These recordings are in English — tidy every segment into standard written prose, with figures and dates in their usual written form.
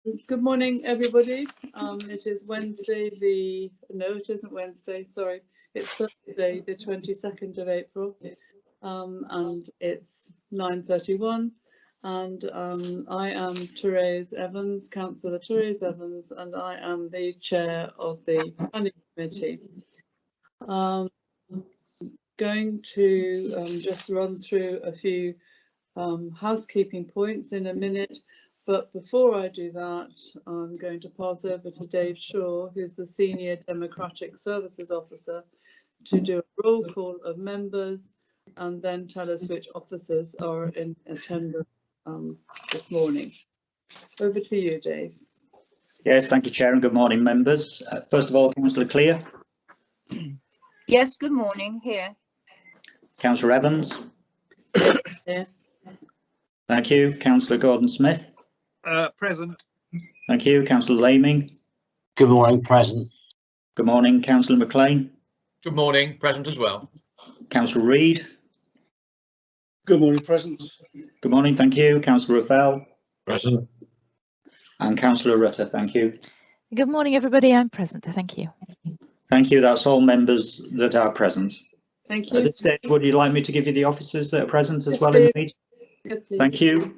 Good morning, everybody. It is Wednesday, no, it isn't Wednesday, sorry. It's Thursday, the 22nd of April, and it's 9:31. And I am Therese Evans, Councillor Therese Evans, and I am the chair of the planning committee. Going to just run through a few housekeeping points in a minute. But before I do that, I'm going to pass over to Dave Shaw, who's the Senior Democratic Services Officer, to do a roll call of members and then tell us which officers are in attendance this morning. Over to you, Dave. Yes, thank you, Chair, and good morning, members. First of all, Councillor Clear. Yes, good morning, here. Councillor Evans. Yes. Thank you. Councillor Gordon-Smith. Present. Thank you. Councillor Layming. Good morning, present. Good morning, Councillor Mclean. Good morning, present as well. Councillor Reid. Good morning, present. Good morning, thank you. Councillor Raffel. Present. And Councillor Rutter, thank you. Good morning, everybody. I'm present. Thank you. Thank you. That's all members that are present. Thank you. At this stage, would you like me to give you the officers that are present as Yes, well please. in the meeting? Yes, please. Thank you.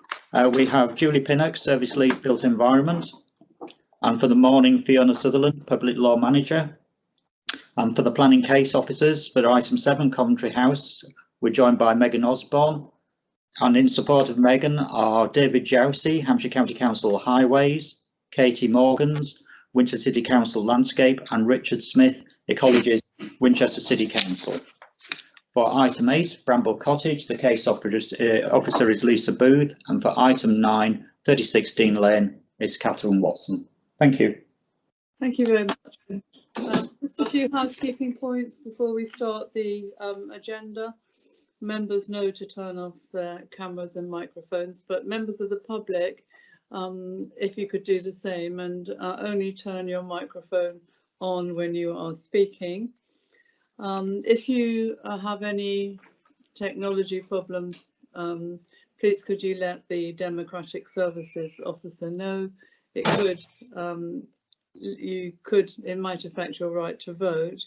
We have Julie Pinnock, Service Lead Built Environment. And for the morning, Fiona Sutherland, Public Law Manager. And for the planning case officers, for item 7, Coventry House, we're joined by Megan Osborne. And in support of Megan are David Jousey, Hampshire County Council Highways, Katie Morgans, Winchester City Council Landscape, and Richard Smith, Ecologist, Winchester City Council. For item 8, Bramble Cottage, the case officer is Lisa Booth, and for item 9, 36 Dean Lane, is Catherine Watson. Thank you. Thank you very much. Just a few housekeeping points before we start the agenda. Members know to turn off their cameras and microphones, but members of the public, if you could do the same and only turn your microphone on when you are speaking. If you have any technology problems, please could you let the Democratic Services Officer know. It could, it might affect your right to vote.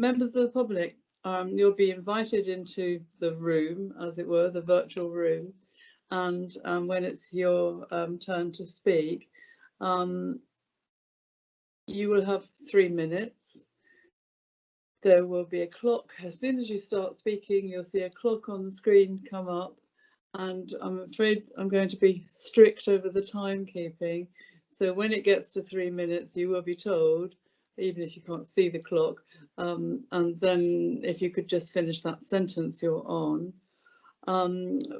Members of the public, you'll be invited into the room, as it were, the virtual room, and when it's your turn to speak, you will have 3 minutes. There will be a clock. As soon as you start speaking, you'll see a clock on the screen come up, and I'm afraid I'm going to be strict over the timekeeping. So when it gets to 3 minutes, you will be told, even if you can't see the clock, and then if you could just finish that sentence you're on.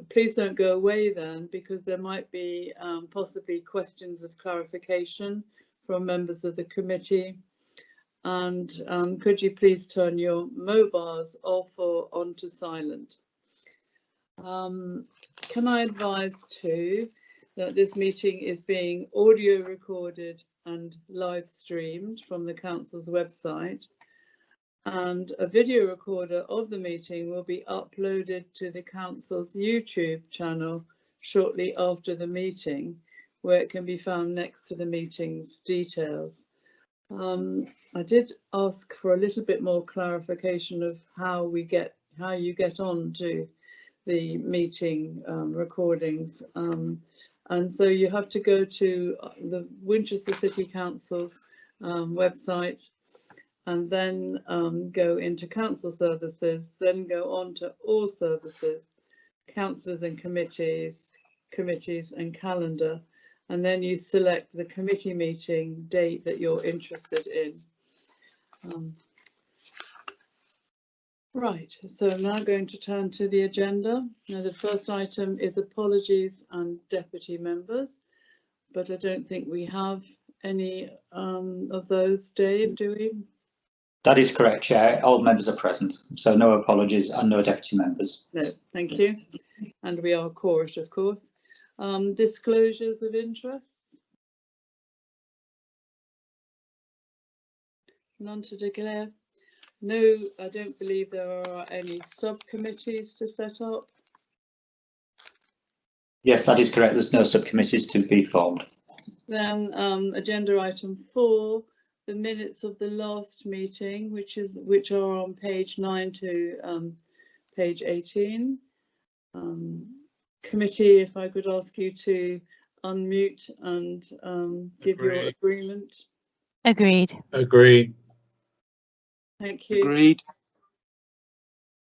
Please don't go away then, because there might be possibly questions of clarification from members of the committee. And could you please turn your mobiles off or onto silent? Can I advise too that this meeting is being audio recorded and live streamed from the council's website, and a video recorder of the meeting will be uploaded to the council's YouTube channel shortly after the meeting, where it can be found next to the meeting's details. I did ask for a little bit more clarification of how you get on to the meeting recordings. And so you have to go to the Winchester City Council's website, and then go into council services, then go on to all services, councillors and committees and calendar, and then you select the committee meeting date that you're interested in. Right, so I'm now going to turn to the agenda. Now, the first item is apologies and deputy members, but I don't think we have any of those. Dave, do we? That is correct, Chair. All members are present, so no apologies and no deputy members. No, thank you. And we are quorate, of course. Disclosures of interests? None to declare. No, I don't believe there are any subcommittees to set up. Yes, that is correct. There's no subcommittees to be formed. Then agenda item 4, the minutes of the last meeting, which are on page 9 to page 18. Committee, if I could ask you to unmute and give your agreement. Agreed. Agreed. Thank you. Agreed.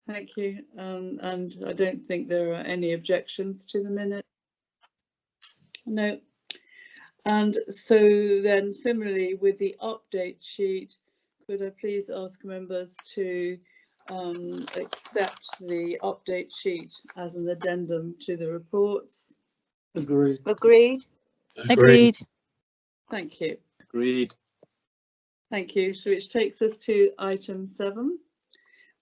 Thank you. And I don't think there are any objections to the minute. No. And so then similarly with the update sheet, could I please ask members to accept the update sheet as an addendum to the reports? Agreed. Agreed. Agreed. Thank you. Agreed. Thank you. So which takes us to item 7,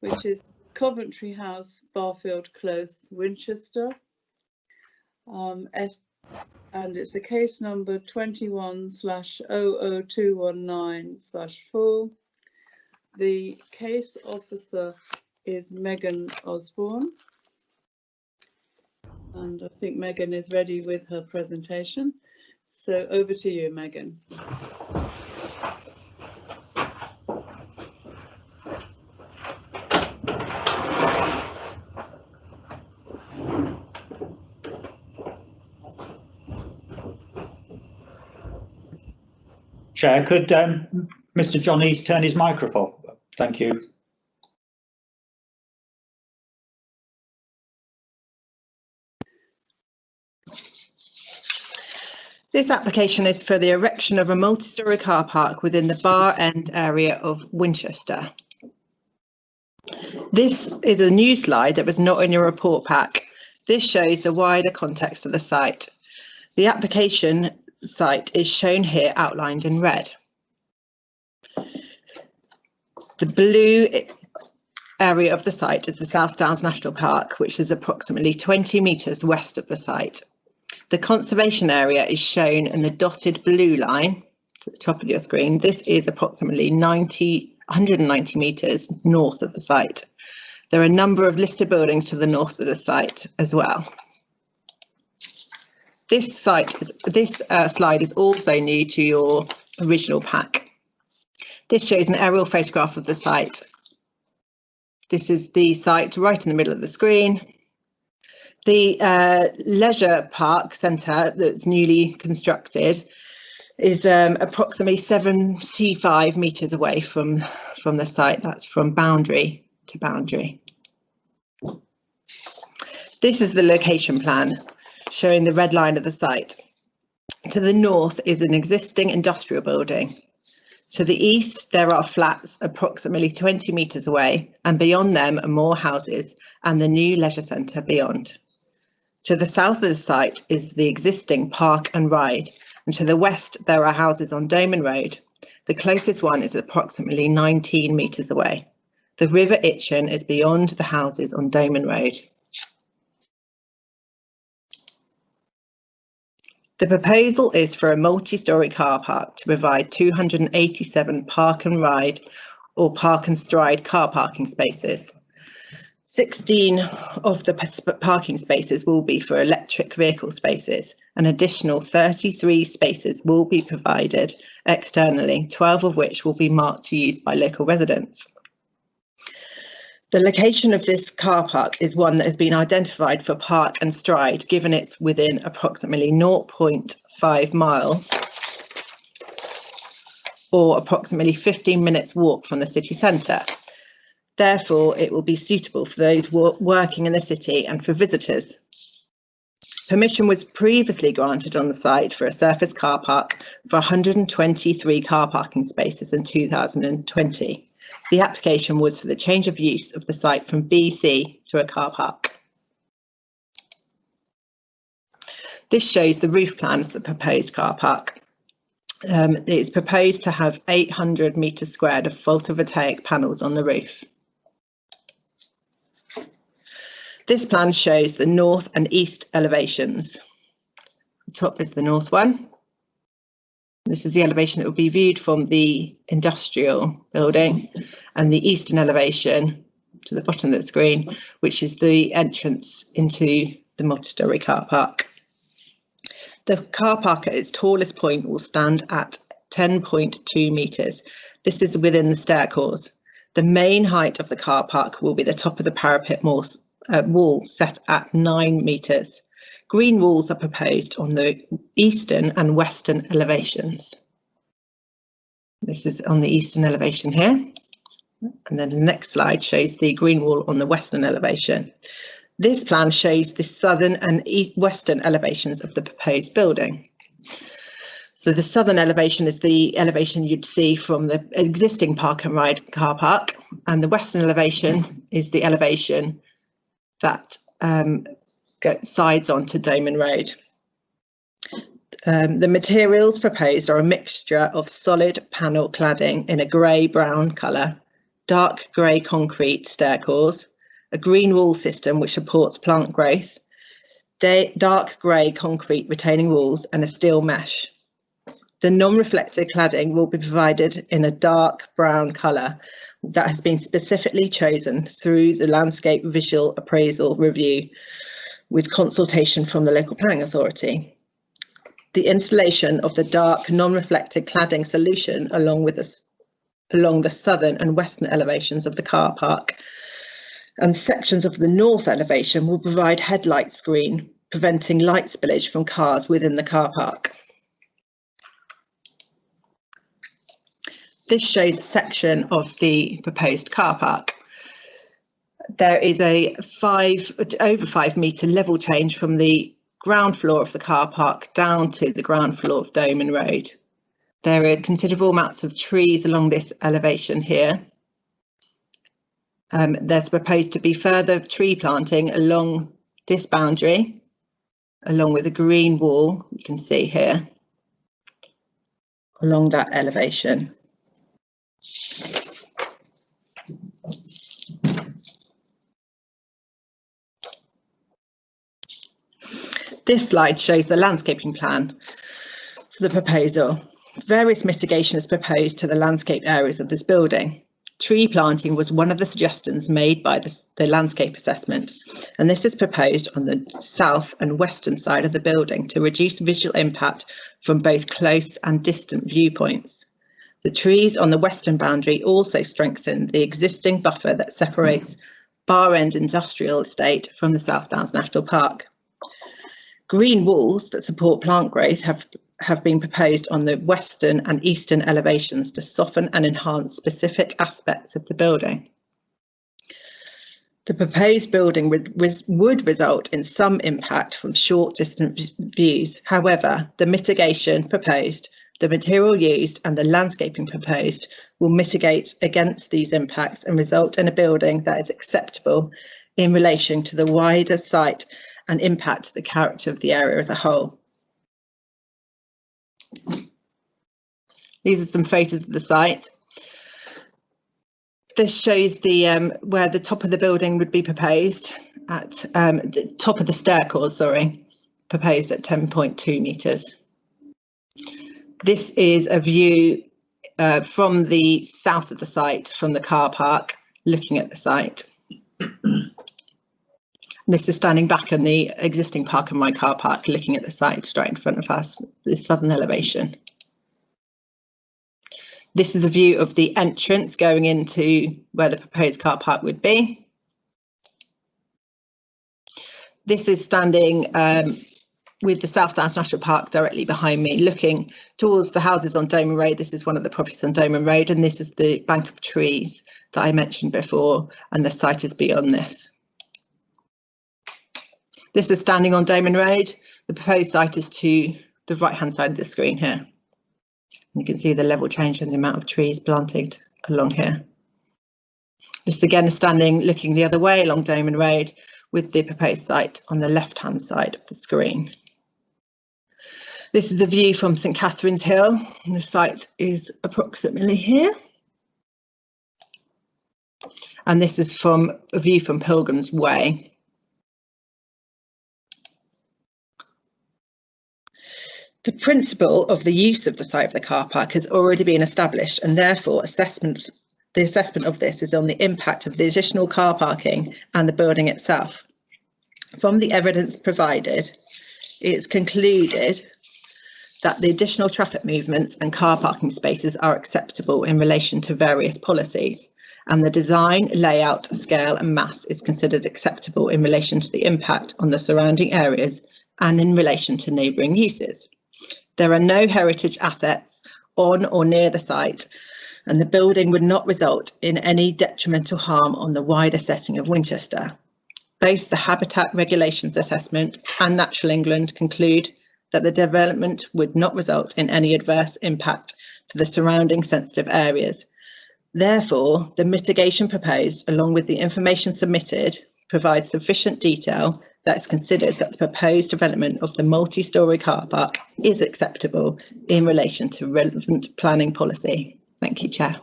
which is Coventry House, Barfield Close, Winchester. And it's a case number 21/00219/4. The case officer is Megan Osborne. And I think Megan is ready with her presentation. So over to you, Megan. Chair, could Mr. John East turn his microphone? Thank you. This application is for the erection of a multi-storey car park within the Bar End area of Winchester. This is a new slide that was not in your report pack. This shows the wider context of the site. The application site is shown here outlined in red. The blue area of the site is the South Downs National Park, which is approximately 20 metres west of the site. The conservation area is shown in the dotted blue line to the top of your screen. This is approximately 190 metres north of the site. There are a number of listed buildings to the north of the site as well. This slide is also new to your original pack. This shows an aerial photograph of the site. This is the site right in the middle of the screen. The leisure park centre that's newly constructed is approximately 75 metres away from the site. That's from boundary to boundary. This is the location plan showing the red line of the site. To the north is an existing industrial building. To the east, there are flats approximately 20 metres away, and beyond them are more houses and the new leisure centre beyond. To the south of the site is the existing park and ride, and to the west there are houses on Doman Road. The closest one is approximately 19 metres away. The River Itchen is beyond the houses on Doman Road. The proposal is for a multi-storey car park to provide 287 park and ride or park and stride car parking spaces. 16 of the parking spaces will be for electric vehicle spaces. An additional 33 spaces will be provided externally, 12 of which will be marked to use by local residents. The location of this car park is one that has been identified for park and stride, given it's within approximately 0.5 miles or approximately 15 minutes walk from the city centre. Therefore, it will be suitable for those working in the city and for visitors. Permission was previously granted on the site for a surface car park for 123 car parking spaces in 2020. The application was for the change of use of the site from BC to a car park. This shows the roof plan of the proposed car park. It is proposed to have 800 metres squared of photovoltaic panels on the roof. This plan shows the north and east elevations. The top is the north one. This is the elevation that will be viewed from the industrial building, and the eastern elevation to the bottom of the screen, which is the entrance into the multi-storey car park. The car park at its tallest point will stand at 10.2 metres. This is within the staircase. The main height of the car park will be the top of the parapet wall set at 9 metres. Green walls are proposed on the eastern and western elevations. This is on the eastern elevation here. And then the next slide shows the green wall on the western elevation. This plan shows the southern and western elevations of the proposed building. So the southern elevation is the elevation you'd see from the existing park and ride car park, and the western elevation is the elevation that sides onto Doman Road. The materials proposed are a mixture of solid panel cladding in a grey-brown colour, dark grey concrete staircase, a green wall system which supports plant growth, dark grey concrete retaining walls and a steel mesh. The non-reflective cladding will be provided in a dark brown colour that has been specifically chosen through the landscape visual appraisal review with consultation from the local planning authority. The installation of the dark non-reflective cladding solution along the southern and western elevations of the car park and sections of the north elevation will provide headlight screen, preventing light spillage from cars within the car park. This shows a section of the proposed car park. There is a over 5 metre level change from the ground floor of the car park down to the ground floor of Doman Road. There are considerable amounts of trees along this elevation here. There's proposed to be further tree planting along this boundary, along with a green wall, you can see here, along that elevation. This slide shows the landscaping plan for the proposal. Various mitigation is proposed to the landscape areas of this building. Tree planting was one of the suggestions made by the landscape assessment, and this is proposed on the south and western side of the building to reduce visual impact from both close and distant viewpoints. The trees on the western boundary also strengthen the existing buffer that separates Bar End Industrial Estate from the South Downs National Park. Green walls that support plant growth have been proposed on the western and eastern elevations to soften and enhance specific aspects of the building. The proposed building would result in some impact from short distance views. However, the mitigation proposed, the material used and the landscaping proposed will mitigate against these impacts and result in a building that is acceptable in relation to the wider site and impact the character of the area as a whole. These are some photos of the site. This shows the where the top of the building would be proposed at the top of the staircase, proposed at 10.2 metres. This is a view from the south of the site, from the car park, looking at the site. This is standing back in the existing park and ride car park, looking at the site straight in front of us, the southern elevation. This is a view of the entrance going into where the proposed car park would be. This is standing with the South Downs National Park directly behind me, looking towards the houses on Doman Road. This is one of the properties on Doman Road, and this is the bank of trees that I mentioned before, and the site is beyond this. This is standing on Doman Road. The proposed site is to the right-hand side of the screen here. You can see the level change in the amount of trees planted along here. This again is standing looking the other way along Doman Road with the proposed site on the left-hand side of the screen. This is the view from St Catherine's Hill, and the site is approximately here. And this is from a view from Pilgrim's Way. The principle of the use of the site of the car park has already been established, and therefore the assessment of this is on the impact of the additional car parking and the building itself. From the evidence provided, it's concluded that the additional traffic movements and car parking spaces are acceptable in relation to various policies, and the design, layout, scale and mass is considered acceptable in relation to the impact on the surrounding areas and in relation to neighbouring uses. There are no heritage assets on or near the site, and the building would not result in any detrimental harm on the wider setting of Winchester. Both the Habitat Regulations Assessment and Natural England conclude that the development would not result in any adverse impact to the surrounding sensitive areas. Therefore, the mitigation proposed, along with the information submitted, provides sufficient detail that is considered that the proposed development of the multi-storey car park is acceptable in relation to relevant planning policy. Thank you, Chair.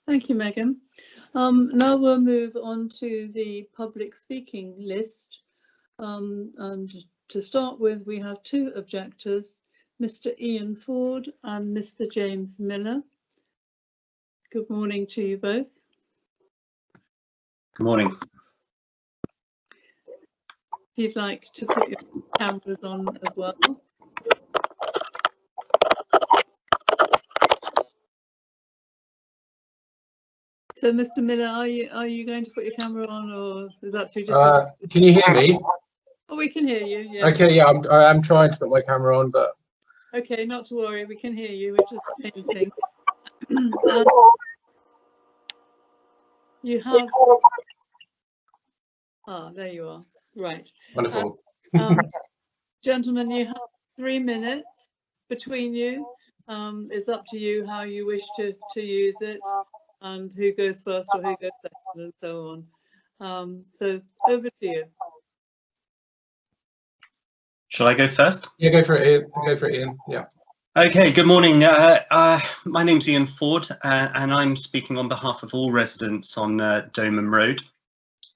Thank you, Megan. Now we'll move on to the public speaking list. And to start with, we have two objectors, Mr. Ian Ford and Mr. James Miller. Good morning to you both. Good morning. If you'd like to put your cameras on as well. So, Mr. Miller, are you going to put your camera on, or is that too difficult? Can you hear me? Oh, we can hear you. Yeah. Okay. Yeah, I'm trying to put my camera on, but Okay, not to worry. We can hear you. We're just painting. You have. Ah, there you are. Right. wonderful. Gentlemen, you have 3 minutes between you. It's up to you how you wish to use it, and who goes first or who goes second, and so on. So over to you. Shall I go first? Yeah, go for it, Ian. Go for it, Ian. Yeah. Okay, good morning. My name's Ian Ford, and I'm speaking on behalf of all residents on Doman Road.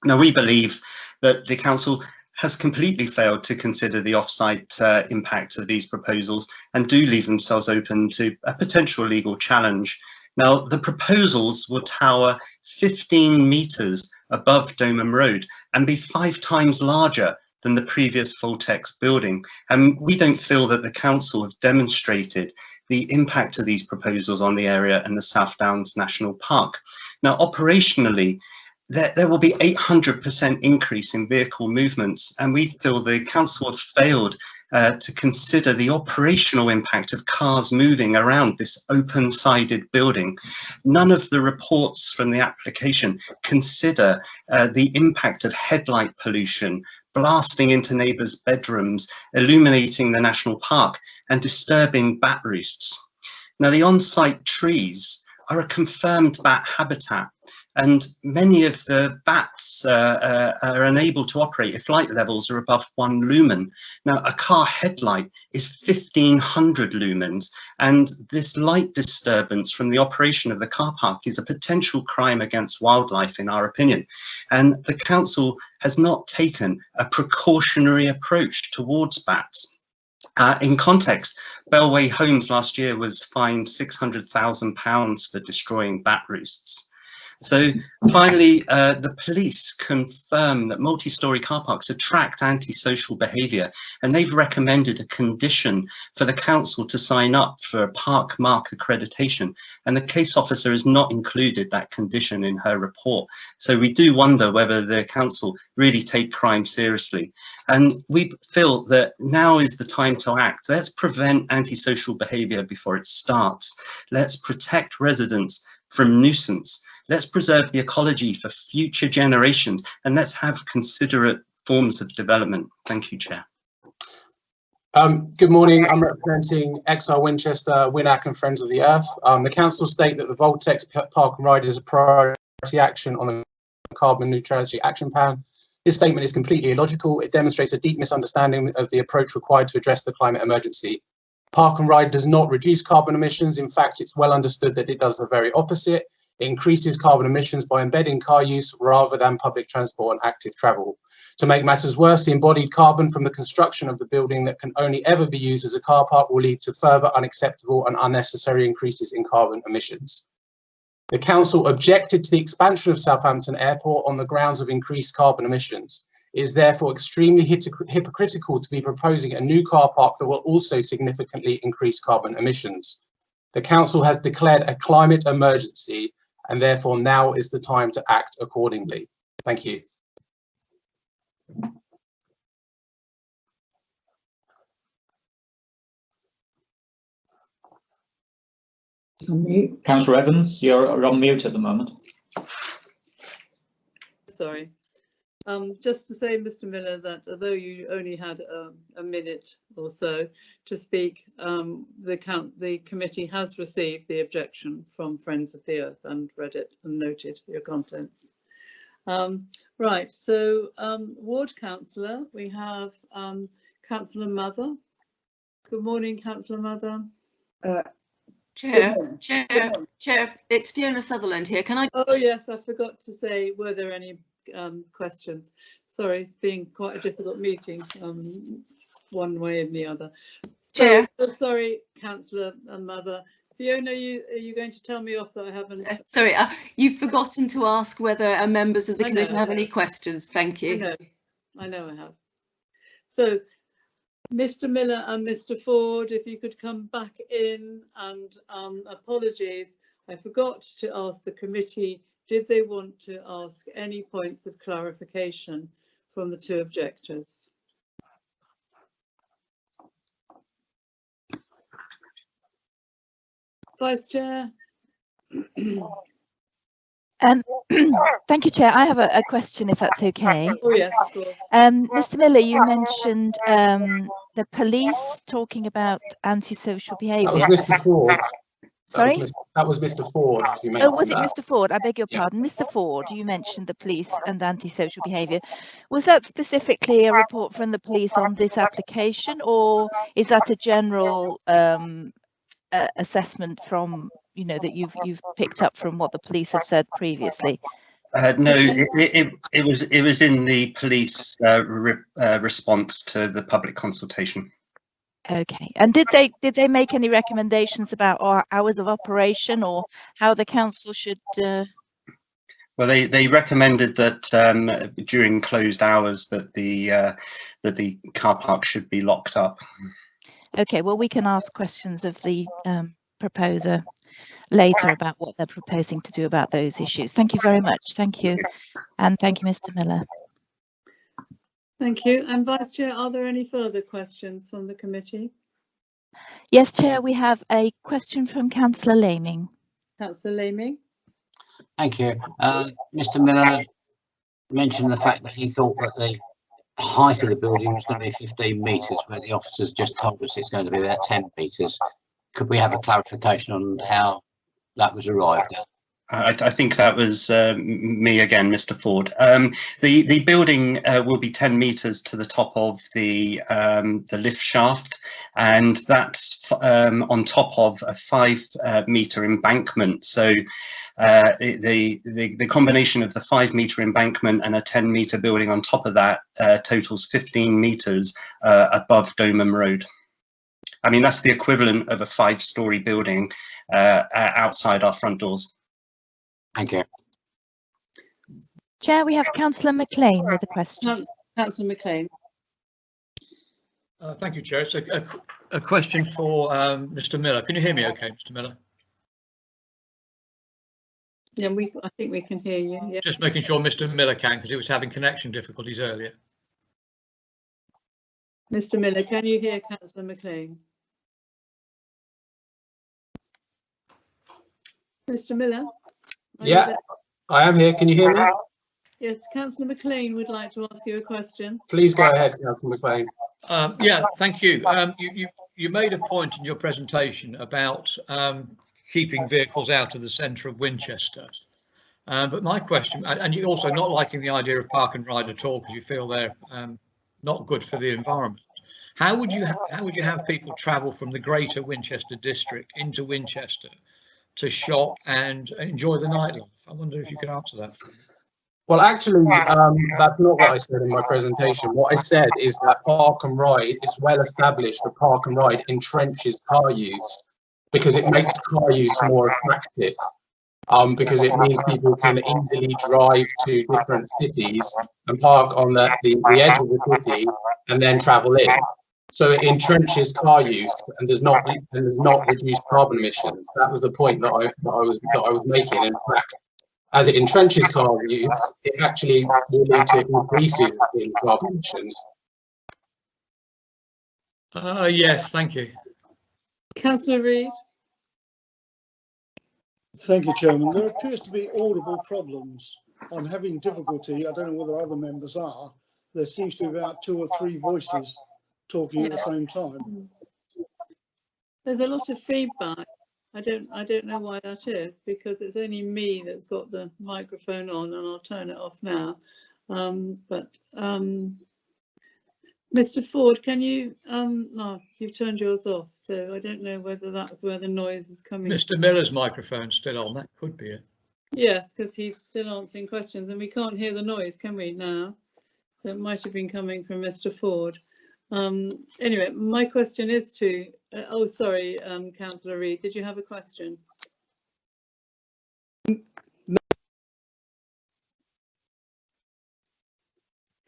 Now, we believe that the council has completely failed to consider the off-site impact of these proposals and do leave themselves open to a potential legal challenge. Now, the proposals will tower 15 metres above Doman Road and be 5 times larger than the previous Voltex building. And we don't feel that the council have demonstrated the impact of these proposals on the area and the South Downs National Park. Now, operationally, there will be 800% increase in vehicle movements, and we feel the council have failed to consider the operational impact of cars moving around this open-sided building. None of the reports from the application consider the impact of headlight pollution, blasting into neighbours' bedrooms, illuminating the national park, and disturbing bat roosts. Now, the on-site trees are a confirmed bat habitat, and many of the bats are unable to operate if light levels are above 1 lumen. Now, a car headlight is 1500 lumens, and this light disturbance from the operation of the car park is a potential crime against wildlife, in our opinion. And the council has not taken a precautionary approach towards bats. In context, Bellway Homes last year was fined £600,000 for destroying bat roosts. So finally, the police confirm that multi-storey car parks attract antisocial behaviour, and they've recommended a condition for the council to sign up for a park mark accreditation, and the case officer has not included that condition in her report. So we do wonder whether the council really take crime seriously. And we feel that now is the time to act. Let's prevent antisocial behaviour before it starts. Let's protect residents from nuisance. Let's preserve the ecology for future generations, and let's have considerate forms of development. Thank you, Chair. Good morning. I'm representing XR Winchester, WINAC and Friends of the Earth. The council state that the Voltex Park and Ride is a priority action on the Carbon Neutrality Action Plan. This statement is completely illogical. It demonstrates a deep misunderstanding of the approach required to address the climate emergency. Park and Ride does not reduce carbon emissions. In fact, it's well understood that it does the very opposite. It increases carbon emissions by embedding car use rather than public transport and active travel. To make matters worse, the embodied carbon from the construction of the building that can only ever be used as a car park will lead to further unacceptable and unnecessary increases in carbon emissions. The council objected to the expansion of Southampton Airport on the grounds of increased carbon emissions. It is therefore extremely hypocritical to be proposing a new car park that will also significantly increase carbon emissions. The council has declared a climate emergency, and therefore now is the time to act accordingly. Thank you. Councillor Evans, you're on mute at the moment. Sorry. Just to say, Mr. Miller, that although you only had a minute or so to speak, the committee has received the objection from Friends of the Earth and read it and noted your contents. Right, so ward councillor, we have Councillor Mother. Good morning, Councillor Mother. Chair, it's Fiona Sutherland here. Can I? Oh yes, I forgot to say, were there any questions? Sorry, it's been quite a difficult meeting, one way and the other. Chair. Sorry, Councillor Mother. Fiona, are you going to tell me off that I haven't? Sorry, you've forgotten to ask whether members of the committee have any questions. Thank you. I know I have. So, Mr. Miller and Mr. Ford, if you could come back in, and apologies, I forgot to ask the committee, did they want to ask any points of clarification from the two objectors? Vice Chair. Thank you, Chair. I have a question, if that's okay. Oh yes, of course. Mr. Miller, you mentioned the police talking about antisocial behaviour. That was Mr. Ford. Sorry? That was Mr. Ford. Oh, was it Mr. Ford? I beg your pardon. Mr. Ford, you mentioned the police and antisocial behaviour. Was that specifically a report from the police on this application, or is that a general assessment from, you know, that you've picked up from what the police have said previously? No, it was in the police response to the public consultation. Okay, and did they make any recommendations about our hours of operation or how the council should? Well, they recommended that during closed hours that the car park should be locked up. Okay, well, we can ask questions of the proposer later about what they're proposing to do about those issues. Thank you very much. Thank you, and thank you, Mr. Miller. Thank you. And Vice Chair, are there any further questions from the committee? Yes, Chair, we have a question from Councillor Layming. Councillor Layming. Thank you. Mr. Miller mentioned the fact that he thought that the height of the building was going to be 15 metres, where the officers just told us it's going to be about 10 metres. Could we have a clarification on how that was arrived at? I think that was me again, Mr. Ford. The building will be 10 metres to the top of the lift shaft, and that's on top of a 5-metre embankment. So the combination of the 5-metre embankment and a 10-metre building on top of that totals 15 metres above Domham Road. I mean, that's the equivalent of a 5-storey building outside our front doors. Thank you. Chair, we have Councillor Mclean with a question. Councillor Mclean. Thank you, Chair. It's a question for Mr. Miller. Can you hear me okay, Mr. Miller? Yeah, I think we can hear you. Yeah. Just making sure Mr. Miller can, because he was having connection difficulties earlier. Mr. Miller, can you hear Councillor Mclean? Mr. Miller? Yeah, I am here. Can you hear me? Yes, Councillor Mclean would like to ask you a question. Please go ahead, Councillor McLean. Yeah, thank you. You made a point in your presentation about keeping vehicles out of the centre of Winchester. But my question, and you're also not liking the idea of park and ride at all because you feel they're not good for the environment. How would you have people travel from the greater Winchester district into Winchester to shop and enjoy the nightlife? I wonder if you could answer that for me. Well, actually, that's not what I said in my presentation. What I said is that park and ride is well established that park and ride entrenches car use because it makes car use more attractive. because it means people can easily drive to different cities and park on the edge of the city and then travel in. So it entrenches car use and does not reduce carbon emissions. That was the point that I was making. In fact, as it entrenches car use, it actually will lead to increases in carbon emissions. Yes, thank you. Councillor Reid. Thank you, Chairman. There appears to be audible problems. I'm having difficulty. I don't know whether other members are. There seems to be about 2 or 3 voices talking at the same time. There's a lot of feedback. I don't know why that is, because it's only me that's got the microphone on, and I'll turn it off now. Mr. Ford, can you? No, you've turned yours off, so I don't know whether that's where the noise is coming. Mr. Miller's microphone's still on. That could be it. Yes, because he's still answering questions, and we can't hear the noise, can we now? That might have been coming from Mr. Ford. Anyway, my question is to. Oh, sorry, Councillor Reid, did you have a question?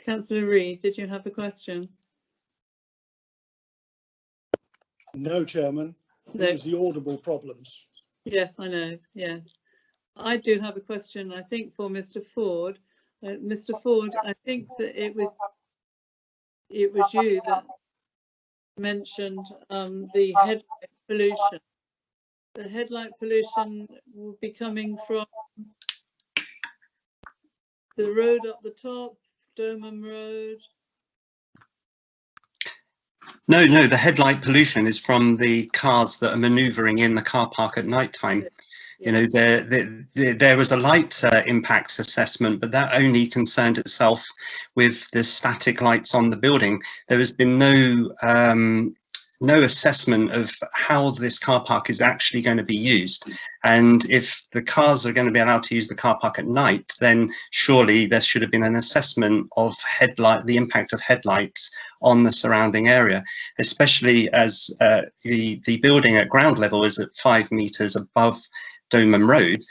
Councillor Reid, did you have a question? No, Chairman. No. It was the audible problems. Yes, I know. Yeah, I do have a question. I think for Mr. Ford. Mr. Ford, I think that it was you that mentioned the headlight pollution. The headlight pollution will be coming from the road up the top, Domham Road. No, the headlight pollution is from the cars that are manoeuvring in the car park at night time. You know, there was a light impact assessment, but that only concerned itself with the static lights on the building. There has been no assessment of how this car park is actually going to be used. And if the cars are going to be allowed to use the car park at night, then surely there should have been an assessment of the impact of headlights on the surrounding area, especially as the building at ground level is at 5 meters above Domham Road.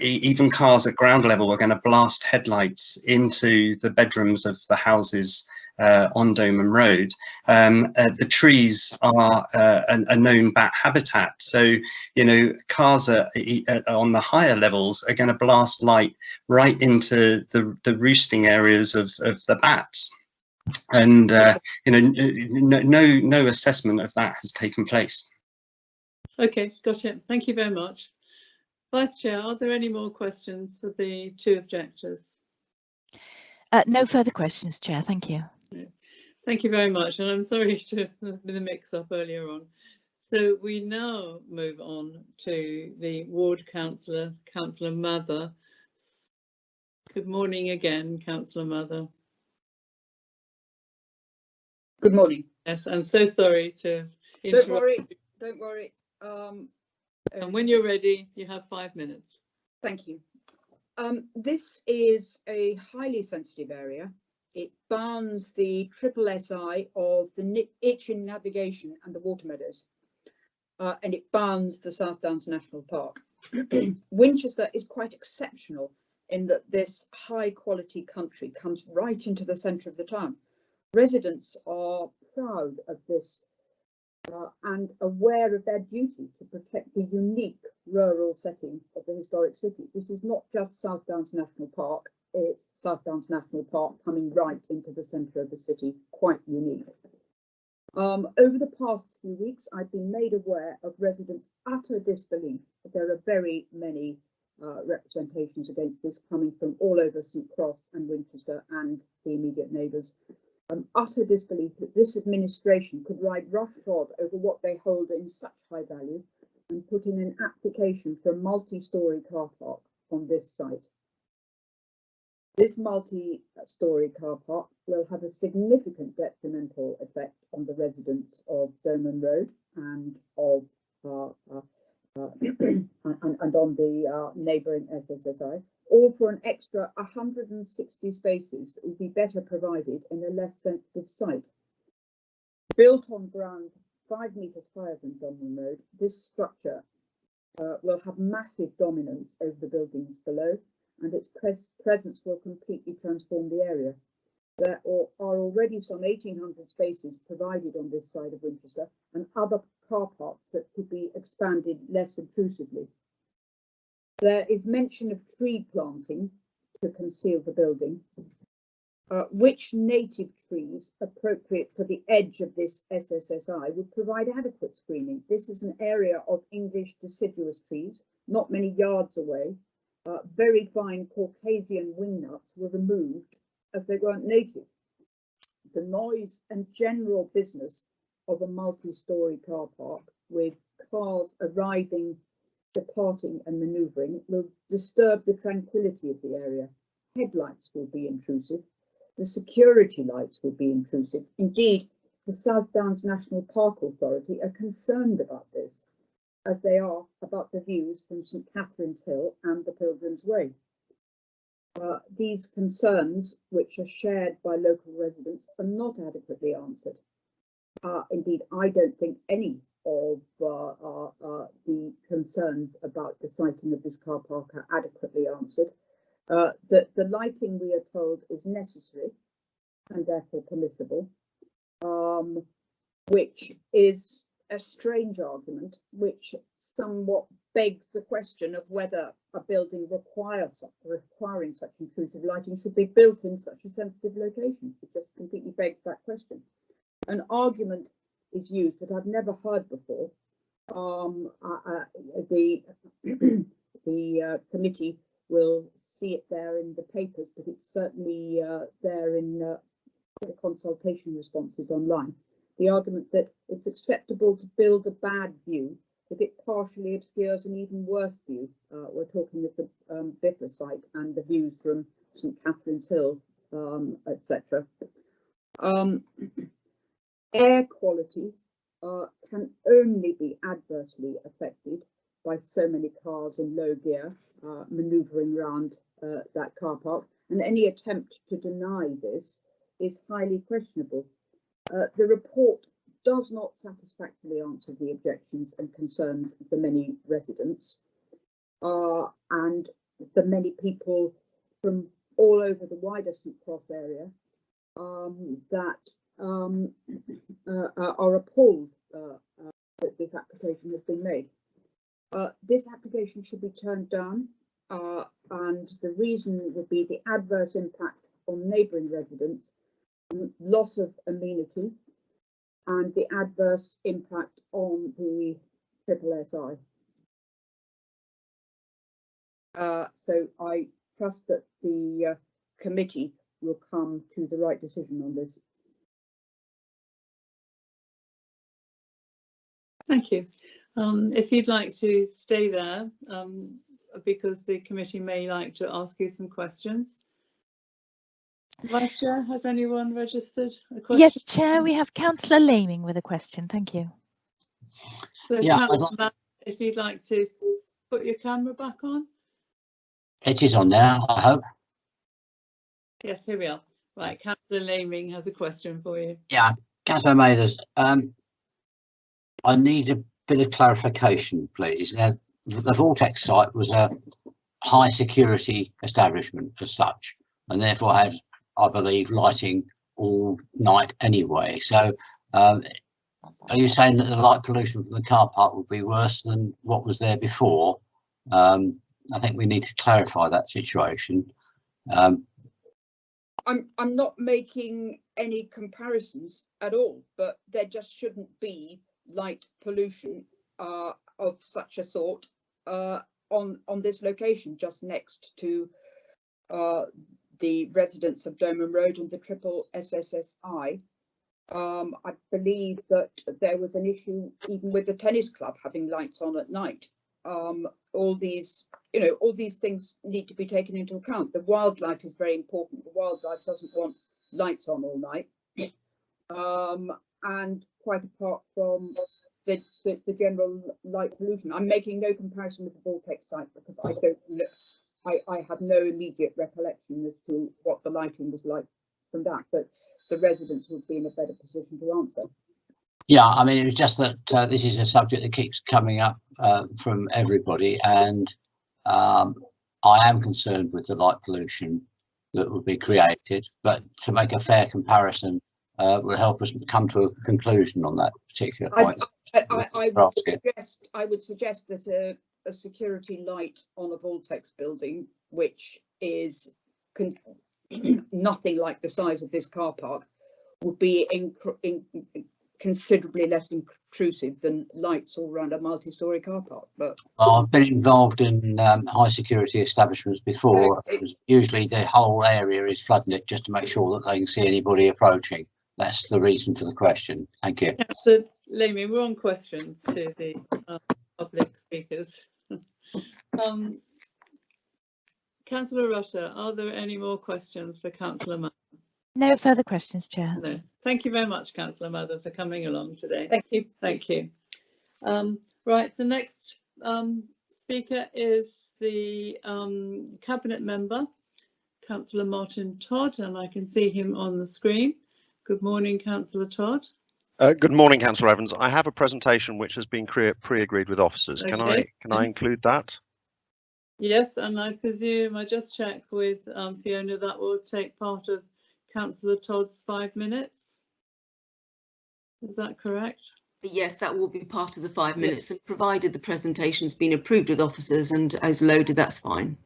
Even cars at ground level are going to blast headlights into the bedrooms of the houses on Domham Road. The trees are a known bat habitat, so you know cars on the higher levels are going to blast light right into the roosting areas of the bats, and you know no assessment of that has taken place. Okay, got it. Thank you very much. Vice Chair, are there any more questions for the 2 objectors? No further questions, Chair. Thank you. Thank you very much, and I'm sorry to the mix-up earlier on. So we now move on to the ward councillor, Councillor Mother. Good morning again, Councillor Mother. Good morning. Yes, I'm so sorry to interrupt. Don't worry. And when you're ready, you have 5 minutes. Thank you. This is a highly sensitive area. It bounds the triple SI of the Itchen Navigation and the Water Meadows, and it bounds the South Downs National Park. Winchester is quite exceptional in that this high quality country comes right into the centre of the town. Residents are proud of this and aware of their duty to protect the unique rural setting of the historic city. This is not just South Downs National Park, it's South Downs National Park coming right into the centre of the city, quite unique. Over the past few weeks, I've been made aware of residents' utter disbelief that there are very many representations against this coming from all over St Cross and Winchester and the immediate neighbours. Utter disbelief that this administration could ride roughshod over what they hold in such high value and put in an application for a multi-storey car park on this site. This multi-storey car park will have a significant detrimental effect on the residents of Domham Road and of and on the neighbouring SSSI, all for an extra 160 spaces that would be better provided in a less sensitive site. Built on ground 5 metres higher than Domham Road, this structure will have massive dominance over the buildings below, and its presence will completely transform the area. There are already some 1,800 spaces provided on this side of Winchester and other car parks that could be expanded less intrusively. There is mention of tree planting to conceal the building. Which native trees appropriate for the edge of this SSSI would provide adequate screening? This is an area of English deciduous trees, not many yards away. Very fine Caucasian wingnuts were removed as they weren't native. The noise and general business of a multi-storey car park with cars arriving, departing and manoeuvring will disturb the tranquility of the area. Headlights will be intrusive. The security lights will be intrusive. Indeed, the South Downs National Park Authority are concerned about this, as they are about the views from St Catherine's Hill and the Pilgrim's Way. These concerns, which are shared by local residents, are not adequately answered. Indeed, I don't think any of the concerns about the siting of this car park are adequately answered. That the lighting, we are told, is necessary and therefore permissible, which is a strange argument, which somewhat begs the question of whether a building requiring such intrusive lighting should be built in such a sensitive location. It just completely begs that question. An argument is used that I've never heard before. The committee will see it there in the papers, but it's certainly there in the consultation responses online. The argument that it's acceptable to build a bad view if it partially obscures an even worse view. We're talking of the Biffa site and the views from St Catherine's Hill, etc. Air quality can only be adversely affected by so many cars in low gear manoeuvring around that car park, and any attempt to deny this is highly questionable. The report does not satisfactorily answer the objections and concerns of the many residents and the many people from all over the wider St Cross area that are appalled that this application has been made. This application should be turned down, and the reason would be the adverse impact on neighbouring residents, loss of amenity, and the adverse impact on the SSSI. So I trust that the committee will come to the right decision on this. Thank you. If you'd like to stay there, because the committee may like to ask you some questions. Vice Chair, has anyone registered a question? Yes, Chair, we have Councillor Layming with a question. Thank you. So Yeah, Councillor, if you'd like to put your camera back on. it is on now, I hope. Yes, here we are. Right, Councillor Layming has a question for you. Yeah, Councillor Mathers, I need a bit of clarification, please. Now, the Vortex site was a high security establishment as such, and therefore had, I believe, lighting all night anyway. So are you saying that the light pollution from the car park would be worse than what was there before? I think we need to clarify that situation. I'm not making any comparisons at all, but there just shouldn't be light pollution of such a sort on this location, just next to the residents of Doman Road and the triple SSSI. I believe that there was an issue even with the tennis club having lights on at night. All these things need to be taken into account. The wildlife is very important. The wildlife doesn't want lights on all night. And quite apart from the general light pollution, I'm making no comparison with the Vortex site because I don't know. I have no immediate recollection as to what the lighting was like from that, but the residents would be in a better position to answer. Yeah, I mean, it was just that this is a subject that keeps coming up from everybody, and I am concerned with the light pollution that would be created, but to make a fair comparison will help us come to a conclusion on that particular point. I would suggest that a security light on a Voltex building, which is nothing like the size of this car park, would be considerably less intrusive than lights all around a multi-storey car park. But I've been involved in high security establishments before. Usually the whole area is floodlit just to make sure that they can see anybody approaching. That's the reason for the question. Thank you. Councillor Layming, we're on questions to the public speakers. Councillor Rutter, are there any more questions for Councillor Mother? No further questions, Chair. No. Thank you very much, Councillor Mother, for coming along today. Thank you. Thank you. Right, the next speaker is the Cabinet Member, Councillor Martin Todd, and I can see him on the screen. Good morning, Councillor Todd. Good morning, Councillor Evans. I have a presentation which has been pre-agreed with officers. Okay. Can I include that? Yes, and I presume I just checked with Fiona that will take part of Councillor Todd's 5 minutes. Is that correct? Yes, that will be part of the 5 minutes, and provided the presentation's been approved with officers and as loaded, that's fine.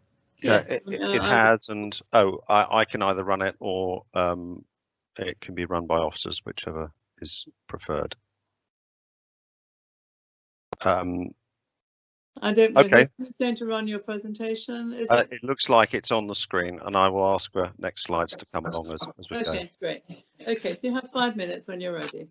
Yeah, it has, and I can either run it or it can be run by officers, whichever is preferred. I don't know. Okay. Who's going to run your presentation? Is it looks like it's on the screen, and I will ask for next slides to come along as we go. Okay, great. Okay, so you have 5 minutes when you're ready.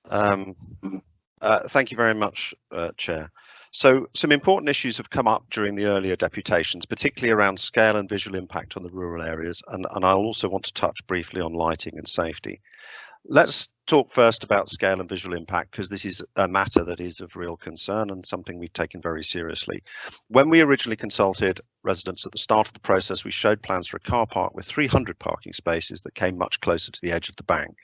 Thank you very much, Chair. So some important issues have come up during the earlier deputations, particularly around scale and visual impact on the rural areas, and I also want to touch briefly on lighting and safety. Let's talk first about scale and visual impact, because this is a matter that is of real concern and something we've taken very seriously. When we originally consulted residents at the start of the process, we showed plans for a car park with 300 parking spaces that came much closer to the edge of the bank.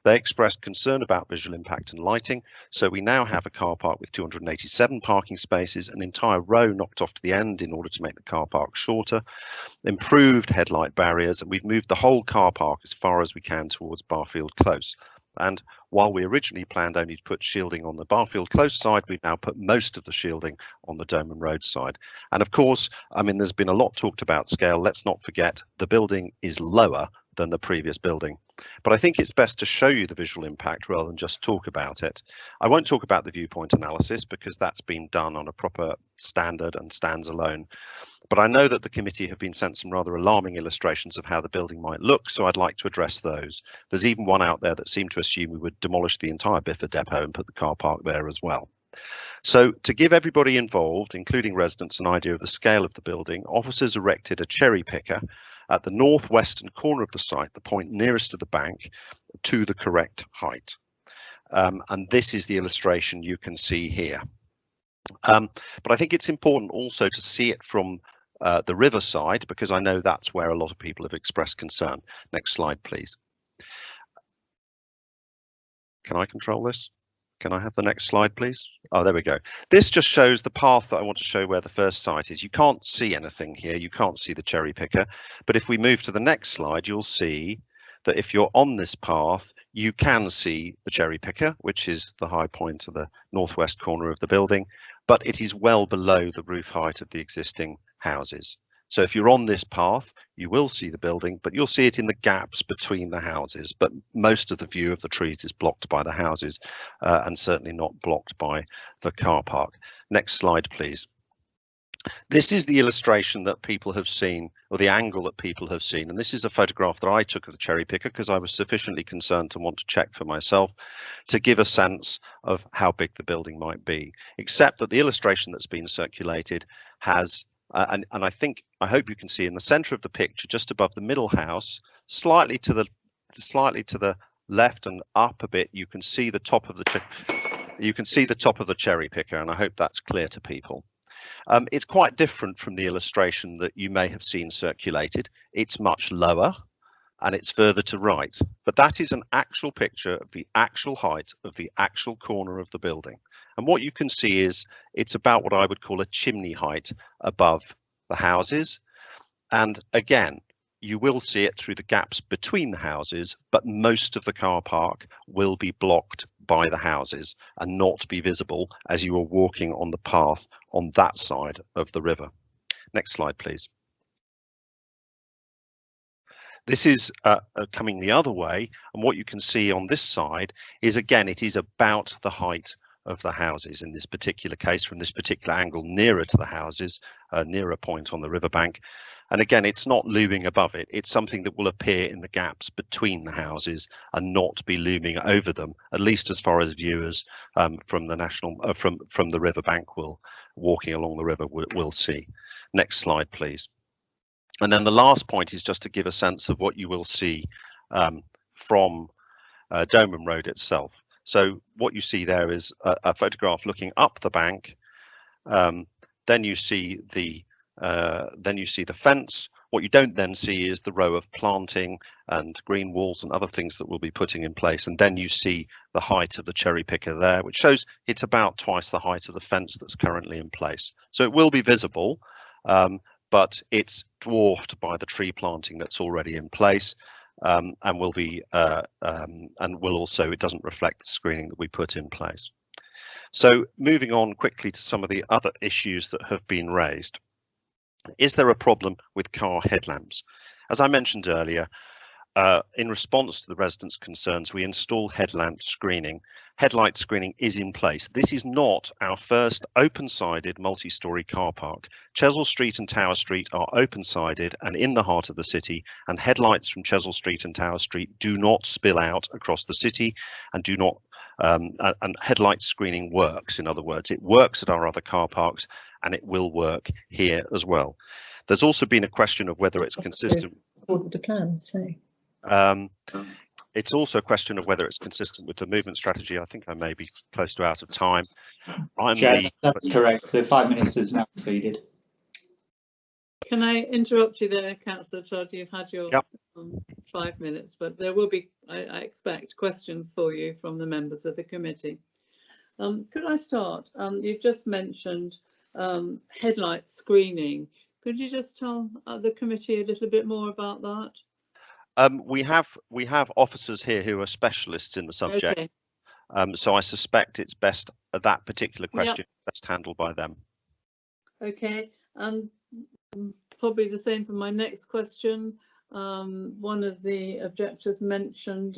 They expressed concern about visual impact and lighting, so we now have a car park with 287 parking spaces, an entire row knocked off to the end in order to make the car park shorter, improved headlight barriers, and we've moved the whole car park as far as we can towards Barfield Close. And while we originally planned only to put shielding on the Barfield Close side, we've now put most of the shielding on the Doman Road side. And of course, I mean, there's been a lot talked about scale. Let's not forget the building is lower than the previous building. But I think it's best to show you the visual impact rather than just talk about it. I won't talk about the viewpoint analysis because that's been done on a proper standard and stands alone. But I know that the committee have been sent some rather alarming illustrations of how the building might look, so I'd like to address those. There's even one out there that seemed to assume we would demolish the entire Biffa depot and put the car park there as well. So to give everybody involved, including residents, an idea of the scale of the building, officers erected a cherry picker at the northwestern corner of the site, the point nearest to the bank, to the correct height. And this is the illustration you can see here. But I think it's important also to see it from the riverside, because I know that's where a lot of people have expressed concern. Next slide, please. Can I control this? Can I have the next slide, please? Oh, there we go. This just shows the path that I want to show where the first site is. You can't see anything here. You can't see the cherry picker. But if we move to the next slide, you'll see that if you're on this path, you can see the cherry picker, which is the high point of the northwest corner of the building, but it is well below the roof height of the existing houses. So if you're on this path, you will see the building, but you'll see it in the gaps between the houses. But most of the view of the trees is blocked by the houses and certainly not blocked by the car park. Next slide, please. This is the illustration that people have seen, or the angle that people have seen. And this is a photograph that I took of the cherry picker because I was sufficiently concerned to want to check for myself to give a sense of how big the building might be, except that the illustration that's been circulated has and I hope you can see in the center of the picture, just above the middle house, slightly to the left and up a bit, you can see the top of the cherry picker, and I hope that's clear to people. It's quite different from the illustration that you may have seen circulated. It's much lower, and it's further to right. But that is an actual picture of the actual height of the actual corner of the building. And what you can see is it's about what I would call a chimney height above the houses. And again, you will see it through the gaps between the houses, but most of the car park will be blocked by the houses and not be visible as you are walking on the path on that side of the river. Next slide, please. This is coming the other way, and what you can see on this side is, again, it is about the height of the houses in this particular case, from this particular angle nearer to the houses, nearer point on the riverbank. And again, it's not looming above it. It's something that will appear in the gaps between the houses and not be looming over them, at least as far as viewers from the from the riverbank walking along the river will see. Next slide, please. And then the last point is just to give a sense of what you will see from Doman Road itself. So what you see there is a photograph looking up the bank. Then you see the fence. What you don't then see is the row of planting and green walls and other things that we'll be putting in place. And then you see the height of the cherry picker there, which shows it's about twice the height of the fence that's currently in place. So it will be visible, but it's dwarfed by the tree planting that's already in place, and will be it doesn't reflect the screening that we put in place. So moving on quickly to some of the other issues that have been raised. Is there a problem with car headlamps? As I mentioned earlier, in response to the residents' concerns, we install headlamp screening. Headlight screening is in place. This is not our first open-sided multi-storey car park. Chesil Street and Tower Street are open-sided and in the heart of the city, and headlights from Chesil Street and Tower Street do not spill out across the city and do not and headlight screening works. In other words, it works at our other car parks and it will work here as well. There's also been a question of whether it's consistent. According to plan, so. It's also a question of whether it's consistent with the movement strategy. I think I may be close to out of time. That's correct. The 5 minutes is now exceeded. Can I interrupt you there, Councillor Todd? You've had your 5 minutes, but there will be, I expect, questions for you from the members of the committee. Could I start? You've just mentioned headlight screening. Could you just tell the committee a little bit more about that? We have officers here who are specialists in the subject. Okay. So I suspect it's best that particular question best handled by them. Okay, probably the same for my next question. One of the objectors mentioned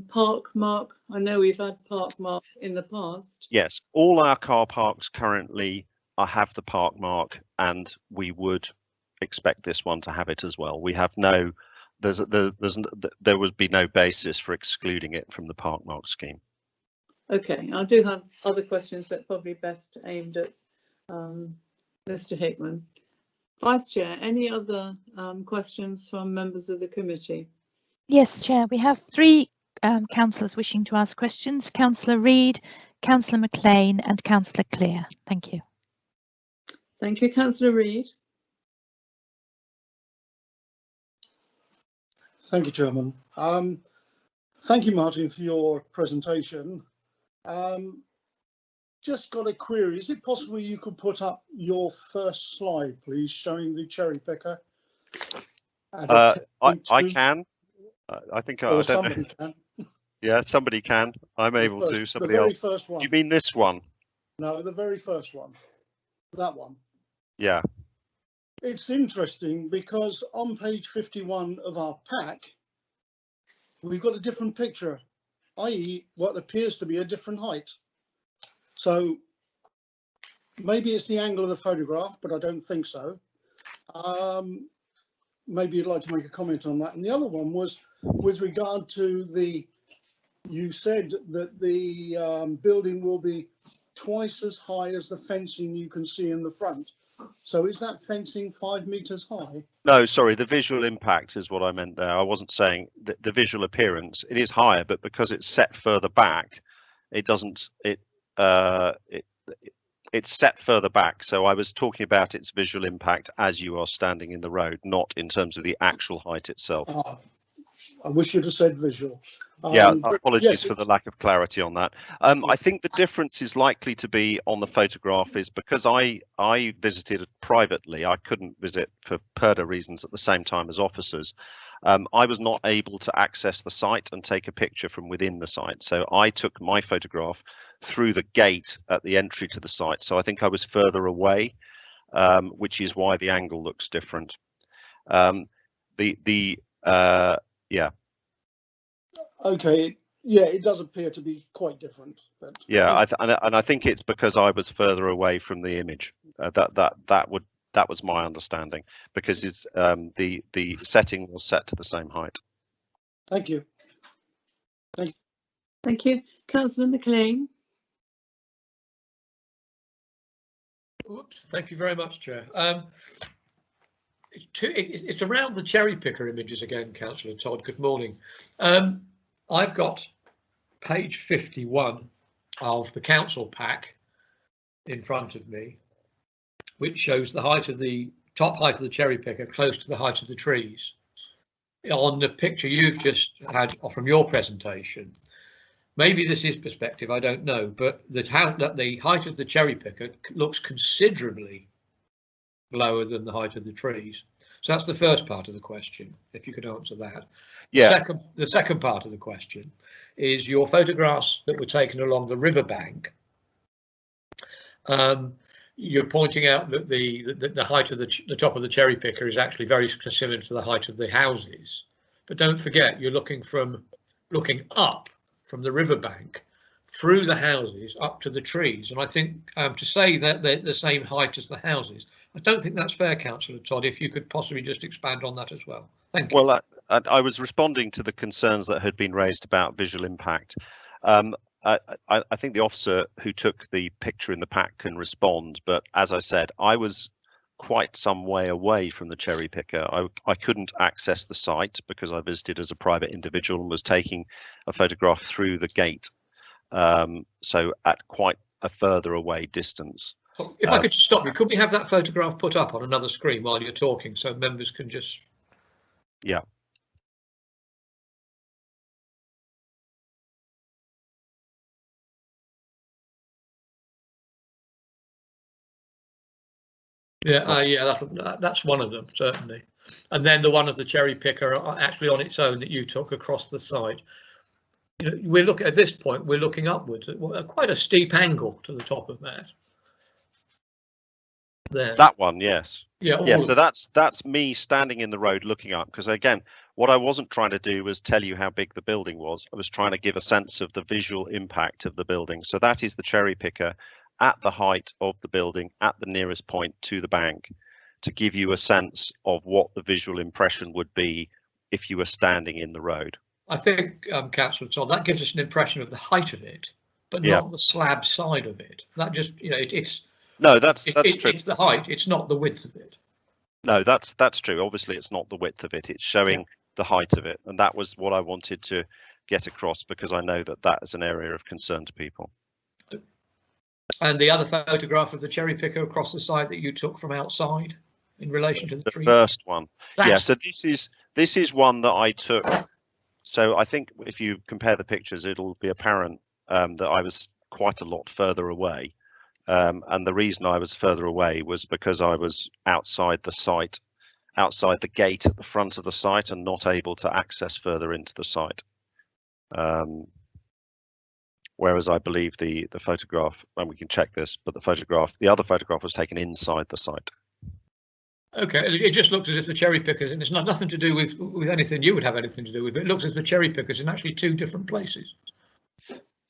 park mark. I know we've had park mark in the past. Yes, all our car parks currently have the park mark, and we would expect this one to have it as well. We have no, there would be no basis for excluding it from the park mark scheme. Okay, I do have other questions that probably best aimed at Mr. Hickman. Vice Chair, any other questions from members of the committee? Yes, Chair, we have three councillors wishing to ask questions. Councillor Reid, Councillor Mclean and Councillor Clear. Thank you. Thank you, Councillor Reid. Thank you, Chairman. Thank you, Martin, for your presentation. Just got a query. Is it possible you could put up your first slide, please, showing the cherry picker? I can. I think I somebody can. Yeah, somebody can. I'm able to. Somebody else. The very first one. You mean this one? No, the very first one. That one. Yeah. It's interesting because on page 51 of our pack, we've got a different picture, i.e. what appears to be a different height. So maybe it's the angle of the photograph, but I don't think so. Maybe you'd like to make a comment on that. And the other one was with regard to you said that the building will be twice as high as the fencing you can see in the front. So is that fencing 5 meters high? No, sorry, the visual impact is what I meant there. I wasn't saying that the visual appearance. It is higher, but because it's set further back, it doesn't, it's set further back. So I was talking about its visual impact as you are standing in the road, not in terms of the actual height itself. I wish you'd have said visual. Yeah, But apologies yes, for the lack of clarity on that. I think the difference is likely to be on the photograph is because I visited privately. I couldn't visit for PERDA reasons at the same time as officers. I was not able to access the site and take a picture from within the site. So I took my photograph through the gate at the entry to the site. So I think I was further away, which is why the angle looks different. Yeah. Okay, yeah, it does appear to be quite different. But Yeah, and I think it's because I was further away from the image. That was my understanding, because it's the setting was set to the same height. thank you. Thank you. Councillor Mclean. Oops, thank you very much, Chair. It's around the cherry picker images again, Councillor Todd. Good morning. I've got page 51 of the council pack in front of me, which shows the height of the top height of the cherry picker close to the height of the trees. On the picture you've just had from your presentation, maybe this is perspective, I don't know, but the height of the cherry picker looks considerably lower than the height of the trees. So that's the first part of the question, if you could answer that. Yeah. The second part of the question is your photographs that were taken along the riverbank. You're pointing out that the height of the top of the cherry picker is actually very similar to the height of the houses. But don't forget, you're looking up from the riverbank through the houses up to the trees. And I think to say that they're the same height as the houses, I don't think that's fair, Councillor Todd. If you could possibly just expand on that as well. Thank you. Well, I was responding to the concerns that had been raised about visual impact. I think the officer who took the picture in the pack can respond, but as I said, I was quite some way away from the cherry picker. I couldn't access the site because I visited as a private individual and was taking a photograph through the gate, so at quite a further away distance. If I could just stop you, could we have that photograph put up on another screen while you're talking so members can just... Yeah. Yeah, that's one of them, certainly. And then the one of the cherry picker actually on its own that you took across the site. You know, we're looking at this point, we're looking upwards at quite a steep angle to the top of that. There. That one, yes. Yeah. So that's me standing in the road looking up, because again, what I wasn't trying to do was tell you how big the building was. I was trying to give a sense of the visual impact of the building. So that is the cherry picker at the height of the building, at the nearest point to the bank, to give you a sense of what the visual impression would be if you were standing in the road. I think, Councillor Todd, that gives us an impression of the height of it, but not the slab side of it. That just, you know, it's... No, that's true. It's the height, it's not the width of it. No, that's true. Obviously, it's not the width of it. It's showing the height of it. And that was what I wanted to get across, because I know that that is an area of concern to people. And the other photograph of the cherry picker across the side that you took from outside in relation to the tree? First one. Yeah, so this is one that I took. So I think if you compare the pictures, it'll be apparent that I was quite a lot further away. And the reason I was further away was because I was outside the site, outside the gate at the front of the site, and not able to access further into the site. Whereas I believe the photograph, and we can check this, but the other photograph was taken inside the site. Okay, it just looks as if the cherry pickers, and it's nothing to do with anything you would have anything to do with, but it looks as the cherry pickers in actually two different places.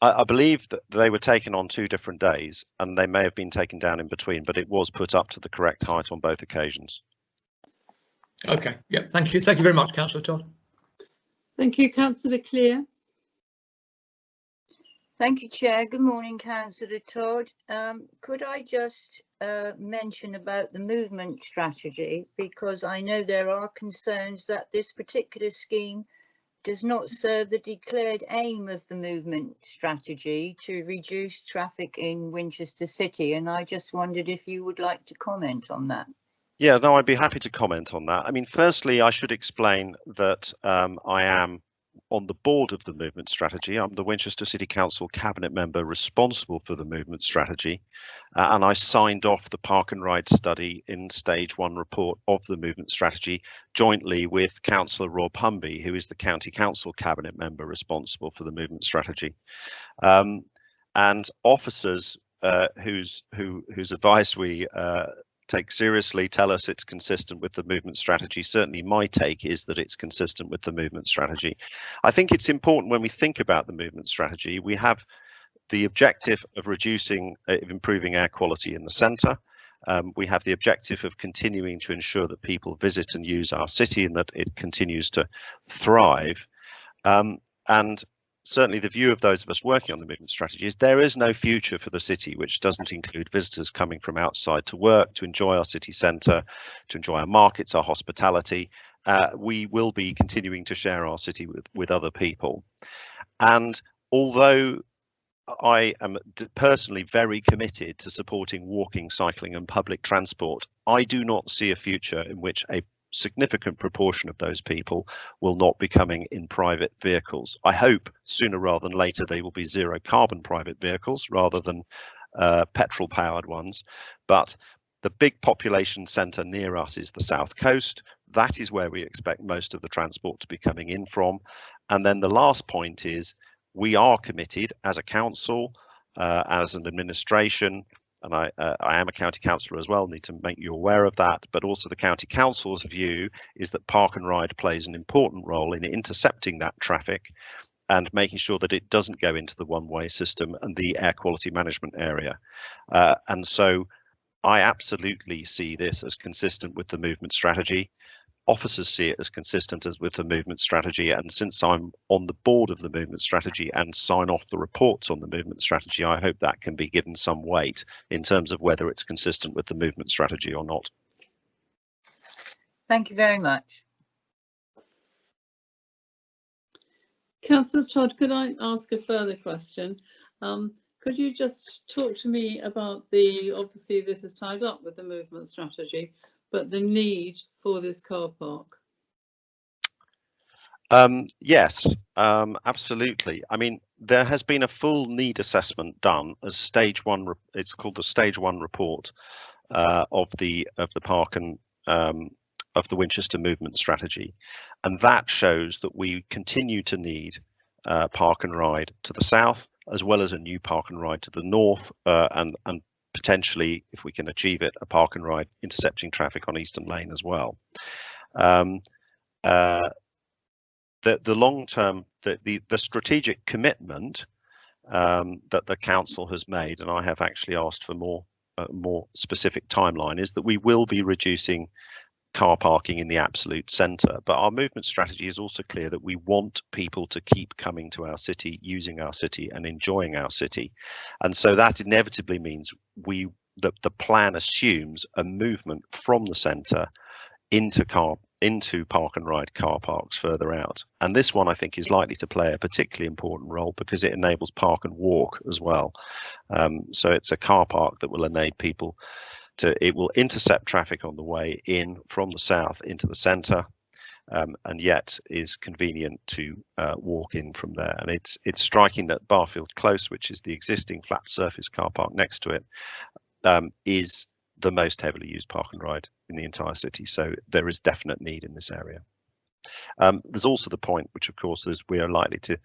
I believe that they were taken on 2 different days, and they may have been taken down in between, but it was put up to the correct height on both occasions. Okay, yeah, thank you. Thank you very much, Councillor Todd. Thank you, Councillor Clear. Thank you, Chair. Good morning, Councillor Todd. Could I just mention about the movement strategy, because I know there are concerns that this particular scheme does not serve the declared aim of the movement strategy to reduce traffic in Winchester City, and I just wondered if you would like to comment on that. Yeah, no, I'd be happy to comment on that. I mean, firstly, I should explain that I am on the board of the movement strategy. I'm the Winchester City Council cabinet member responsible for the movement strategy, and I signed off the park and ride study in stage 1 report of the movement strategy jointly with Councillor Rob Humby, who is the county council cabinet member responsible for the movement strategy, and officers whose advice we take seriously tell us it's consistent with the movement strategy. Certainly my take is that it's consistent with the movement strategy. I think it's important when we think about the movement strategy, we have the objective of improving air quality in the centre. We have the objective of continuing to ensure that people visit and use our city and that it continues to thrive. And certainly the view of those of us working on the movement strategy is there is no future for the city which doesn't include visitors coming from outside to work, to enjoy our city centre, to enjoy our markets, our hospitality. We will be continuing to share our city with other people. And although I am personally very committed to supporting walking, cycling and public transport, I do not see a future in which a significant proportion of those people will not be coming in private vehicles. I hope sooner rather than later they will be zero carbon private vehicles rather than petrol powered ones. But the big population centre near us is the South Coast. That is where we expect most of the transport to be coming in from. And then the last point is we are committed as a council, as an administration, and I am a county councillor as well, need to make you aware of that, but also the county council's view is that park and ride plays an important role in intercepting that traffic and making sure that it doesn't go into the one-way system and the air quality management area. And so I absolutely see this as consistent with the movement strategy. Officers see it as consistent as with the movement strategy, and since I'm on the board of the movement strategy and sign off the reports on the movement strategy, I hope that can be given some weight in terms of whether it's consistent with the movement strategy or not. Thank you very much. Councillor Todd, could I ask a further question? Could you just talk to me about obviously this is tied up with the movement strategy, but the need for this car park? Yes, absolutely. I mean, there has been a full need assessment done as stage 1. It's called the stage 1 report of the park and of the Winchester movement strategy, and that shows that we continue to need park and ride to the south, as well as a new park and ride to the north, and potentially, if we can achieve it, a park and ride intercepting traffic on Eastern Lane as well. The long-term, the strategic commitment that the council has made, and I have actually asked for more specific timeline, is that we will be reducing car parking in the absolute centre, but our movement strategy is also clear that we want people to keep coming to our city, using our city and enjoying our city, and so that inevitably means the plan assumes a movement from the centre into park and ride car parks further out, and this one I think is likely to play a particularly important role because it enables park and walk as well. So it's a car park that will enable people it will intercept traffic on the way in from the south into the centre, and yet is convenient to walk in from there. And it's striking that Barfield Close, which is the existing flat surface car park next to it, is the most heavily used park and ride in the entire city. So there is definite need in this area. There's also the point, which of course is we are likely to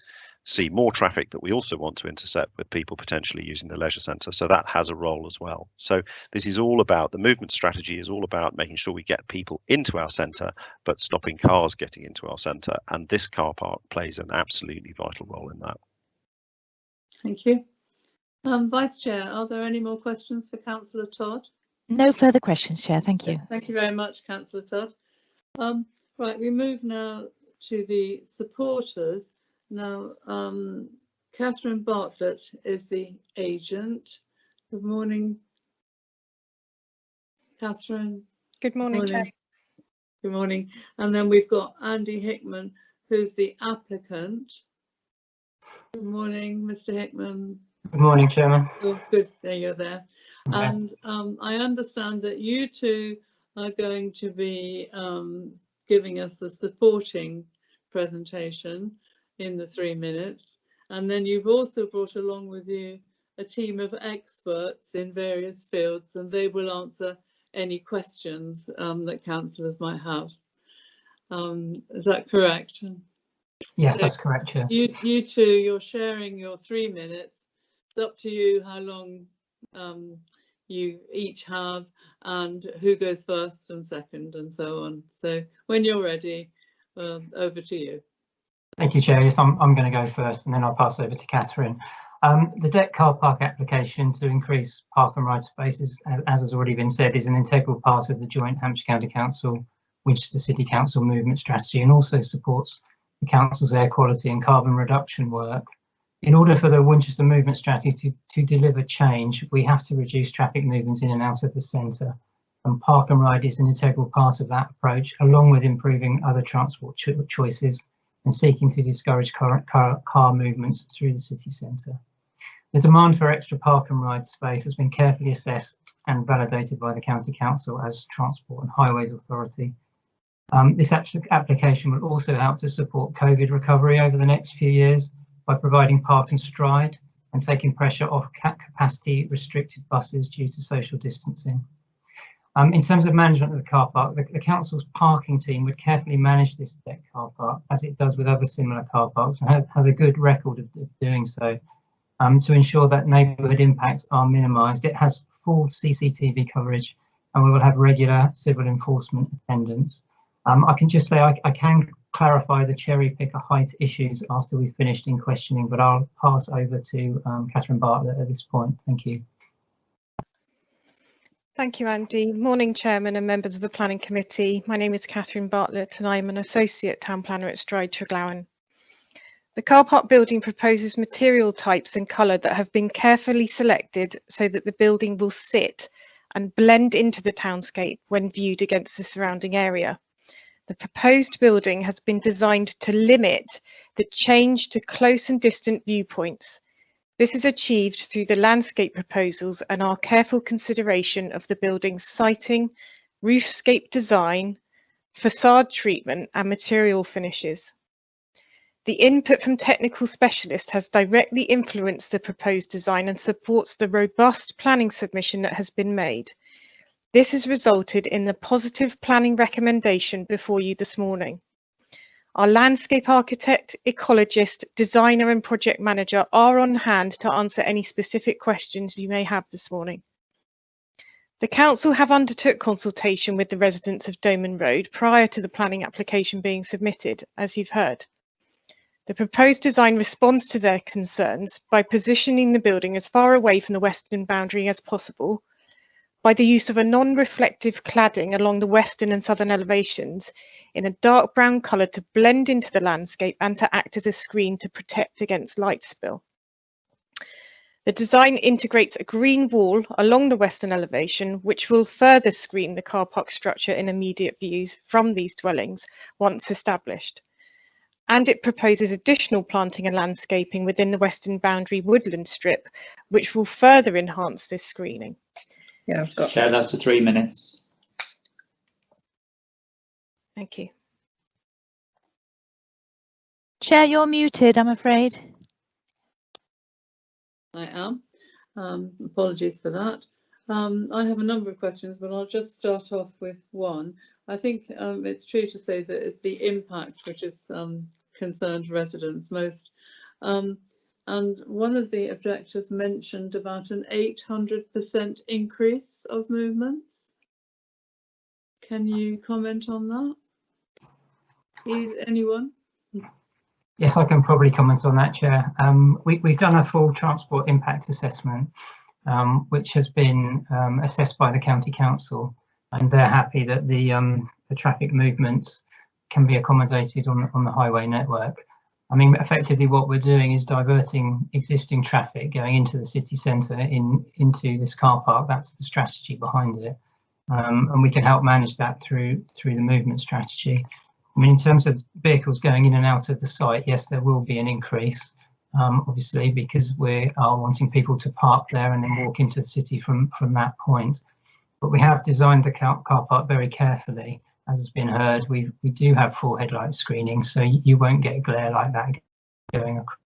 see more traffic that we also want to intercept with people potentially using the leisure centre. So that has a role as well. So this is all about, the movement strategy is all about making sure we get people into our centre, but stopping cars getting into our centre. And this car park plays an absolutely vital role in that. Thank you. Vice Chair, are there any more questions for Councillor Todd? No further questions, Chair. Thank you. Thank you very much, Councillor Todd. Right, we move now to the supporters. Now, Catherine Bartlett is the agent. Good morning, Catherine. Good morning, Chair. Good morning. And then we've got Andy Hickman, who's the applicant. Good morning, Mr. Hickman. Good morning, Chairman. Oh, good, there you're there. And I understand that you two are going to be giving us the supporting presentation in the 3 minutes. And then you've also brought along with you a team of experts in various fields, and they will answer any questions that councillors might have. Is that correct? Yes, So that's correct, Chair. You two, you're sharing your 3 minutes. It's up to you how long you each have and who goes first and second and so on. So when you're ready, over to you. Thank you, Chair. Yes, I'm going to go first and then I'll pass over to Catherine. The deck car park application to increase park and ride spaces, as has already been said, is an integral part of the joint Hampshire County Council Winchester City Council movement strategy, and also supports the council's air quality and carbon reduction work. In order for the Winchester movement strategy to deliver change, we have to reduce traffic movements in and out of the centre, and park and ride is an integral part of that approach, along with improving other transport choices and seeking to discourage car movements through the city centre. The demand for extra park and ride space has been carefully assessed and validated by the County Council as Transport and Highways Authority. This application will also help to support COVID recovery over the next few years by providing park and stride and taking pressure off capacity restricted buses due to social distancing. In terms of management of the car park, the council's parking team would carefully manage this deck car park, as it does with other similar car parks, and has a good record of doing so, to ensure that neighbourhood impacts are minimised. It has full CCTV coverage, and we will have regular civil enforcement attendance. I can just say I can clarify the cherry picker height issues after we've finished in questioning, but I'll pass over to Catherine Bartlett at this point. Thank you. Thank you, Andy. Morning, Chairman and members of the Planning Committee. My name is Catherine Bartlett and I'm an Associate Town Planner at Stride Tregowan. The car park building proposes material types and colour that have been carefully selected so that the building will sit and blend into the townscape when viewed against the surrounding area. The proposed building has been designed to limit the change to close and distant viewpoints. This is achieved through the landscape proposals and our careful consideration of the building's siting, roofscape design, facade treatment and material finishes. The input from technical specialists has directly influenced the proposed design and supports the robust planning submission that has been made. This has resulted in the positive planning recommendation before you this morning. Our landscape architect, ecologist, designer and project manager are on hand to answer any specific questions you may have this morning. The Council have undertook consultation with the residents of Doman Road prior to the planning application being submitted, as you've heard. The proposed design responds to their concerns by positioning the building as far away from the western boundary as possible, by the use of a non-reflective cladding along the western and southern elevations in a dark brown colour to blend into the landscape and to act as a screen to protect against light spill. The design integrates a green wall along the western elevation, which will further screen the car park structure in immediate views from these dwellings once established. And it proposes additional planting and landscaping within the western boundary woodland strip, which will further enhance this screening. Yeah, I've got. Chair, that's the 3 minutes. Thank you. Chair, you're muted, I'm afraid. I am. Apologies for that. I have a number of questions, but I'll just start off with one. I think it's true to say that it's the impact which has concerned residents most. And one of the objectors mentioned about an 800% increase of movements. Can you comment on that? Anyone? Yes, I can probably comment on that, Chair. We've done a full transport impact assessment, which has been assessed by the County Council, and they're happy that the traffic movements can be accommodated on the highway network. I mean, effectively what we're doing is diverting existing traffic going into the city centre into this car park. That's the strategy behind it. And we can help manage that through the movement strategy. I mean, in terms of vehicles going in and out of the site, yes, there will be an increase, obviously, because we are wanting people to park there and then walk into the city from that point. but we have designed the car park very carefully. As has been heard, we do have full headlight screening, so you won't get glare like that going across.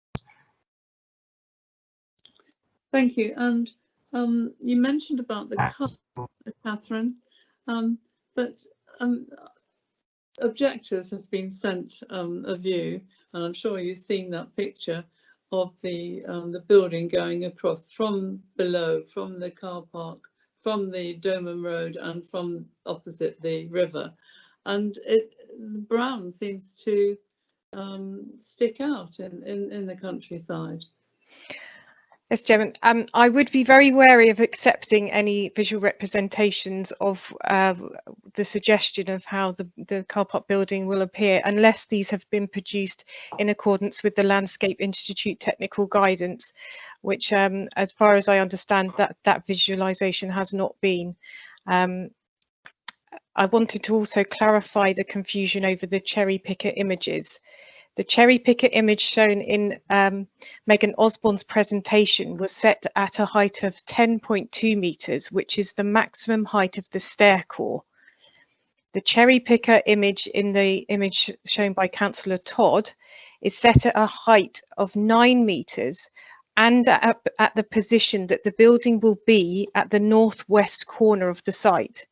Thank you. And you mentioned about the colour, Catherine, but objectors have been sent a view, and I'm sure you've seen that picture of the building going across from below, from the car park, from the Doman Road and from opposite the river, and the brown seems to stick out in the countryside. Yes, Chairman. I would be very wary of accepting any visual representations of the suggestion of how the car park building will appear unless these have been produced in accordance with the Landscape Institute technical guidance, which, as far as I understand, that visualisation has not been. I wanted to also clarify the confusion over the cherry picker images. The cherry picker image shown in Megan Osborne's presentation was set at a height of 10.2 metres, which is the maximum height of the stair core. The cherry picker image in the image shown by Councillor Todd is set at a height of 9 metres and at the position that the building will be at the northwest corner of the site.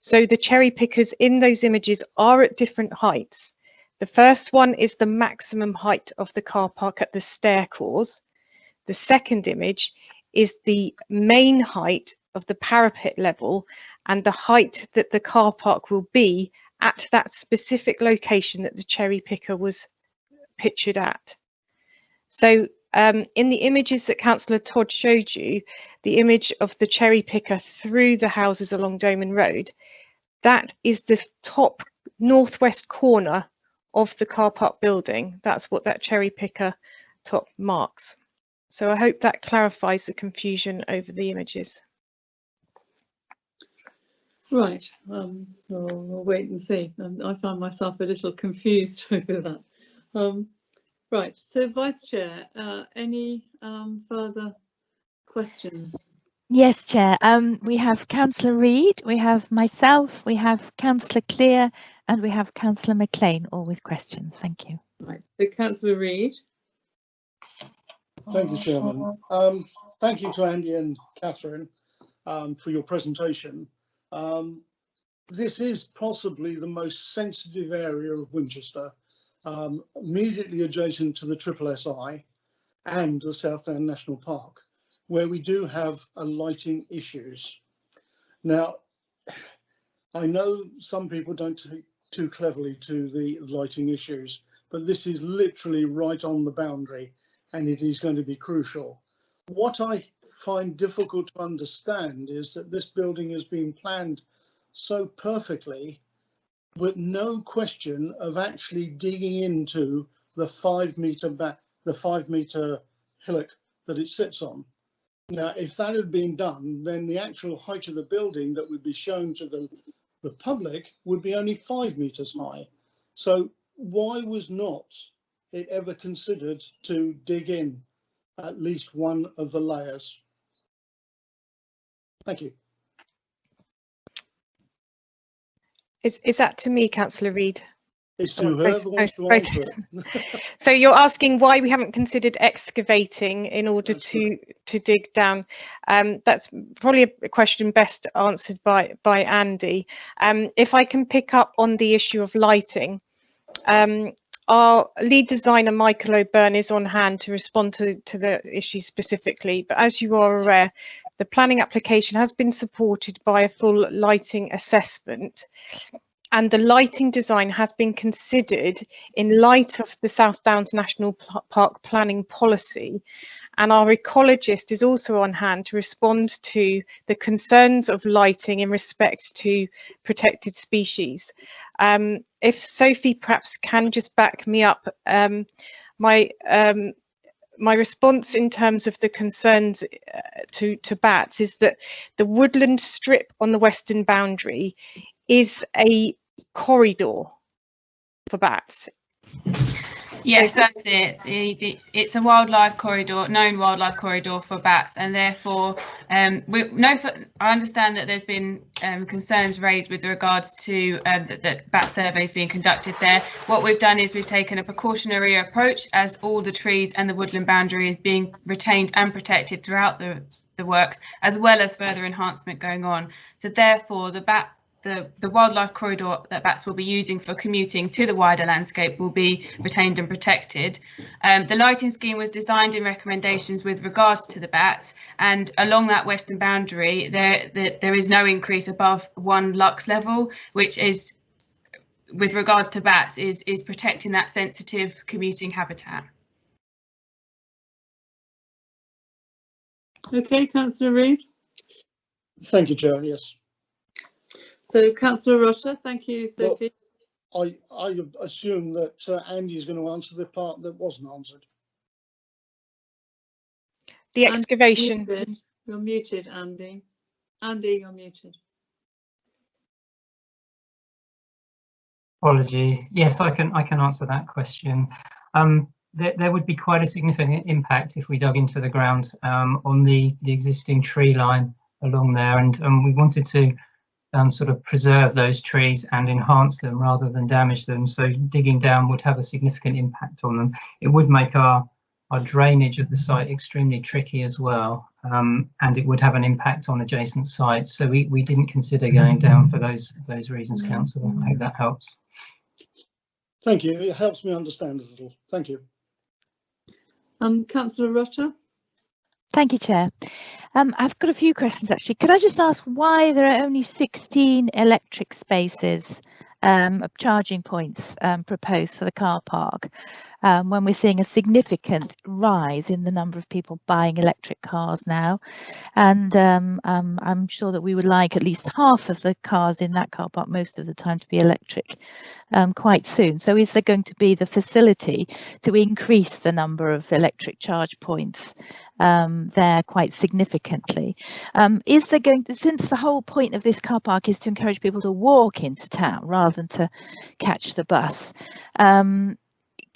So the cherry pickers in those images are at different heights. The first one is the maximum height of the car park at the stair cores. The second image is the main height of the parapet level and the height that the car park will be at that specific location that the cherry picker was pictured at. So in the images that Councillor Todd showed you, the image of the cherry picker through the houses along Doman Road, that is the top northwest corner of the car park building. That's what that cherry picker top marks. So I hope that clarifies the confusion over the images. Right, we'll wait and see. I found myself a little confused over that. Right, so Vice Chair, any further questions? Yes, Chair. We have Councillor Reid, we have myself, we have Councillor Clear, and we have Councillor Mclean, all with questions. Thank you. Right, so Councillor Reid. Thank you, Chairman. Thank you to Andy and Catherine for your presentation. This is possibly the most sensitive area of Winchester, immediately adjacent to the SSSI and the Southdown National Park, where we do have lighting issues. Now, I know some people don't take too cleverly to the lighting issues, but this is literally right on the boundary and it is going to be crucial. What I find difficult to understand is that this building has been planned so perfectly with no question of actually digging into the 5 metre hillock that it sits on. Now, if that had been done, then the actual height of the building that would be shown to the public would be only 5 metres high. So why was not it ever considered to dig in at least one of the layers? Thank you. Is that to me, Councillor Reid? It's to whoever wants to answer it. So you're asking why we haven't considered excavating in order to dig down. That's probably a question best answered by Andy. If I can pick up on the issue of lighting, our lead designer Michael O'Byrne is on hand to respond to the issue specifically, but as you are aware, the planning application has been supported by a full lighting assessment, and the lighting design has been considered in light of the South Downs National Park planning policy, and our ecologist is also on hand to respond to the concerns of lighting in respect to protected species. If Sophie perhaps can just back me up, my response in terms of the concerns to bats is that the woodland strip on the western boundary is a corridor for bats. Yes, that's it. It's a wildlife corridor, known wildlife corridor for bats, and therefore, I understand that there's been concerns raised with regards to that bat surveys being conducted there. What we've done is we've taken a precautionary approach, as all the trees and the woodland boundary is being retained and protected throughout the works, as well as further enhancement going on. So therefore, the wildlife corridor that bats will be using for commuting to the wider landscape will be retained and protected. The lighting scheme was designed in recommendations with regards to the bats, and along that western boundary there is no increase above 1 lux level, which is, with regards to bats, is protecting that sensitive commuting habitat. Okay, Councillor Reid. Thank you, Chair. Yes. So, Councillor Rutter, thank you, Sophie. Well, I assume that Andy is going to answer the part that wasn't answered. The excavation. You're muted, Andy. Andy, you're muted. Apologies. Yes, I can answer that question. There would be quite a significant impact if we dug into the ground on the existing tree line along there, and we wanted to sort of preserve those trees and enhance them rather than damage them. So digging down would have a significant impact on them. It would make our drainage of the site extremely tricky as well, and it would have an impact on adjacent sites. So we didn't consider going down for those reasons, Councillor. I hope that helps. Thank you. It helps me understand a little. Thank you. Councillor Rutter. Thank you, Chair. I've got a few questions actually. Could I just ask why there are only 16 electric spaces charging points proposed for the car park when we're seeing a significant rise in the number of people buying electric cars now, and I'm sure that we would like at least half of the cars in that car park most of the time to be electric quite soon. So is there going to be the facility to increase the number of electric charge points there quite significantly? Is there going to, since the whole point of this car park is to encourage people to walk into town rather than to catch the bus,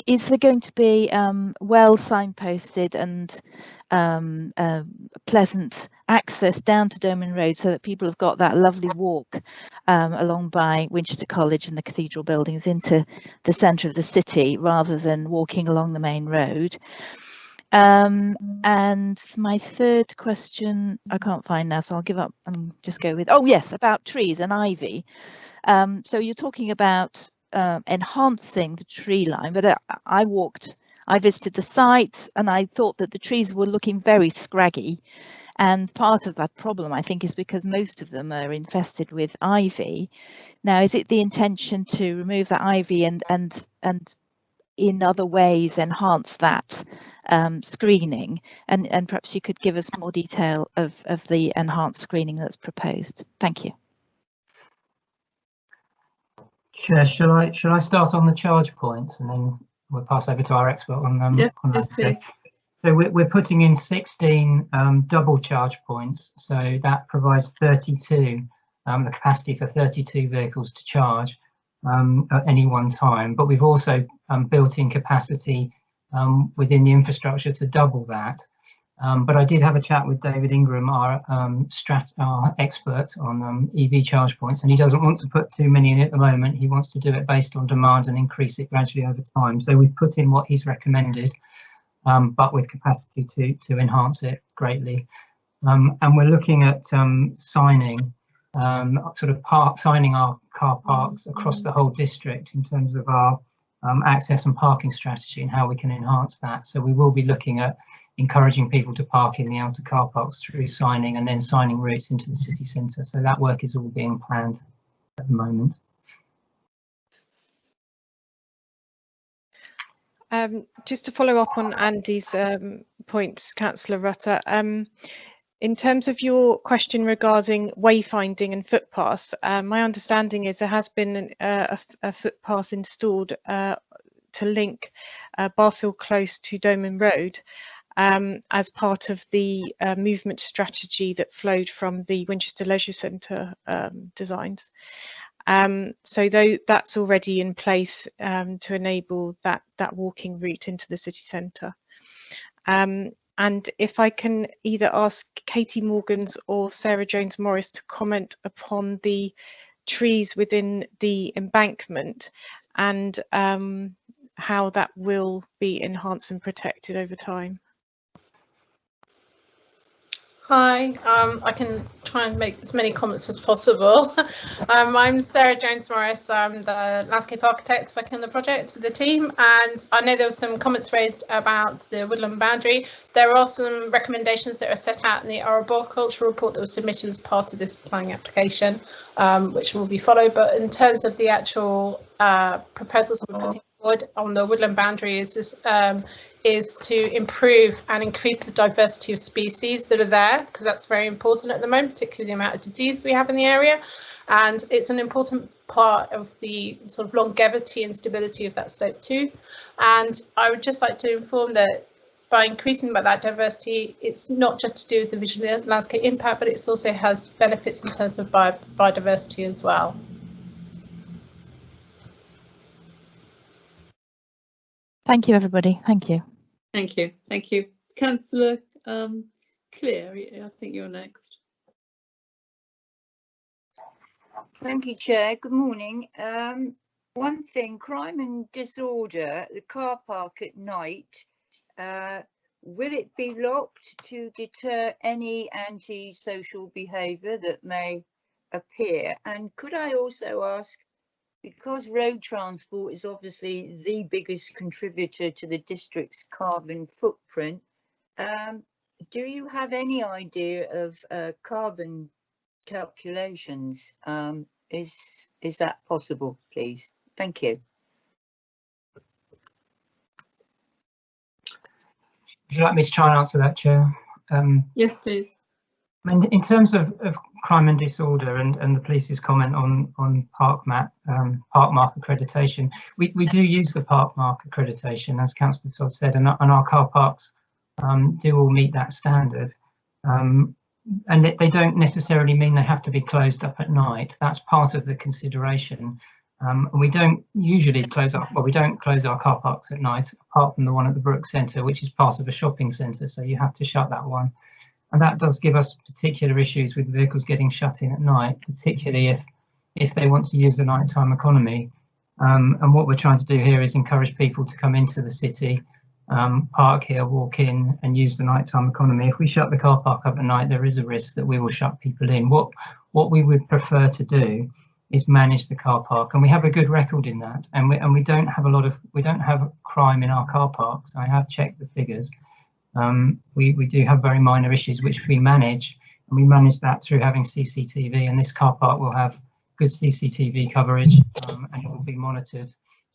is there going to be well signposted and pleasant access down to Doman Road so that people have got that lovely walk along by Winchester College and the cathedral buildings into the centre of the city rather than walking along the main road? And my third question I can't find now, so I'll give up and just go with, oh yes, about trees and ivy. So you're talking about enhancing the tree line, but I visited the site and I thought that the trees were looking very scraggy, and part of that problem I think is because most of them are infested with ivy. Now, is it the intention to remove that ivy and in other ways enhance that screening, and perhaps you could give us more detail of the enhanced screening that's proposed? Thank you. Chair, shall I start on the charge points and then we'll pass over to our expert on landscape? So we're putting in 16 double charge points, so that provides 32, the capacity for 32 vehicles to charge at any one time. But we've also built in capacity within the infrastructure to double that. But I did have a chat with David Ingram, our expert on EV charge points, and he doesn't want to put too many in at the moment. He wants to do it based on demand and increase it gradually over time. So we've put in what he's recommended, but with capacity to enhance it greatly. And we're looking at signing our car parks across the whole district in terms of our access and parking strategy and how we can enhance that. So we will be looking at encouraging people to park in the outer car parks through signing, and then signing routes into the city centre. So that work is all being planned at the moment. Just to follow up on Andy's points, Councillor Rutter, in terms of your question regarding wayfinding and footpaths, my understanding is there has been a footpath installed to link Barfield Close to Doman Road, as part of the movement strategy that flowed from the Winchester Leisure Centre designs. So though that's already in place to enable that walking route into the city centre. And if I can either ask Katie Morgans or Sarah Jones Morris to comment upon the trees within the embankment and how that will be enhanced and protected over time. Hi, I can try and make as many comments as possible. I'm Sarah Jones Morris. I'm the landscape architect working on the project with the team, and I know there were some comments raised about the woodland boundary. There are some recommendations that are set out in the arboricultural report that was submitted as part of this planning application, which will be followed. But in terms of the actual proposals we're putting forward on the woodland boundary is to improve and increase the diversity of species that are there, because that's very important at the moment, particularly the amount of disease we have in the area. And it's an important part of the sort of longevity and stability of that slope too. And I would just like to inform that by increasing that diversity, it's not just to do with the visual landscape impact, but it also has benefits in terms of biodiversity as well. Thank you, everybody. Thank you. Thank you. Thank you. Councillor Clear, I think you're next. Thank you, Chair. Good morning. One thing, crime and disorder, the car park at night, will it be locked to deter any anti-social behaviour that may appear? And could I also ask, because road transport is obviously the biggest contributor to the district's carbon footprint, do you have any idea of carbon calculations? Is that possible, please? Thank you. Would you like me to try and answer that, Chair? Yes, please. I mean, in terms of crime and disorder and the police's comment on park mark accreditation, we do use the park mark accreditation, as Councillor Todd said, and our car parks do all meet that standard. And they don't necessarily mean they have to be closed up at night. That's part of the consideration. And we don't usually close our car parks at night, apart from the one at the Brook Centre, which is part of a shopping centre, so you have to shut that one. And that does give us particular issues with vehicles getting shut in at night, particularly if they want to use the nighttime economy. And what we're trying to do here is encourage people to come into the city, park here, walk in and use the nighttime economy. If we shut the car park up at night, there is a risk that we will shut people in. What we would prefer to do is manage the car park, and we have a good record in that. And we don't have crime in our car parks. I have checked the figures. We do have very minor issues which we manage, and we manage that through having CCTV, and this car park will have good CCTV coverage, and it will be monitored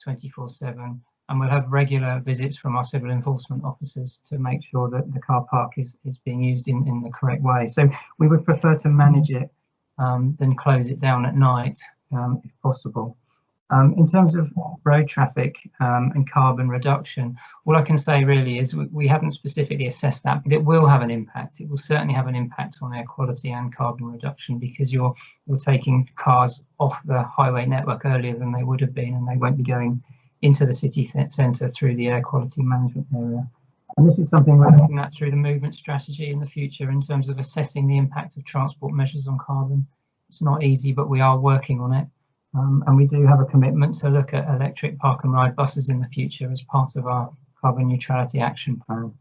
24/7, and we'll have regular visits from our civil enforcement officers to make sure that the car park is being used in the correct way. So we would prefer to manage it than close it down at night if possible. In terms of road traffic and carbon reduction, all I can say really is we haven't specifically assessed that, but it will have an impact. It will certainly have an impact on air quality and carbon reduction, because you're taking cars off the highway network earlier than they would have been, and they won't be going into the city centre through the air quality management area. And this is something we're looking at through the movement strategy in the future in terms of assessing the impact of transport measures on carbon. It's not easy, but we are working on it. And we do have a commitment to look at electric park and ride buses in the future as part of our carbon neutrality action plan.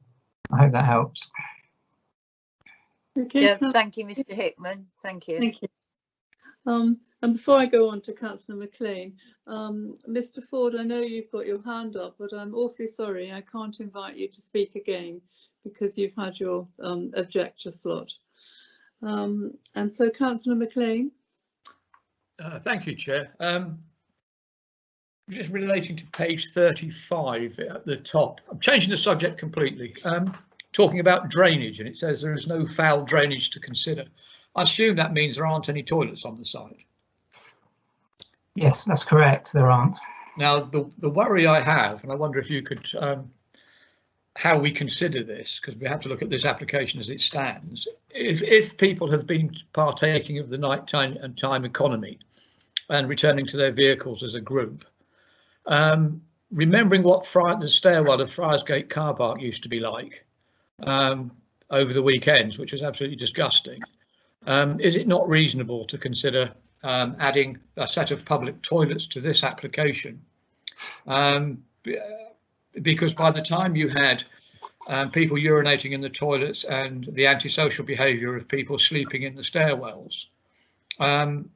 I hope that helps. Okay, Yeah, thank you, Mr. Hickman. Thank you. Thank you. And before I go on to Councillor Mclean, Mr. Ford, I know you've got your hand up, but I'm awfully sorry I can't invite you to speak again because you've had your objector slot. And so, Councillor Mclean. Thank you, Chair. Just relating to page 35 at the top, I'm changing the subject completely. Talking about drainage, and it says there is no foul drainage to consider. I assume that means there aren't any toilets on the site. Yes, that's correct. There aren't. Now, the worry I have, and I wonder if you could, how we consider this, because we have to look at this application as it stands. If people have been partaking of the nighttime economy, and returning to their vehicles as a group. Remembering what the stairwell of Friarsgate car park used to be like over the weekends, which was absolutely disgusting, is it not reasonable to consider adding a set of public toilets to this application? Because by the time you had people urinating in the toilets and the antisocial behaviour of people sleeping in the stairwells, and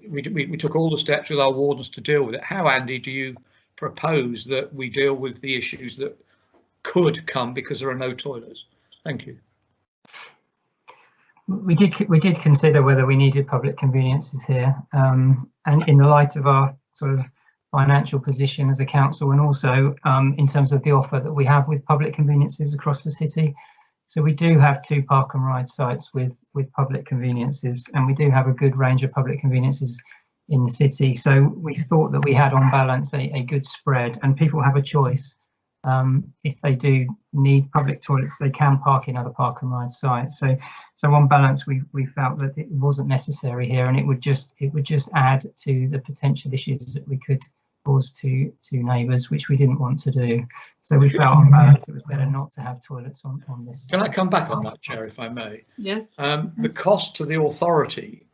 we took all the steps with our wardens to deal with it. How, Andy, do you propose that we deal with the issues that could come because there are no toilets? Thank you. We did consider whether we needed public conveniences here, and in the light of our sort of financial position as a council, and also in terms of the offer that we have with public conveniences across the city. So we do have 2 park and ride sites with public conveniences, and we do have a good range of public conveniences in the city. So we thought that we had on balance a good spread, and people have a choice. If they do need public toilets, they can park in other park and ride sites. So on balance, we felt that it wasn't necessary here, and it would just add to the potential issues that we could cause to neighbours, which we didn't want to do. So we felt on balance it was better not to have toilets on this. Can I come back on that, Chair, if I may? Yes. The cost to the authority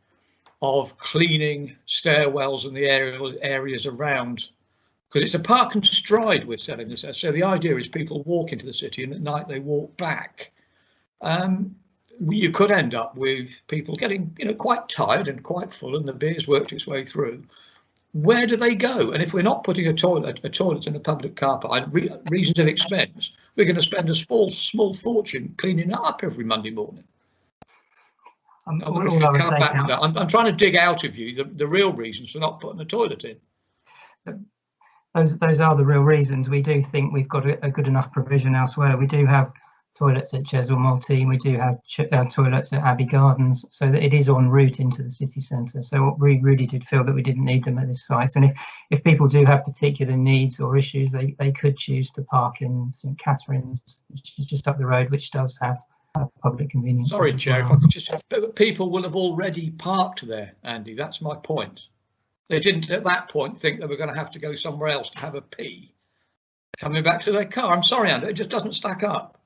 of cleaning stairwells and the areas around, because it's a park and stride we're selling this as. So the idea is people walk into the city and at night they walk back. You could end up with people getting, quite tired and quite full, and the beer's worked its way through. Where do they go? And if we're not putting a toilet in a public car park, reasons of expense, we're going to spend a small fortune cleaning it up every Monday morning. I wonder if you can come back to that. I'm trying to dig out of you the real reasons for not putting a toilet in. Those are the real reasons. We do think we've got a good enough provision elsewhere. We do have toilets at Cheswell Maltine, we do have toilets at Abbey Gardens, so that it is en route into the city centre. So we really did feel that we didn't need them at this site. And if people do have particular needs or issues, they could choose to park in St Catherine's, which is just up the road, which does have public convenience. Sorry, Chair, if I could just, people will have already parked there, Andy, that's my point. They didn't at that point think they were going to have to go somewhere else to have a pee coming back to their car. I'm sorry, Andy, it just doesn't stack up.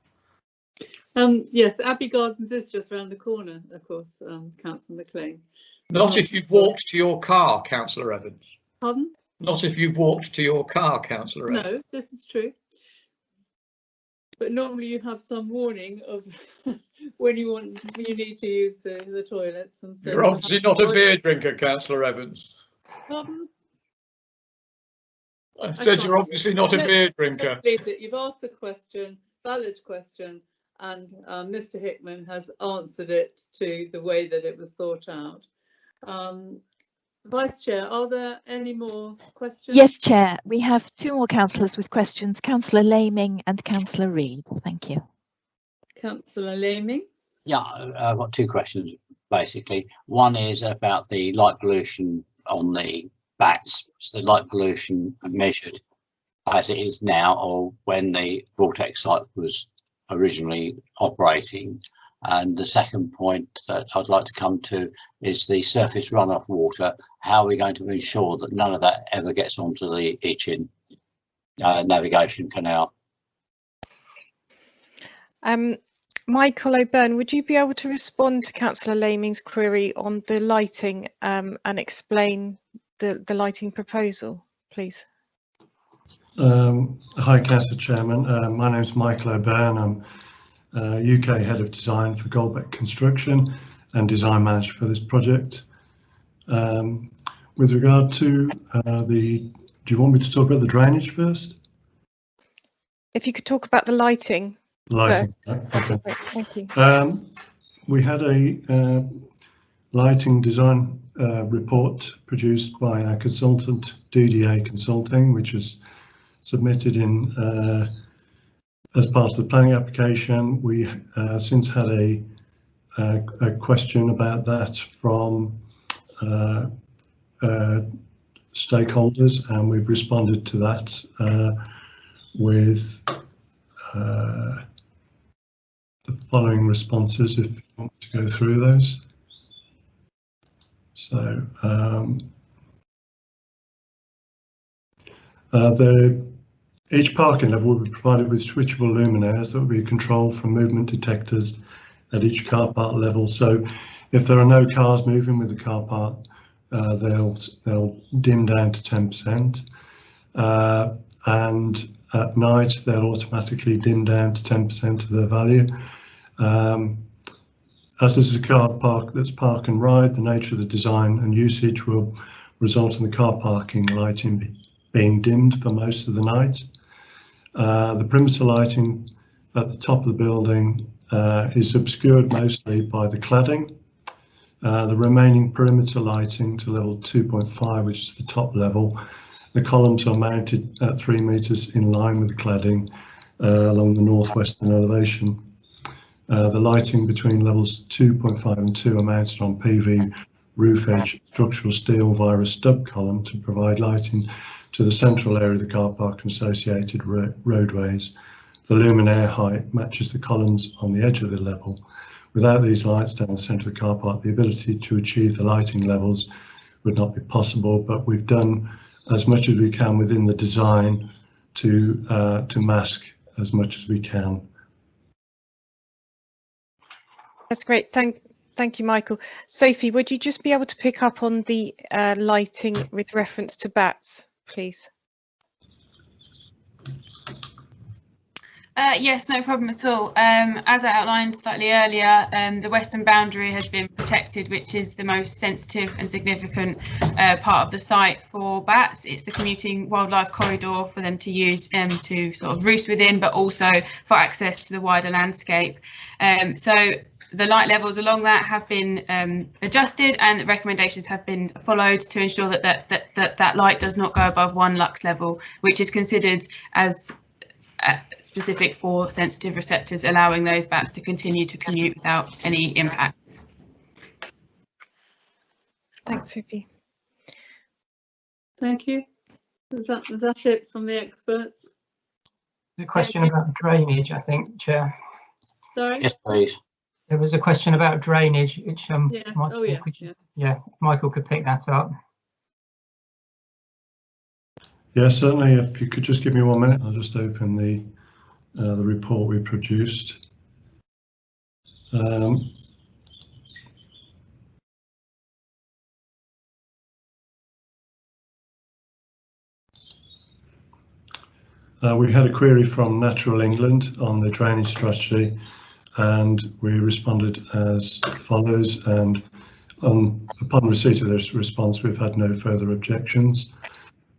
Yes, Abbey Gardens is just around the corner, of course, Councillor Mclean. Not if you've walked to your car, Councillor Evans. Pardon? Not if you've walked to your car, Councillor Evans. No, this is true. But normally you have some warning of when you need to use the toilets. And so you're obviously not a beer drinker, Councillor Evans. Pardon? I said you're obviously not a beer drinker. You've asked the question, valid question, and Mr. Hickman has answered it to the way that it was thought out. Vice Chair, are there any more questions? Yes, Chair. We have 2 more councillors with questions, Councillor Layming and Councillor Reid. Thank you. Councillor Layming. Yeah, I've got 2 questions, basically. One is about the light pollution on the bats. So the light pollution measured as it is now, or when the Vortex site was originally operating. And the second point that I'd like to come to is the surface runoff water. How are we going to ensure that none of that ever gets onto the Itchen navigation canal? Michael O'Byrne, would you be able to respond to Councillor Layming's query on the lighting and explain the lighting proposal, please? Hi, Councillor Chairman. My name is Michael O'Byrne. I'm UK Head of Design for Goldbeck Construction and Design Manager for this project. With regard to do you want me to talk about the drainage first? If you could talk about the lighting. Lighting, first. okay. Thank you. We had a lighting design report produced by our consultant, DDA Consulting, which was submitted in as part of the planning application. We since had a question about that from stakeholders, and we've responded to that with the following responses, if you want to go through those. So Each parking level will be provided with switchable luminaires that will be controlled from movement detectors at each car park level. So if there are no cars moving with the car park, they'll dim down to 10%, and at night they'll automatically dim down to 10% of their value. As this is a car park that's park and ride, the nature of the design and usage will result in the car parking lighting being dimmed for most of the night. The perimeter lighting at the top of the building is obscured mostly by the cladding. The remaining perimeter lighting to level 2.5, which is the top level, the columns are mounted at 3 meters in line with the cladding along the northwestern elevation. The lighting between levels 2.5 and 2 are mounted on PV roof edge structural steel via a stub column to provide lighting to the central area of the car park and associated roadways. The luminaire height matches the columns on the edge of the level. Without these lights down the centre of the car park, the ability to achieve the lighting levels would not be possible, but we've done as much as we can within the design to mask as much as we can. That's great. Thank you, Michael. Sophie, would you just be able to pick up on the lighting with reference to bats, please? Yes, no problem at all. As I outlined slightly earlier, the western boundary has been protected, which is the most sensitive and significant part of the site for bats. It's the commuting wildlife corridor for them to use and to sort of roost within, but also for access to the wider landscape. So the light levels along that have been adjusted, and the recommendations have been followed to ensure that light does not go above 1 lux level, which is considered as specific for sensitive receptors, allowing those bats to continue to commute without any impact. Thanks, Sophie. Thank you. Is that it from the experts? The question about drainage, I think, Chair. Sorry? Yes, please. There was a question about drainage, which Yeah. Michael, Oh, yeah. yeah, Michael could pick that up. Yeah, certainly. If you could just give me 1 minute, I'll just open the report we produced. We had a query from Natural England on the drainage strategy, and we responded as follows, and upon receipt of this response we've had no further objections.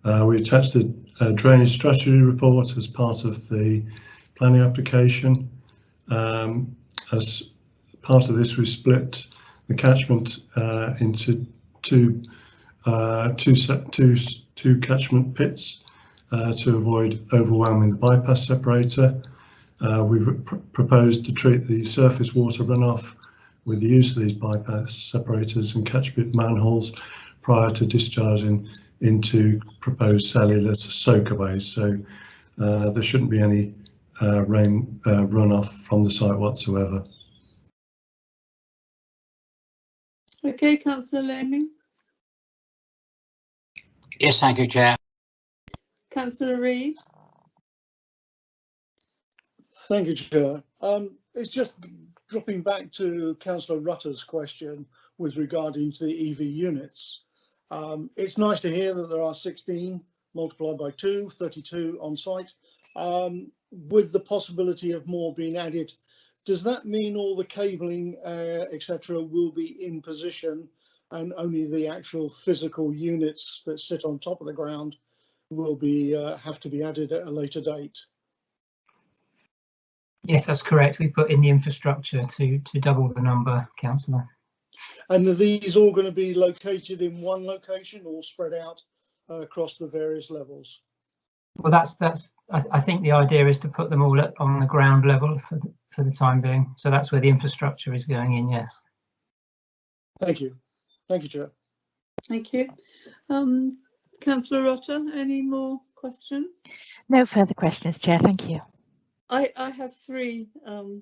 We attached the drainage strategy report as part of the planning application. As part of this, we split the catchment into two catchment pits to avoid overwhelming the bypass separator. We've proposed to treat the surface water runoff with the use of these bypass separators and catch pit manholes prior to discharging into proposed cellular soakaways. So there shouldn't be any rain runoff from the site whatsoever. Okay, Councillor Layming. Yes, thank you, Chair. Councillor Reid. Thank you, Chair. It's just dropping back to Councillor Rutter's question with regarding to the EV units. It's nice to hear that there are 16 multiplied by 2, 32 on site, with the possibility of more being added. Does that mean all the cabling, etc., will be in position and only the actual physical units that sit on top of the ground will be have to be added at a later date? Yes, that's correct. We put in the infrastructure to double the number, Councillor. And are these all going to be located in one location or spread out across the various levels? Well, I think the idea is to put them all on the ground level for the time being. So that's where the infrastructure is going in, yes. Thank you. Thank you, Chair. Thank you. Councillor Rutter, any more questions? No further questions, Chair. Thank you. I have 3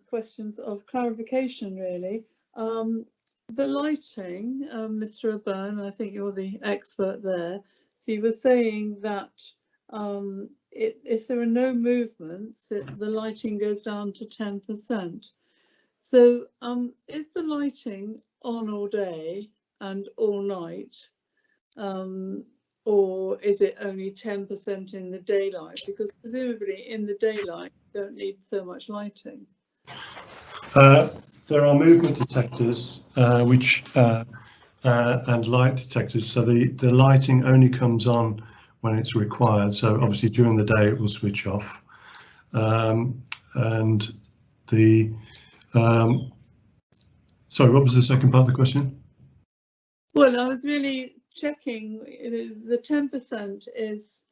questions of clarification, really. The lighting, Mr. O'Byrne, I think you're the expert there. So you were saying that if there are no movements, the lighting goes down to 10%. So is the lighting on all day and all night, or is it only 10% in the daylight? Because presumably in the daylight you don't need so much lighting. There are movement detectors and light detectors, so the lighting only comes on when it's required. So obviously during the day it will switch off, and the sorry, what was the second part of the question? Well, I was really checking. The 10% is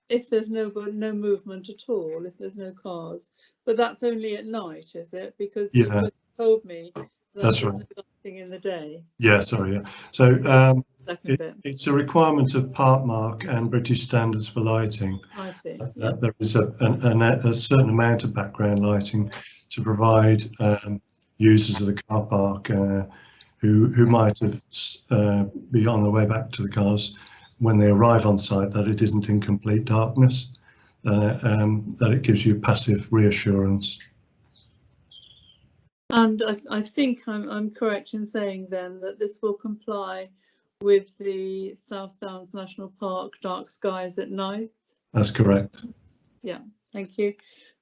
if there's no movement at all, if there's no cars, but that's only at night, is it? Because you just told me that that's right. No lighting in the day. Yeah, sorry. Yeah. So it's a requirement of Parkmark and British standards for lighting. I see. That there is a certain amount of background lighting to provide users of the car park who might have be on their way back to the cars when they arrive on site, that it isn't in complete darkness, that it gives you passive reassurance. And I think I'm correct in saying then that this will comply with the South Downs National Park dark skies at night. That's correct. Yeah, thank you.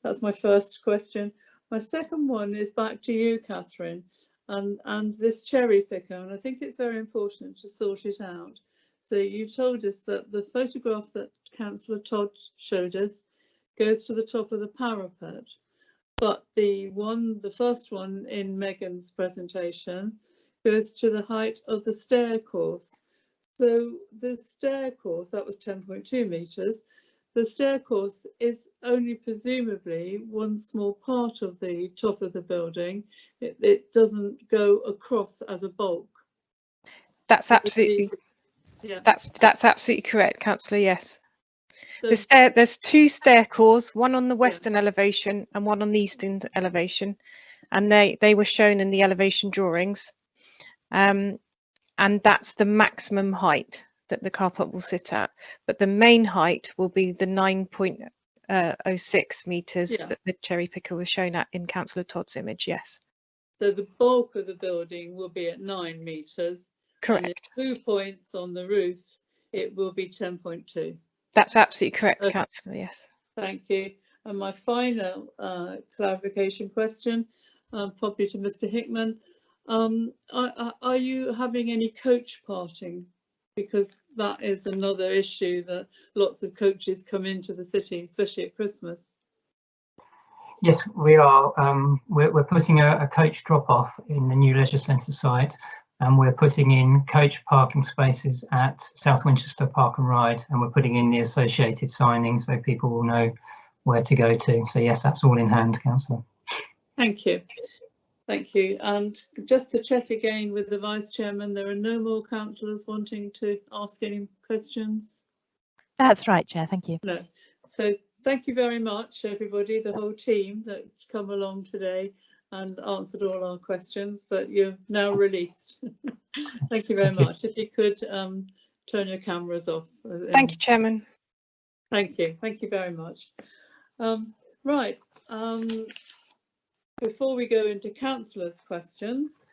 That's my first question. My second one is back to you, Catherine, and this cherry picker, and I think it's very important to sort it out. So you've told us that the photograph that Councillor Todd showed us goes to the top of the parapet, but the first one in Megan's presentation goes to the height of the stair course. So the stair course, that was 10.2 metres. The stair course is only presumably one small part of the top of the building. It doesn't go across as a bulk. That's absolutely, that's absolutely correct, Councillor. Yes. So there's two stair cores, one on the western elevation and one on the eastern elevation, and they were shown in the elevation drawings, and that's the maximum height that the car park will sit at, but the main height will be the 9.06 metres that the cherry picker was shown at in Councillor Todd's image. Yes. So the bulk of the building will be at 9 metres. Correct. And 2 points on the roof, it will be 10.2. That's absolutely correct, Councillor. Yes. Thank you. And my final clarification question, probably to Mr. Hickman, are you having any coach parting? Because that is another issue that lots of coaches come into the city, especially at Christmas. Yes, we are. We're putting a coach drop-off in the new leisure centre site, and we're putting in coach parking spaces at South Winchester Park and Ride, and we're putting in the associated signing so people will know where to go to. So yes, that's all in hand, Councillor. Thank you. Thank you. And just to check again with the Vice Chairman, there are no more councillors wanting to ask any questions? That's right, Chair. Thank you. No. So thank you very much, everybody, the whole team that's come along today and answered all our questions, but you're now released. Thank you very much. If you could turn your cameras off. Thank you, Chairman. Thank you. Thank you very much. Right. Before we go into councillors' questions,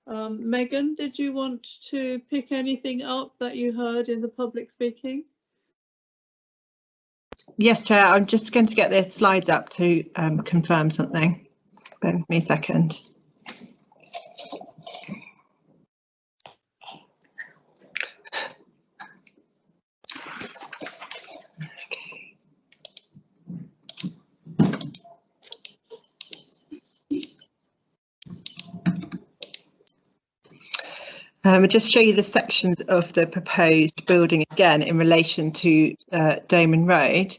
Megan, did you want to pick anything up that you heard in the public speaking? Yes, Chair, I'm just going to get the slides up to confirm something. Bear with me a second. I'll just show you the sections of the proposed building again in relation to Doman Road.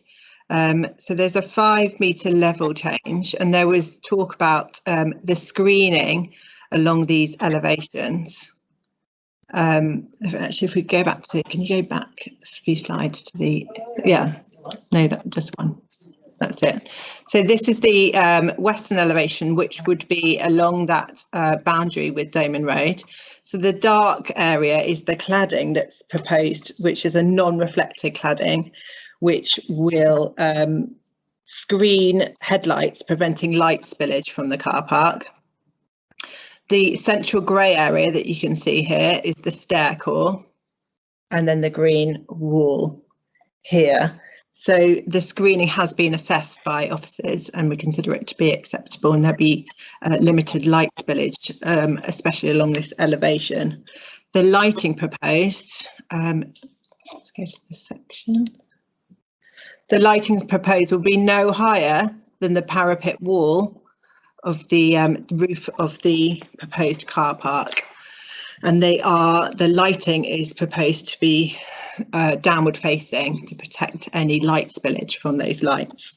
So there's a 5 metre level change, and there was talk about the screening along these elevations. Actually, if we go back to, can you go back a few slides to the, that just one. That's it. So this is the western elevation, which would be along that boundary with Doman Road. So the dark area is the cladding that's proposed, which is a non-reflective cladding, which will screen headlights, preventing light spillage from the car park. The central grey area that you can see here is the stair core, and then the green wall here. So the screening has been assessed by officers and we consider it to be acceptable, and there'll be limited light spillage, especially along this elevation. The lighting proposed, let's go to the section. The lighting proposed will be no higher than the parapet wall of the roof of the proposed car park. And the lighting is proposed to be downward facing to protect any light spillage from those lights.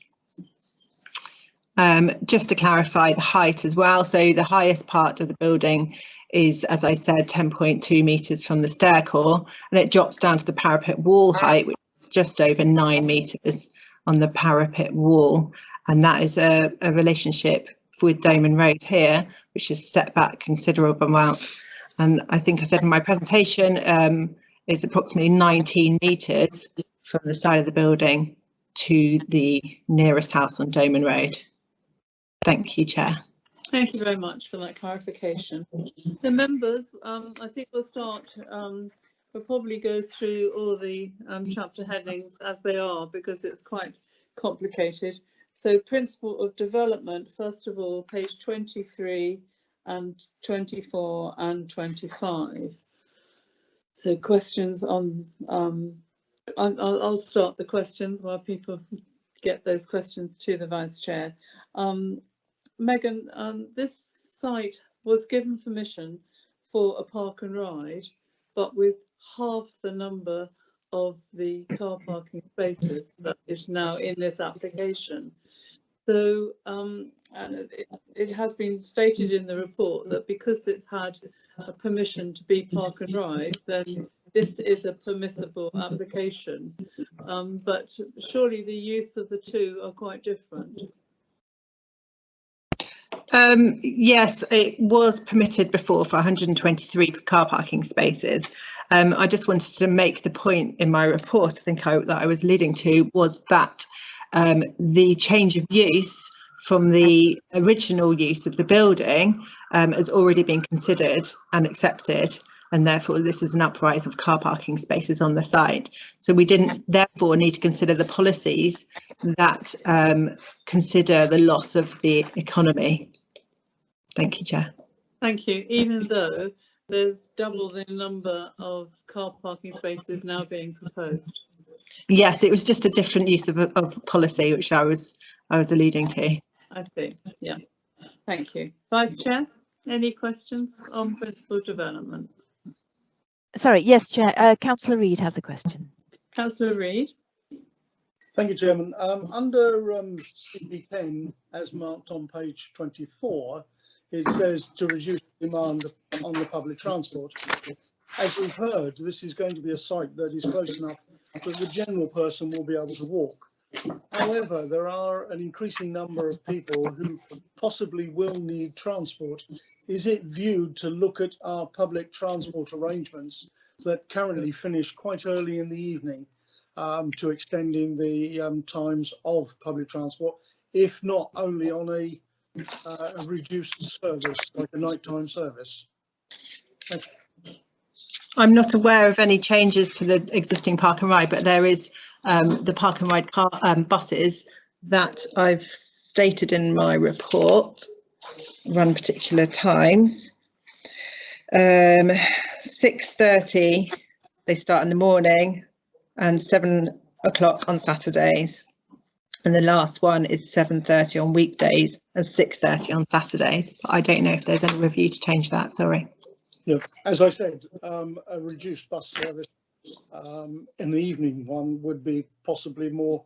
Just to clarify the height as well, so the highest part of the building is, as I said, 10.2 metres from the stair core, and it drops down to the parapet wall height, which is just over 9 metres on the parapet wall, and that is a relationship with Doman Road here, which is set back considerable amount. And I think I said in my presentation, it's approximately 19 metres from the side of the building to the nearest house on Doman Road. Thank you, Chair. Thank you very much for that clarification. So members, I think we'll start, we'll probably go through all the chapter headings as they are, because it's quite complicated. So principle of development, first of all, page 23 and 24 and 25. So questions on, I'll start the questions while people get those questions to the Vice Chair. Megan, this site was given permission for a park and ride, but with half the number of the car parking spaces that is now in this application. So and it has been stated in the report that because it's had a permission to be park and ride, then this is a permissible application. But surely the use of the two are quite different. Yes, it was permitted before for 123 car parking spaces. I just wanted to make the point in my report, I think that I was leading to, was that the change of use from the original use of the building has already been considered and accepted, and therefore this is an uprise of car parking spaces on the site. So we didn't therefore need to consider the policies that consider the loss of the economy. Thank you, Chair. Thank you. Even though there's double the number of car parking spaces now being proposed. Yes, it was just a different use of policy, which I was alluding to. I see. Yeah. Thank you. Vice Chair, any questions on principal development? Sorry, yes, Chair. Councillor Reid has a question. Councillor Reid. Thank you, Chairman. Under CP10, as marked on page 24, it says to reduce demand on the public transport. As we've heard, this is going to be a site that is close enough that the general person will be able to walk. However, there are an increasing number of people who possibly will need transport. Is it viewed to look at our public transport arrangements that currently finish quite early in the evening to extending the times of public transport, if not only on a reduced service, like a nighttime service? Thank you. I'm not aware of any changes to the existing park and ride, but there is the park and ride car buses that I've stated in my report run particular times. 6:30 they start in the morning and 7 o'clock on Saturdays, and the last one is 7:30 on weekdays and 6:30 on Saturdays, but I don't know if there's any review to change that. Sorry. Yeah, as I said, a reduced bus service in the evening one would be possibly more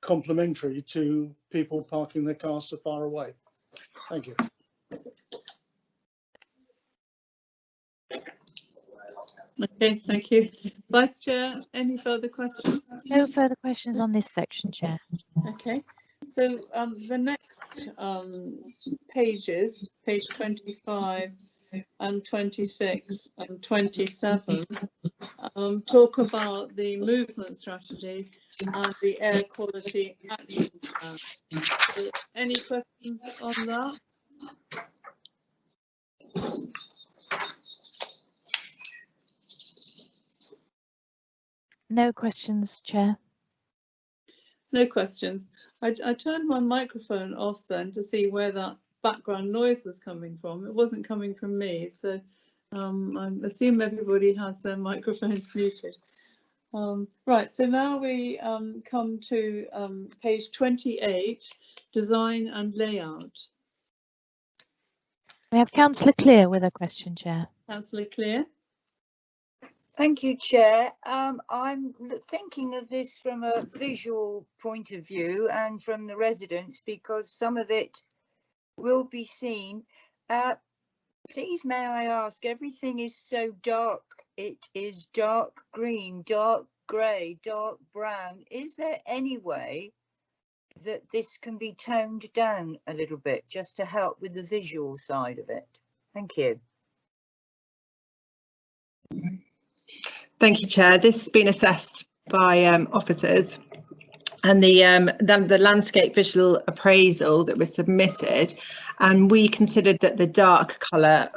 complementary to people parking their cars so far away. Thank you. Okay, thank you. Vice Chair, any further questions? No further questions on this section, Chair. Okay, so the next pages, page 25 and 26 and 27 talk about the movement strategy and the air quality action plan. So any questions on that? No questions, Chair. No questions. I turned my microphone off then to see where that background noise was coming from. It wasn't coming from me, so I assume everybody has their microphones muted. Right, so now we come to page 28, design and layout. We have Councillor Clear with a question, Chair. Councillor Clear. Thank you, Chair. I'm thinking of this from a visual point of view and from the residents, because some of it will be seen. Please, may I ask, everything is so dark. It is dark green, dark grey, dark brown. Is there any way that this can be toned down a little bit just to help with the visual side of it? Thank you. Thank you, Chair. This has been assessed by officers, and the landscape visual appraisal that was submitted, and we considered that the dark colour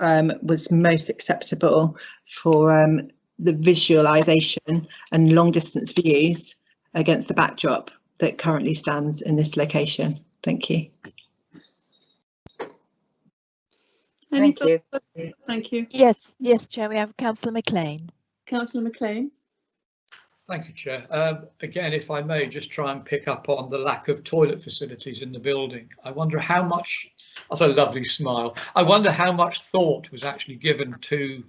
was most acceptable for the visualisation and long distance views against the backdrop that currently stands in this location. Thank you. Thank you. Thank you. Yes, Chair, we have Councillor Mclean. Councillor Mclean. Thank you, Chair. Again, if I may just try and pick up on the lack of toilet facilities in the building. I wonder how much, that's a lovely smile, I wonder how much thought was actually given to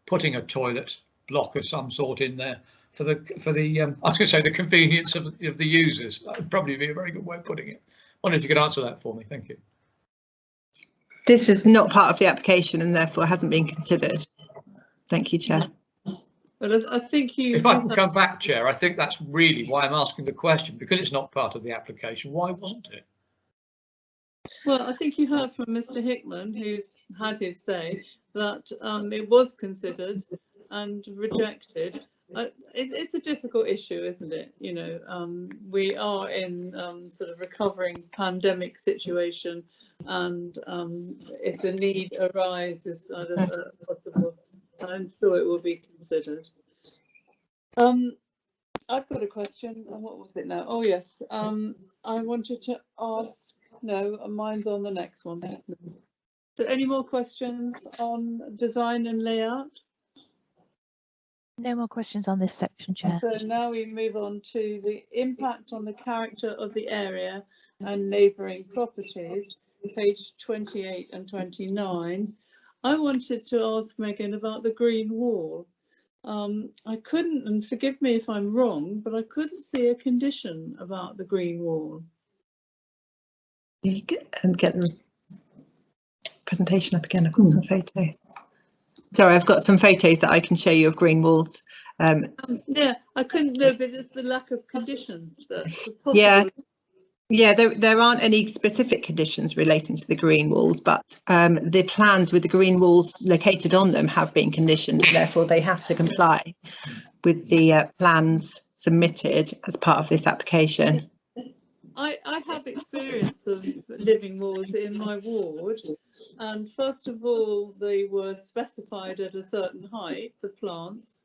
putting a toilet block of some sort in there for the I was going to say the convenience of the users. That would probably be a very good way of putting it. I wonder if you could answer that for me. Thank you. This is not part of the application and therefore hasn't been considered. Thank you, Chair. But I think you. If I can come back, Chair, I think that's really why I'm asking the question, because it's not part of the application. Why wasn't it? Well, I think you heard from Mr. Hickman, who's had his say, that it was considered and rejected. It's a difficult issue, isn't it? You know, we are in sort of recovering pandemic situation, and if the need arises, possible, I'm sure it will be considered. I've got a question. What was it now? Oh yes, I wanted to ask. No, mine's on the next one. So, any more questions on design and layout? No more questions on this section, Chair. So now we move on to the impact on the character of the area and neighbouring properties, page 28 and 29. I wanted to ask Megan about the green wall. I couldn't, and forgive me if I'm wrong, but I couldn't see a condition about the green wall. You get the presentation up again. I've got some photos. Sorry, I've got some photos that I can show you of green walls. Yeah, I couldn't know, but it's the lack of conditions that possible. Yeah, there aren't any specific conditions relating to the green walls, but the plans with the green walls located on them have been conditioned, and therefore they have to comply with the plans submitted as part of this application. I have experience of living walls in my ward, and first of all they were specified at a certain height, the plants,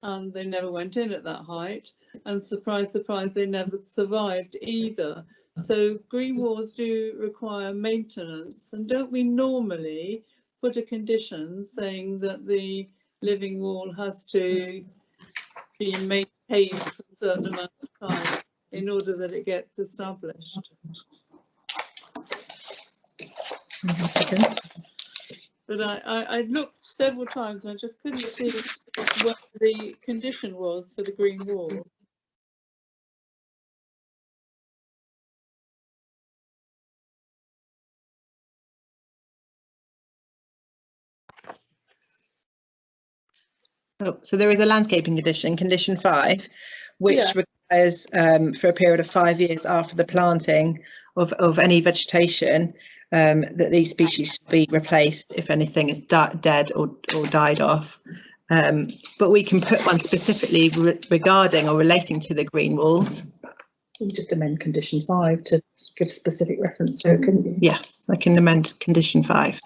and they never went in at that height, and surprise surprise they never survived either. So green walls do require maintenance, and don't we normally put a condition saying that the living wall has to be maintained for a certain amount of time in order that it gets established? But I looked several times and I just couldn't see what the condition was for the green wall. Oh, so there is a landscaping condition, condition 5, which requires for a period of 5 years after the planting of any vegetation, that these species should be replaced if anything is dead or died off. But we can put one specifically regarding or relating to the green walls. You just amend condition 5 to give specific reference to it, couldn't you? Yes, I can amend condition 5.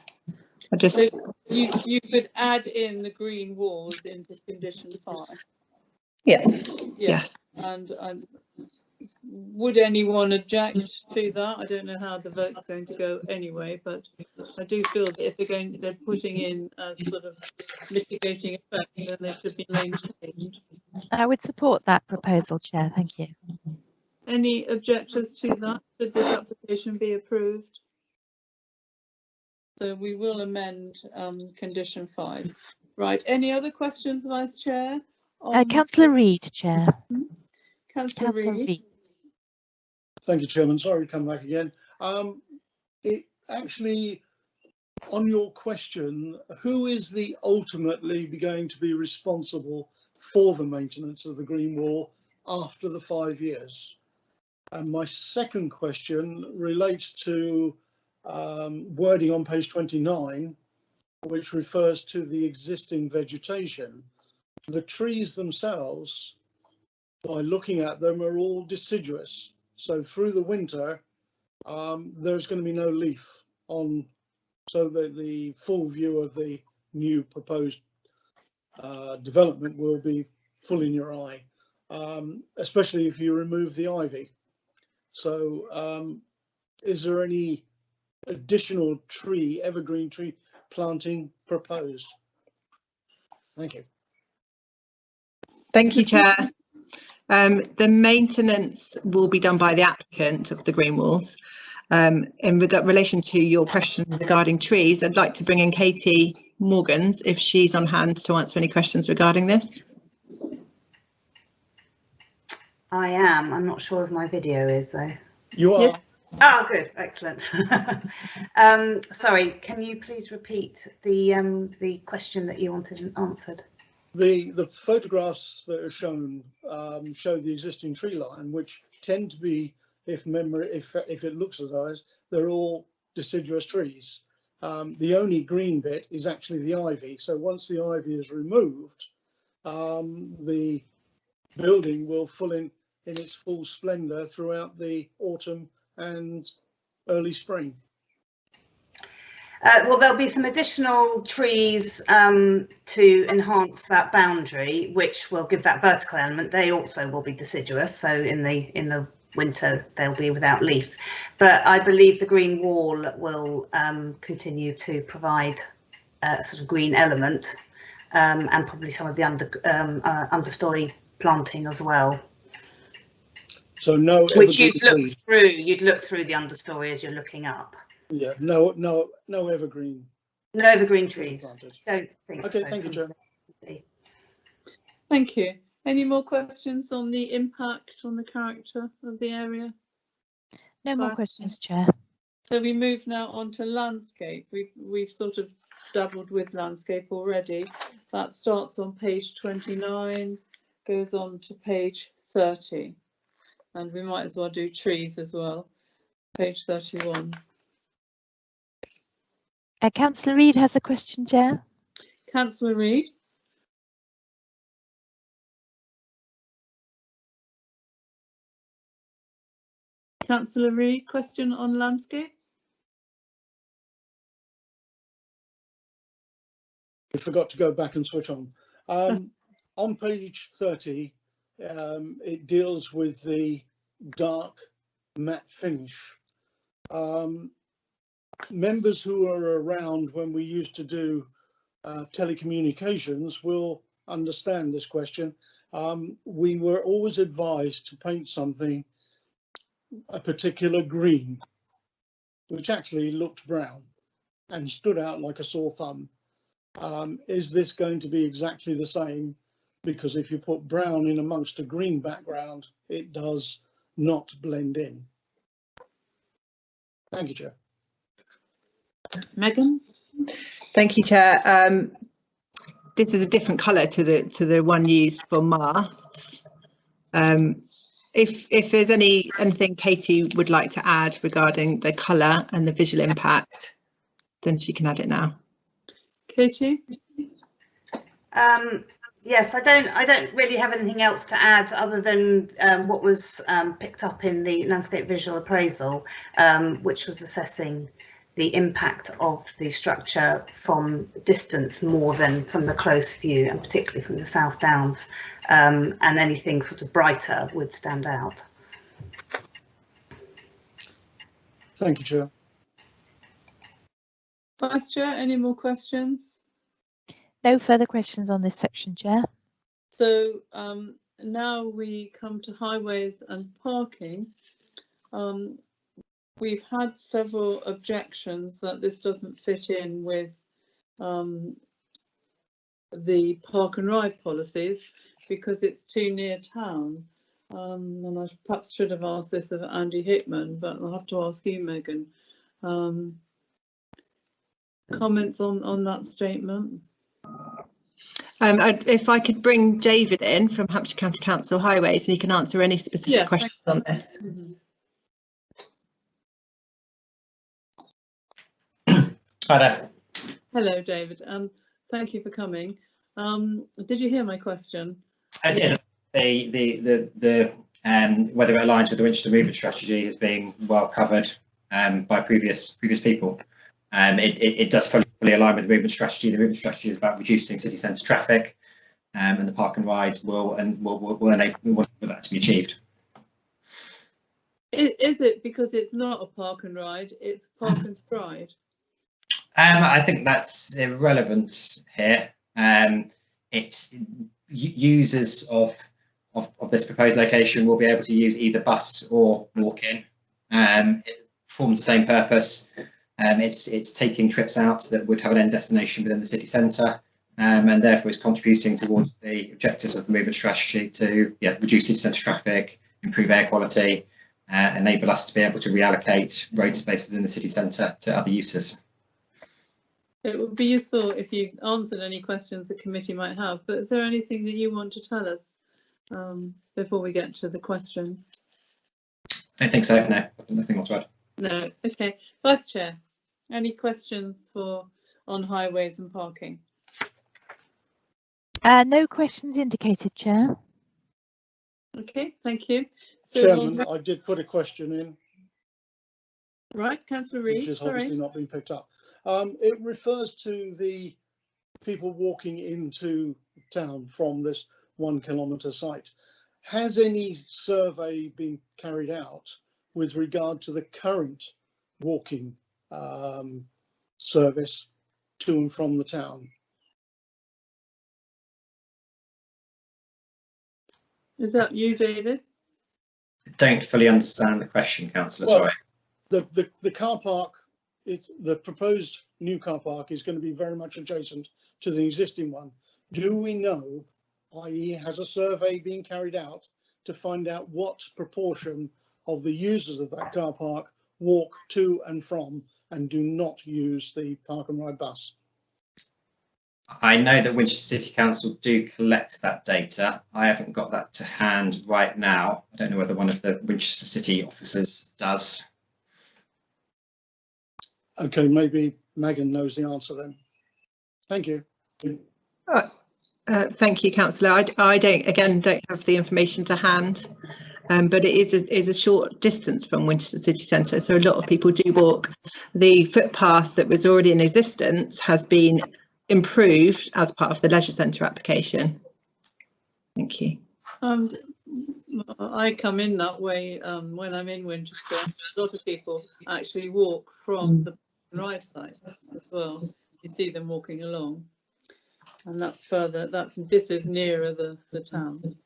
I just So you could add in the green walls into condition 5. Yeah. Yes. And would anyone object to that? I don't know how the vote's going to go anyway, but I do feel that if they're putting in a sort of mitigating effect, then they should be maintained. I would support that proposal, Chair. Thank you. Any objectors to that? Should this application be approved? So we will amend condition 5. Right. Any other questions, Vice Chair? Councillor Reid, Chair. Councillor Reid. Thank you, Chairman. Sorry to come back again. It actually, on your question, who is the ultimately going to be responsible for the maintenance of the green wall after the 5 years? And my second question relates to wording on page 29, which refers to the existing vegetation. The trees themselves, by looking at them, are all deciduous. So through the winter, there's going to be no leaf on, so that the full view of the new proposed development will be full in your eye, especially if you remove the ivy. So is there any additional tree, evergreen tree planting proposed? Thank you. Thank you, Chair. The maintenance will be done by the applicant of the green walls. In relation to your question regarding trees, I'd like to bring in Katie Morgans if she's on hand to answer any questions regarding this. I am. I'm not sure if my video is though. You are. Yes. Oh, good, excellent. Sorry, can you please repeat the question that you wanted answered? The photographs that are shown show the existing tree line, which tend to be, if it looks at those, they're all deciduous trees. The only green bit is actually the ivy. So once the ivy is removed, the building will fill in its full splendour throughout the autumn and early spring. Well, there'll be some additional trees to enhance that boundary, which will give that vertical element. They also will be deciduous, so in the winter they'll be without leaf. But I believe the green wall will continue to provide a sort of green element, and probably some of the understory planting as well. So no, which you'd look through the understory as you're looking up. Yeah, no evergreen. No evergreen trees. Don't think okay, so. Thank you, Chair. Thank you. Any more questions on the impact on the character of the area? No more questions, Chair. So we move now on to landscape. We've sort of dabbled with landscape already. That starts on page 29, goes on to page 30. And we might as well do trees as well. Page 31. Councillor Reid has a question, Chair. Councillor Reid. Councillor Reid, question on landscape? I forgot to go back and switch on. On page 30, it deals with the dark matte finish. Members who are around when we used to do telecommunications will understand this question. We were always advised to paint something a particular green, which actually looked brown and stood out like a sore thumb. Is this going to be exactly the same? Because if you put brown in amongst a green background, it does not blend in. Thank you, Chair. Megan. Thank you, Chair. This is a different colour to the one used for masts. if there's anything Katie would like to add regarding the colour and the visual impact, then she can add it now. Katie? Yes, I don't really have anything else to add other than what was picked up in the landscape visual appraisal, which was assessing the impact of the structure from distance more than from the close view, and particularly from the South Downs, and anything sort of brighter would stand out. Thank you, Chair. Vice Chair, any more questions? No further questions on this section, Chair. So now we come to highways and parking. We've had several objections that this doesn't fit in with the park and ride policies because it's too near town. And I perhaps should have asked this of Andy Hickman, but I'll have to ask you, Megan. Comments on that statement? If I could bring David in from Hampshire County Council Highways, and he can answer any specific questions on this. Hi there. Hello, David. Thank you for coming. Did you hear my question? I did. The whether it aligns with the Winchester movement strategy is being well covered by previous people. It does fully align with the movement strategy. The movement strategy is about reducing city centre traffic, and the park and rides will enable that to be achieved. Is it because it's not a park and ride, it's park and stride? I think that's irrelevant here. It's users of this proposed location will be able to use either bus or walk-in. It performs the same purpose. It's taking trips out that would have an end destination within the city centre, and therefore is contributing towards the objectives of the movement strategy to reduce city centre traffic, improve air quality, enable us to be able to reallocate road space within the city centre to other uses. It would be useful if you answered any questions the committee might have, but is there anything that you want to tell us before we get to the questions? I don't think so, no, nothing more to add. No, okay. Vice Chair, any questions on highways and parking? No questions indicated, Chair. Okay, thank you. So Chairman, I did put a question in. Right, Councillor Reid, which has obviously not been picked up. It refers to the people walking into town from this 1 kilometre site. Has any survey been carried out with regard to the current walking service to and from the town? Is that you, David? I don't fully understand the question, Councillor, Well, sorry. The car park, the proposed new car park is going to be very much adjacent to the existing one. Do we know, i.e. has a survey been carried out to find out what proportion of the users of that car park walk to and from and do not use the park and ride bus? I know that Winchester City Council do collect that data. I haven't got that to hand right now. I don't know whether one of the Winchester City officers does. Okay, maybe Megan knows the answer then. Thank you. Thank you, Councillor. I don't have the information to hand, but it is a short distance from Winchester City Centre, so a lot of people do walk. The footpath that was already in existence has been improved as part of the leisure centre application. Thank you. I come in that way when I'm in Winchester. A lot of people actually walk from the ride sites as well. You see them walking along, and that's further. This is nearer the town.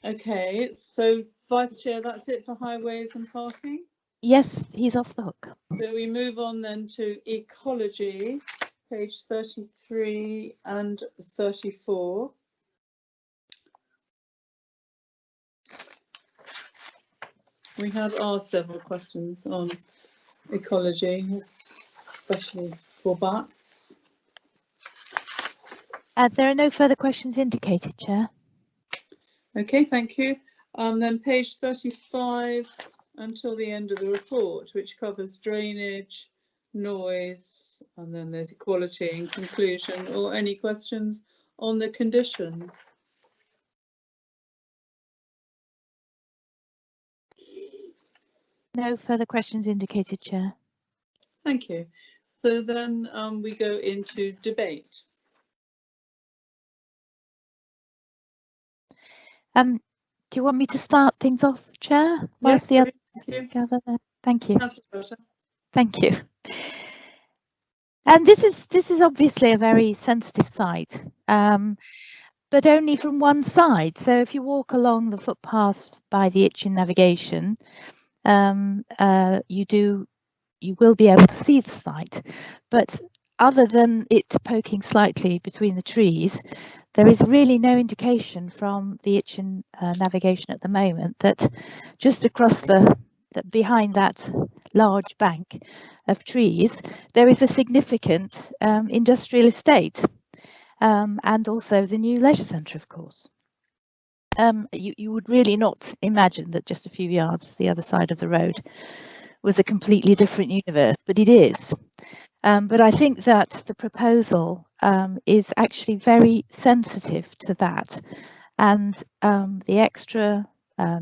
Okay, so Vice Chair, that's it for highways and parking. Yes, he's off the hook. So we move on then to ecology, page 33 and 34. We have asked several questions on ecology, especially for bats. There are no further questions indicated, Chair. Okay, thank you. Then page 35 until the end of the report, which covers drainage, noise, and then there's equality and conclusion, or any questions on the conditions. No further questions indicated, Chair. Thank you. So then we go into debate. Do you want me to start things off, Chair? Yes, Whilst the others thank you. gather there. Thank you. Councillor Todd. Thank you. And this is obviously a very sensitive site, but only from one side. So if you walk along the footpath by the Itchen navigation, you will be able to see the site. But other than it poking slightly between the trees, there is really no indication from the Itchen navigation at the moment that just across behind that large bank of trees, there is a significant industrial estate, and also the new leisure centre, of course. You would really not imagine that just a few yards the other side of the road was a completely different universe, but it is. But I think that the proposal is actually very sensitive to that, and the extra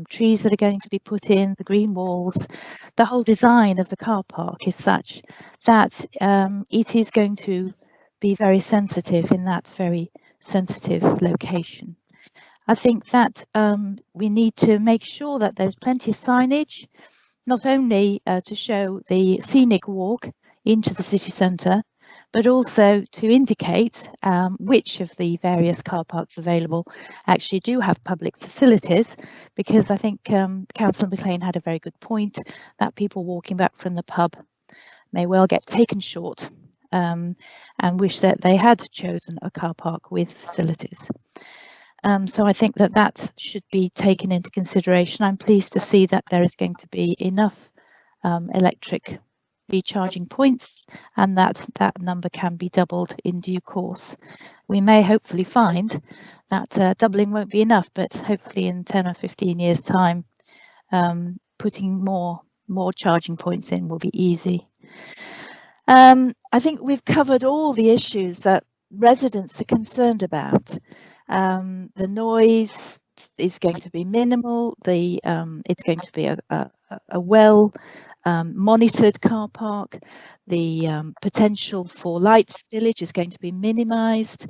trees that are going to be put in, the green walls, the whole design of the car park is such that it is going to be very sensitive in that very sensitive location. I think that we need to make sure that there's plenty of signage, not only to show the scenic walk into the city centre, but also to indicate which of the various car parks available actually do have public facilities, because I think Councillor Mclean had a very good point that people walking back from the pub may well get taken short and wish that they had chosen a car park with facilities. So I think that that should be taken into consideration. I'm pleased to see that there is going to be enough electric recharging points, and that number can be doubled in due course. We may hopefully find that doubling won't be enough, but hopefully in 10 or 15 years time, putting more charging points in will be easy. I think we've covered all the issues that residents are concerned about. The noise is going to be minimal. It's going to be a well monitored car park. The potential for light spillage is going to be minimised.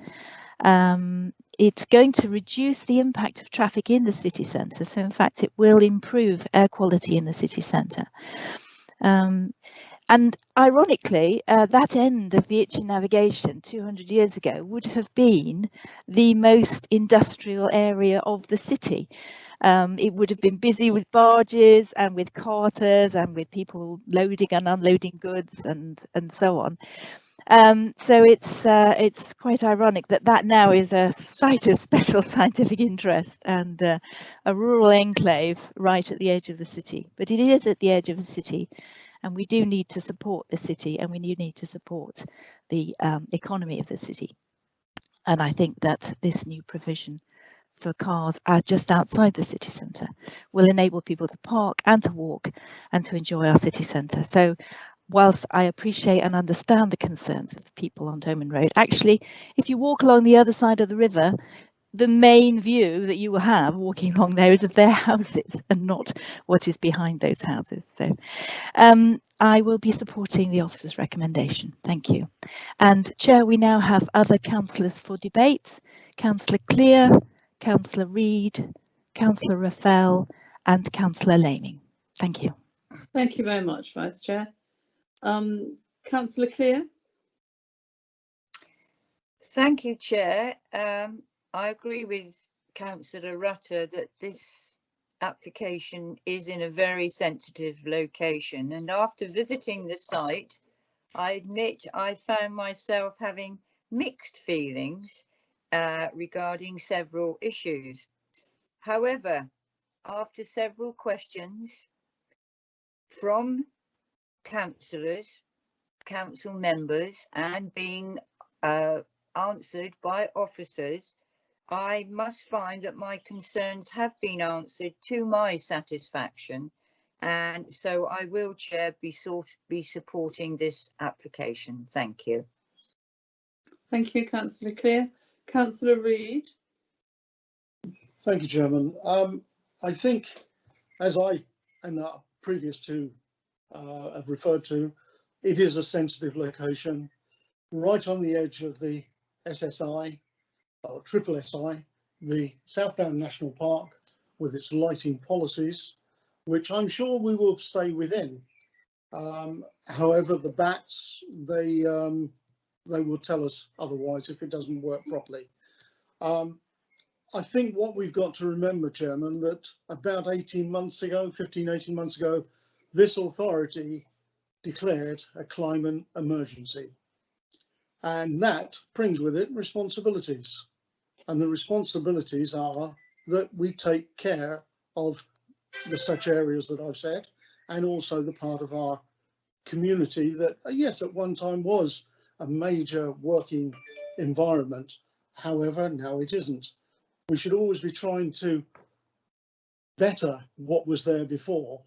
It's going to reduce the impact of traffic in the city centre. So in fact, it will improve air quality in the city centre. And ironically, that end of the Itchen navigation 200 years ago would have been the most industrial area of the city. It would have been busy with barges and with carters and with people loading and unloading goods and so on. So it's quite ironic that that now is a site of special scientific interest and a rural enclave right at the edge of the city. But it is at the edge of the city, and we do need to support the city, and we do need to support the economy of the city. And I think that this new provision for cars just outside the city centre will enable people to park and to walk and to enjoy our city centre. So whilst I appreciate and understand the concerns of the people on Doman Road, actually, if you walk along the other side of the river, the main view that you will have walking along there is of their houses and not what is behind those houses. So I will be supporting the officer's recommendation. Thank you. And Chair, we now have other councillors for debate. Councillor Clear, Councillor Reid, Councillor Raphael and Councillor Layming. Thank you. Thank you very much, Vice Chair. Councillor Clear. Thank you, Chair. I agree with Councillor Rutter that this application is in a very sensitive location, and after visiting the site, I admit I found myself having mixed feelings regarding several issues. However, after several questions from councillors, council members, and being answered by officers, I must find that my concerns have been answered to my satisfaction, and so I will, Chair, be supporting this application. Thank you. Thank you, Councillor Clear. Councillor Reid. Thank you, Chairman. I think, as I and the previous two have referred to, it is a sensitive location, right on the edge of the SSI, or triple SI, the Southdown National Park, with its lighting policies, which I'm sure we will stay within. However, the bats, they will tell us otherwise if it doesn't work properly. I think what we've got to remember, Chairman, that about 18 months ago, 18 months ago, this authority declared a climate emergency. And that brings with it responsibilities. And the responsibilities are that we take care of the such areas that I've said, and also the part of our community that, yes, at one time was a major working environment. However, now it isn't. We should always be trying to better what was there before.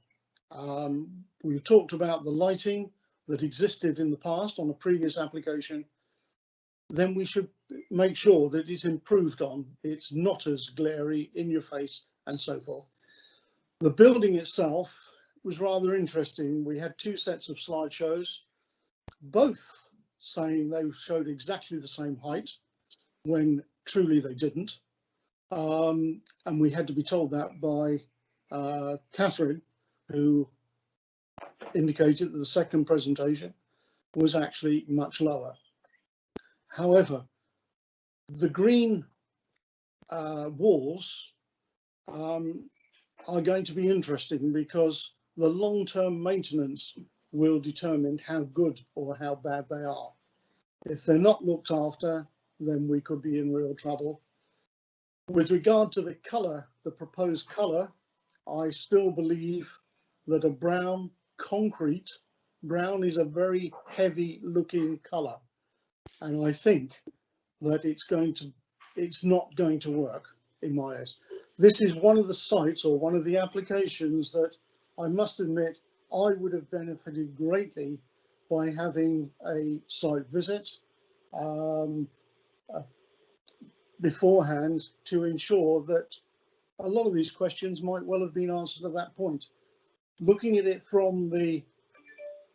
We've talked about the lighting that existed in the past on a previous application. Then we should make sure that it's improved on. It's not as glary, in your face, and so forth. The building itself was rather interesting. We had two sets of slideshows, both saying they showed exactly the same height, when truly they didn't. And we had to be told that by Catherine, who indicated that the second presentation was actually much lower. However, the green walls are going to be interesting, because the long-term maintenance will determine how good or how bad they are. If they're not looked after, then we could be in real trouble. With regard to the colour, the proposed colour, I still believe that a brown concrete, brown is a very heavy looking colour. And I think that it's not going to work in my eyes. This is one of the sites, or one of the applications, that I must admit I would have benefited greatly by having a site visit beforehand, to ensure that a lot of these questions might well have been answered at that point. Looking at it from the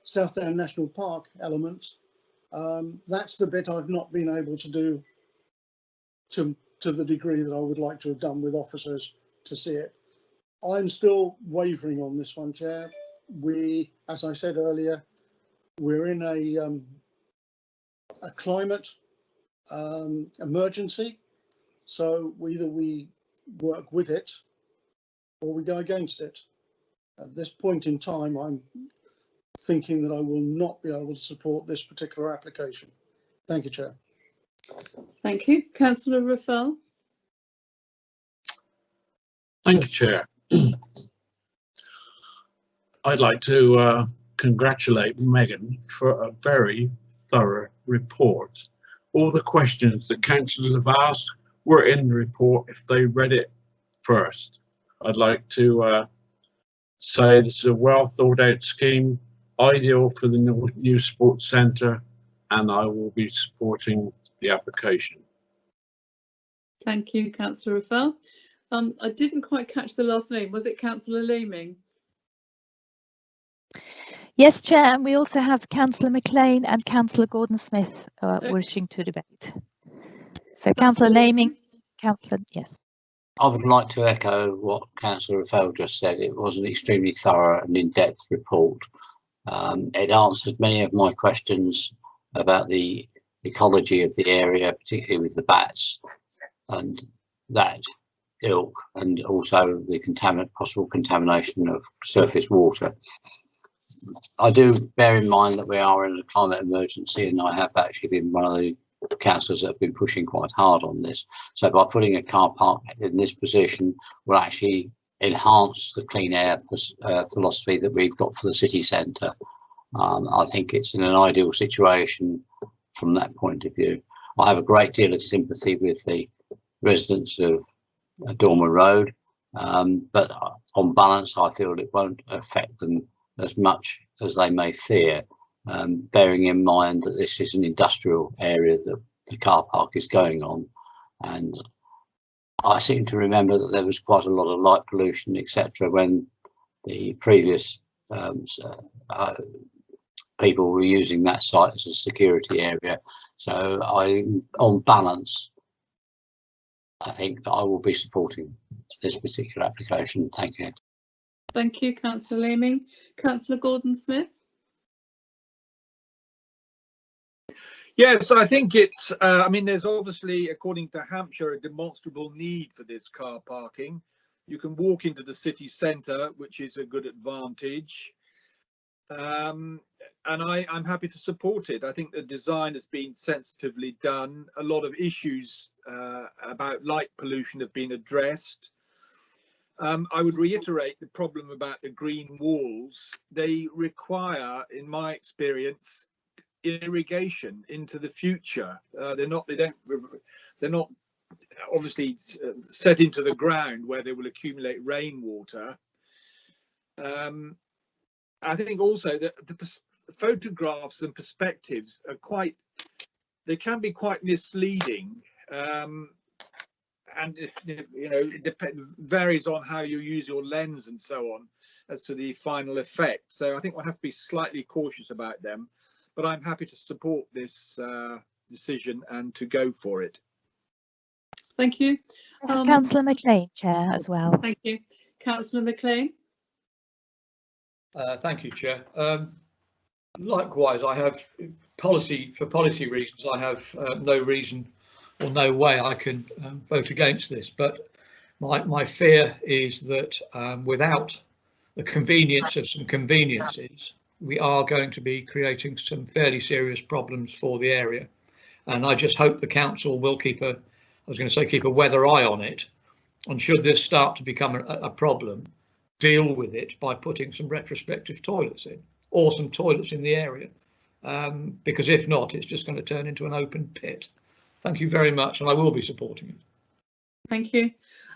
Southdown National Park element, that's the bit I've not been able to do to the degree that I would like to have done with officers to see it. I'm still wavering on this one, Chair. We, as I said earlier, we're in a climate emergency. So either we work with it or we go against it. At this point in time, I'm thinking that I will not be able to support this particular application. Thank you, Chair. Thank you. Councillor Raffel. Thank you, Chair. I'd like to congratulate Megan for a very thorough report. All the questions the councillors have asked were in the report if they read it first. I'd like to say this is a well thought out scheme, ideal for the new sports centre, and I will be supporting the application. Thank you, Councillor Raffel. I didn't quite catch the last name. Was it Councillor Layming? Yes, Chair, and we also have Councillor Mclean and Councillor Gordon-Smith wishing to debate. So Councillor Layming, Councillor, yes. I would like to echo what Councillor Raffel just said. It was an extremely thorough and in-depth report. It answered many of my questions about the ecology of the area, particularly with the bats and that ilk, and also the possible contamination of surface water. I do bear in mind that we are in a climate emergency, and I have actually been one of the councillors that have been pushing quite hard on this. So by putting a car park in this position will actually enhance the clean air philosophy that we've got for the city centre. I think it's in an ideal situation from that point of view. I have a great deal of sympathy with the residents of Dormer Road, but on balance I feel it won't affect them as much as they may fear, bearing in mind that this is an industrial area that the car park is going on, and I seem to remember that there was quite a lot of light pollution, etc., when the previous people were using that site as a security area. So on balance, I think that I will be supporting this particular application. Thank you. Thank you, Councillor Layming. Councillor Gordon-Smith. Yes, I think it's, I mean, there's obviously, according to Hampshire, a demonstrable need for this car parking. You can walk into the city centre, which is a good advantage. And I'm happy to support it. I think the design has been sensitively done. A lot of issues about light pollution have been addressed. I would reiterate the problem about the green walls. They require, in my experience, irrigation into the future. They're not obviously set into the ground where they will accumulate rainwater. I think also that the photographs and perspectives are they can be quite misleading, and you know, it varies on how you use your lens and so on as to the final effect. So I think one has to be slightly cautious about them, but I'm happy to support this decision and to go for it. Thank you. Councillor Mclean, Chair, as well. Thank you. Councillor Mclean. Thank you, Chair. Likewise, I have for policy reasons, I have no reason or no way I can vote against this. But my fear is that without the convenience of some conveniences, we are going to be creating some fairly serious problems for the area. And I just hope the council will keep a weather eye on it. And should this start to become a problem, deal with it by putting some retrospective toilets in, or some toilets in the area, because if not, it's just going to turn into an open pit. Thank you very much, and I will be supporting it. Thank you.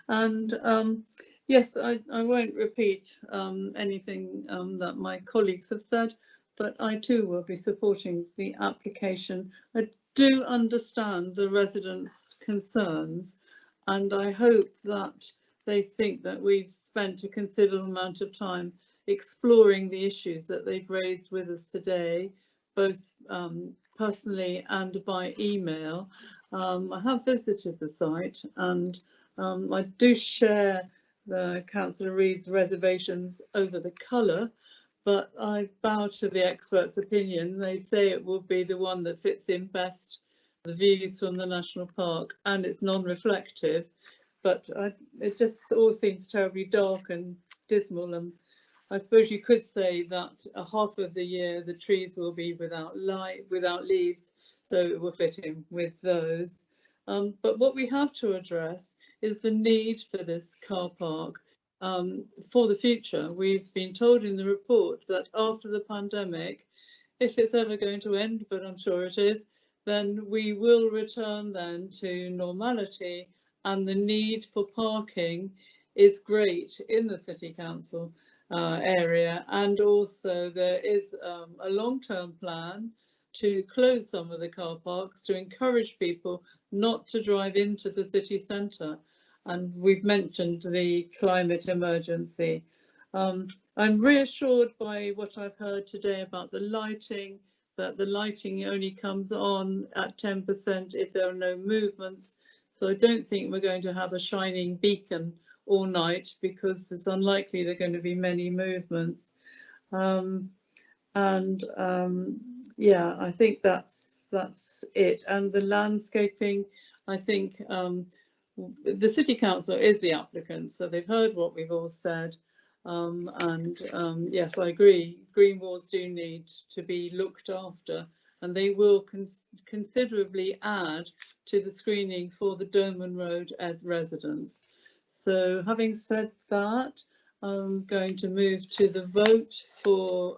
And yes, I won't repeat anything that my colleagues have said, but I too will be supporting the application. I do understand the residents' concerns, and I hope that they think that we've spent a considerable amount of time exploring the issues that they've raised with us today, both personally and by email. I have visited the site, and I do share the Councillor Reid's reservations over the colour, but I bow to the experts' opinion. They say it will be the one that fits in best the views from the national park, and it's non-reflective, but it just all seems terribly dark and dismal. And I suppose you could say that a half of the year the trees will be without light, without leaves, so it will fit in with those. But what we have to address is the need for this car park for the future. We've been told in the report that after the pandemic, if it's ever going to end, but I'm sure it is, then we will return then to normality, and the need for parking is great in the City Council area. And also there is a long-term plan to close some of the car parks to encourage people not to drive into the city centre. And we've mentioned the climate emergency. I'm reassured by what I've heard today about the lighting, that the lighting only comes on at 10% if there are no movements. So I don't think we're going to have a shining beacon all night, because it's unlikely there are going to be many movements. Yeah, I think that's it. And the landscaping, I think the City Council is the applicant, so they've heard what we've all said. Yes, I agree, green walls do need to be looked after, and they will considerably add to the screening for the Doman Road as residents. So having said that, I'm going to move to the vote for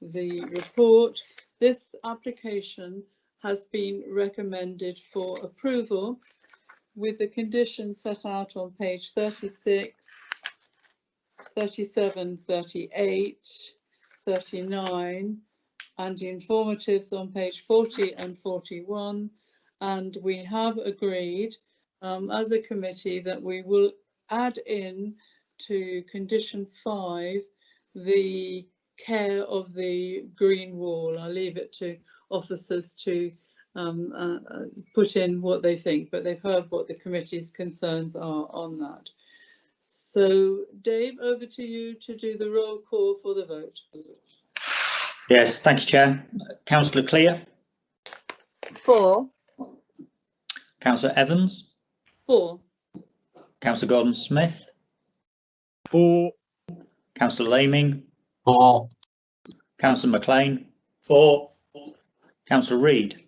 the report. This application has been recommended for approval with the conditions set out on page 36, 37, 38, 39, and informatives on page 40 and 41. And we have agreed as a committee that we will add in to condition 5 the care of the green wall. I'll leave it to officers to put in what they think, but they've heard what the committee's concerns are on that. So Dave, over to you to do the roll call for the vote. Yes, thank you, Chair. Councillor Clear? 4. Councillor Evans? 4. Councillor Gordon-Smith? 4. Councillor Layming? 4. Councillor Mclean? 4. Councillor Reid?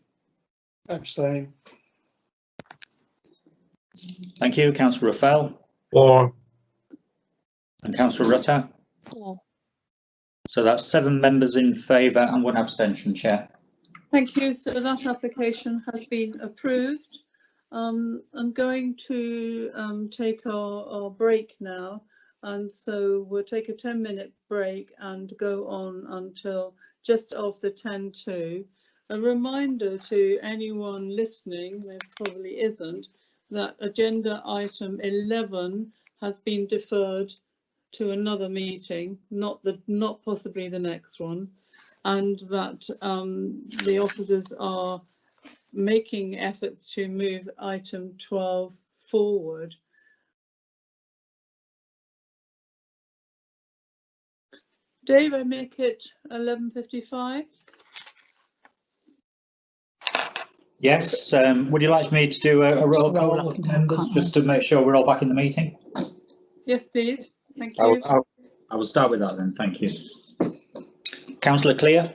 Abstain. Thank you. Councillor Raffel? 4. And Councillor Rutter? 4. So that's 7 members in favour and 1 abstention, Chair. Thank you. So that application has been approved. I'm going to take our break now, and so we'll take a 10-minute break and go on until just after 10:02. A reminder to anyone listening, there probably isn't, that agenda item 11 has been deferred to another meeting, not possibly the next one, and that the officers are making efforts to move item 12 forward. Dave, I make it 11:55. Yes, would you like me to do a roll call of members just to make sure we're all back in the meeting? Yes, please. Thank you. I will start with that then, thank you. Councillor Clear?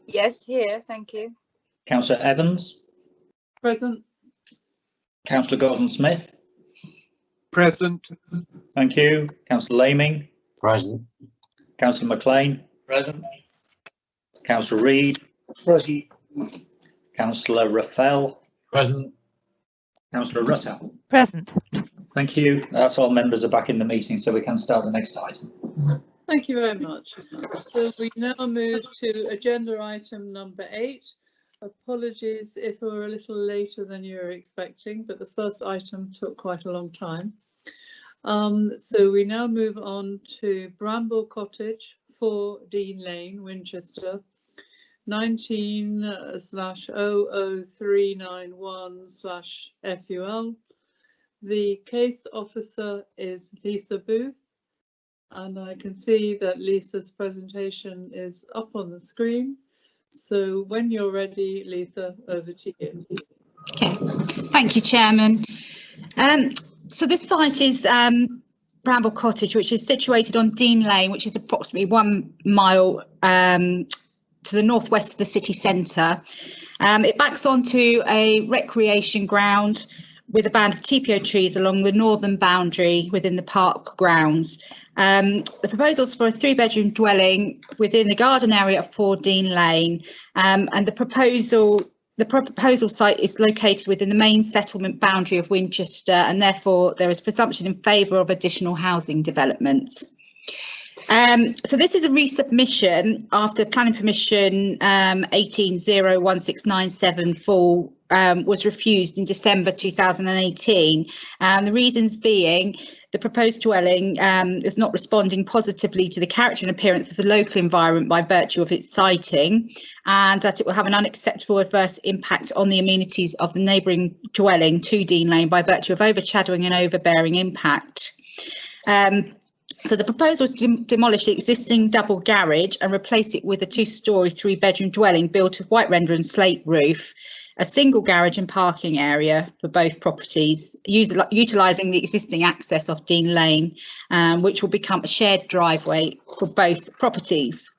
Yes, here, thank you. Councillor Evans? Present. Councillor Gordon-Smith? Present. Thank you. Councillor Layming? Present. Councillor Mclean? Present. Councillor Reid? Present. Councillor Raffel? Present. Councillor Rutter? Present. Thank you. That's all members are back in the meeting, so we can start the next item. Thank you very much. So we now move to agenda item number 8. Apologies if we're a little later than you were expecting, but the first item took quite a long time. So we now move on to Bramble Cottage, 4 Dean Lane, Winchester, 19/00391/FUL. The case officer is Lisa Booth, and I can see that Lisa's presentation is up on the screen. So when you're ready, Lisa, over to you. Okay, thank you, Chairman. So this site is Bramble Cottage, which is situated on Dean Lane, which is approximately 1 mile to the northwest of the city centre. It backs onto a recreation ground with a band of TPO trees along the northern boundary within the park grounds. The proposal is for a 3-bedroom dwelling within the garden area of 4 Dean Lane, and the proposal site is located within the main settlement boundary of Winchester, and therefore there is presumption in favour of additional housing development. So this is a resubmission after planning permission 18/01697 was refused in December 2018. The reasons being the proposed dwelling is not responding positively to the character and appearance of the local environment by virtue of its siting, and that it will have an unacceptable adverse impact on the amenities of the neighbouring dwelling to Dean Lane by virtue of overshadowing and overbearing impact. So the proposal is to demolish the existing double garage and replace it with a 2-storey 3-bedroom dwelling built of white render and slate roof, a single garage and parking area for both properties, utilising the existing access off Dean Lane, which will become a shared driveway for both properties.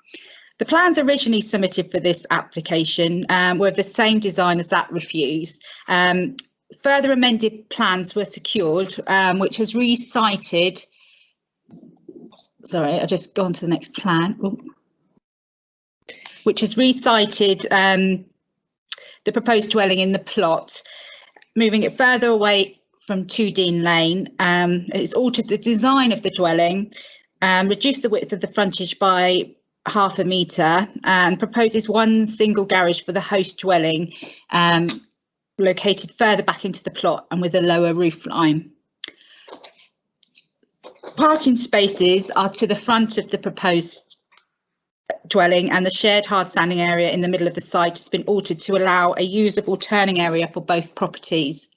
The plans originally submitted for this application were of the same design as that refused. Further amended plans were secured, which has recited. Sorry, I'll just go on to the next plan, which has recited the proposed dwelling in the plot. moving it further away from 2 Dean Lane. It's altered the design of the dwelling, reduced the width of the frontage by ½ metre, and proposes one single garage for the host dwelling, located further back into the plot and with a lower roof line. Parking spaces are to the front of the proposed dwelling, and the shared hard standing area in the middle of the site has been altered to allow a usable turning area for both properties.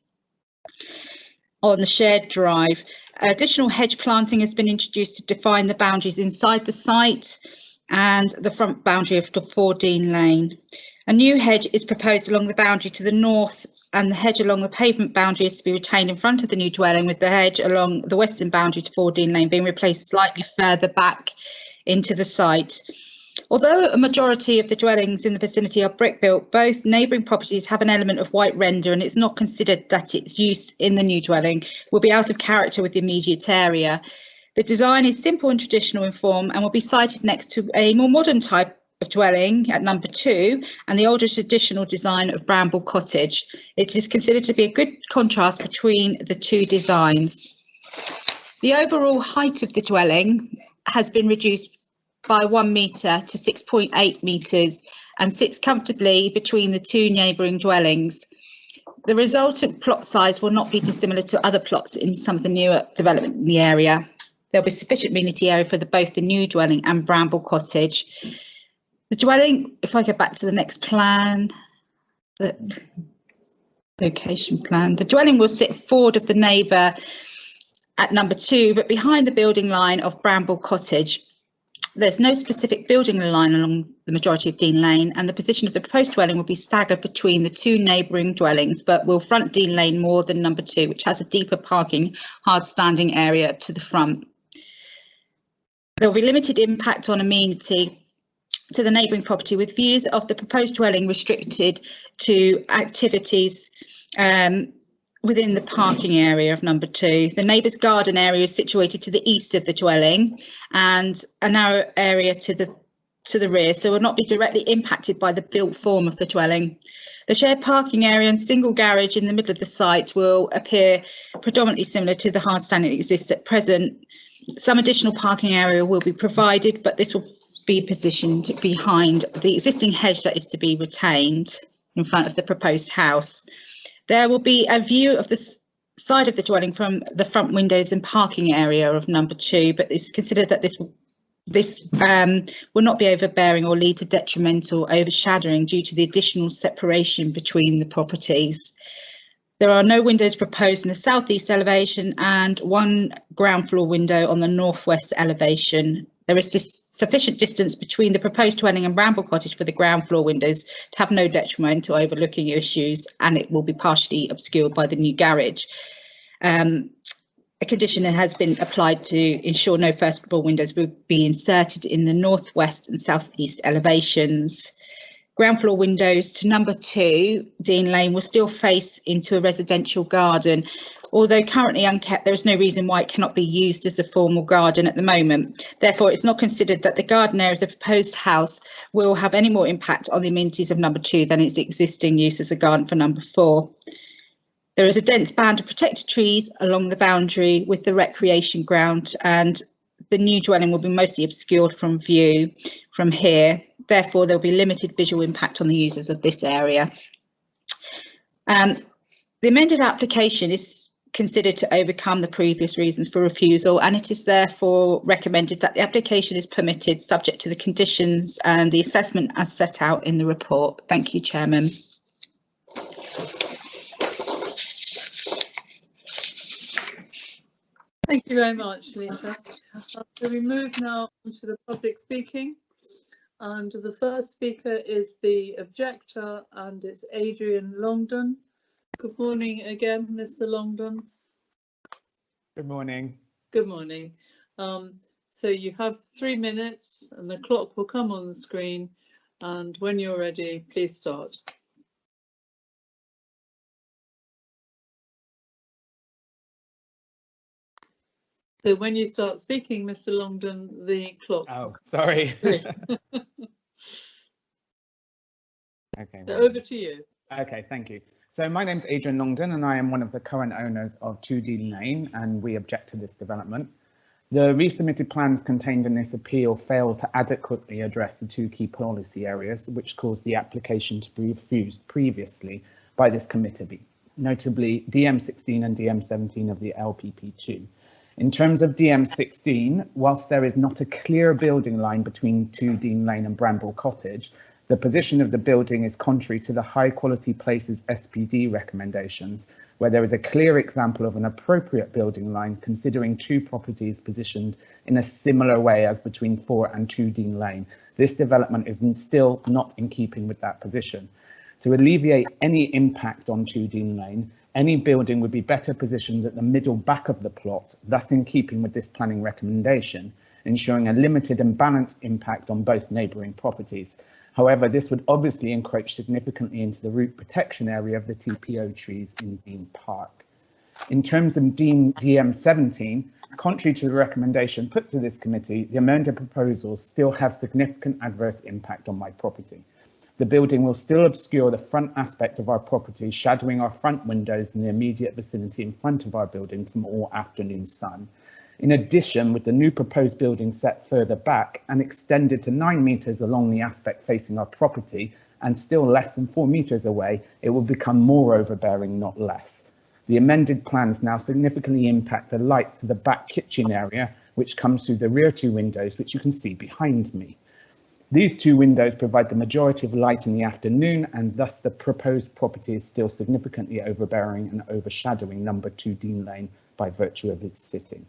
On the shared drive, additional hedge planting has been introduced to define the boundaries inside the site and the front boundary of the 4 Dean Lane. A new hedge is proposed along the boundary to the north, and the hedge along the pavement boundary is to be retained in front of the new dwelling, with the hedge along the western boundary to 4 Dean Lane being replaced slightly further back into the site. Although a majority of the dwellings in the vicinity are brick built, both neighbouring properties have an element of white render, and it's not considered that its use in the new dwelling will be out of character with the immediate area. The design is simple and traditional in form and will be sited next to a more modern type of dwelling at number 2 and the older traditional design of Bramble Cottage. It is considered to be a good contrast between the two designs. The overall height of the dwelling has been reduced by 1 metre to 6.8 metres and sits comfortably between the two neighbouring dwellings. The resultant plot size will not be dissimilar to other plots in some of the newer development in the area. There'll be sufficient amenity area for both the new dwelling and Bramble Cottage. The dwelling, if I go back to the next plan, the location plan, the dwelling will sit forward of the neighbour at number 2, but behind the building line of Bramble Cottage. There's no specific building line along the majority of Dean Lane, and the position of the proposed dwelling will be staggered between the two neighbouring dwellings, but will front Dean Lane more than number 2, which has a deeper parking hard standing area to the front. There will be limited impact on amenity to the neighbouring property, with views of the proposed dwelling restricted to activities within the parking area of number 2. The neighbour's garden area is situated to the east of the dwelling, and a narrow area to the rear, so will not be directly impacted by the built form of the dwelling. The shared parking area and single garage in the middle of the site will appear predominantly similar to the hard standing that exists at present. Some additional parking area will be provided, but this will be positioned behind the existing hedge that is to be retained in front of the proposed house. There will be a view of the side of the dwelling from the front windows and parking area of number 2, but it's considered that this will not be overbearing or lead to detrimental overshadowing due to the additional separation between the properties. There are no windows proposed in the southeast elevation and 1 ground floor window on the northwest elevation. There is sufficient distance between the proposed dwelling and Bramble Cottage for the ground floor windows to have no detrimental overlooking issues, and it will be partially obscured by the new garage. A condition that has been applied to ensure no first floor windows will be inserted in the northwest and southeast elevations. Ground floor windows to number 2, Dean Lane, will still face into a residential garden. Although currently unkept, there is no reason why it cannot be used as a formal garden at the moment. Therefore, it's not considered that the garden area of the proposed house will have any more impact on the amenities of number 2 than its existing use as a garden for number 4. There is a dense band of protected trees along the boundary with the recreation ground, and the new dwelling will be mostly obscured from view from here. Therefore, there will be limited visual impact on the users of this area. The amended application is considered to overcome the previous reasons for refusal, and it is therefore recommended that the application is permitted subject to the conditions and the assessment as set out in the report. Thank you, Chairman. Thank you very much, Lisa. So we move now to the public speaking, and the first speaker is the objector, and it's Adrian Longdon. Good morning again, Mr. Longdon. Good morning. Good morning. So you have 3 minutes and the clock will come on the screen, and when you're ready, please start. So when you start speaking, Mr. Longdon, the clock. Oh, sorry. Okay. So over to you. Okay, thank you. So my name's Adrian Longden and I am one of the current owners of 2D Lane, and we object to this development. The resubmitted plans contained in this appeal failed to adequately address the two key policy areas which caused the application to be refused previously by this committee, notably DM16 and DM17 of the LPP2. In terms of DM16, whilst there is not a clear building line between 2 Dean Lane and Bramble Cottage, the position of the building is contrary to the High Quality Places SPD recommendations, where there is a clear example of an appropriate building line considering two properties positioned in a similar way as between 4 and 2 Dean Lane. This development is still not in keeping with that position. To alleviate any impact on 2 Dean Lane, any building would be better positioned at the middle back of the plot, thus in keeping with this planning recommendation, ensuring a limited and balanced impact on both neighbouring properties. However, this would obviously encroach significantly into the root protection area of the TPO trees in Dean Park. In terms of DM17, contrary to the recommendation put to this committee, the amended proposals still have significant adverse impact on my property. The building will still obscure the front aspect of our property, shadowing our front windows in the immediate vicinity in front of our building from all afternoon sun. In addition, with the new proposed building set further back and extended to 9 metres along the aspect facing our property and still less than 4 metres away, it will become more overbearing, not less. The amended plans now significantly impact the light to the back kitchen area, which comes through the rear 2 windows, which you can see behind me. These 2 windows provide the majority of light in the afternoon, and thus the proposed property is still significantly overbearing and overshadowing number 2 Dean Lane by virtue of its sitting.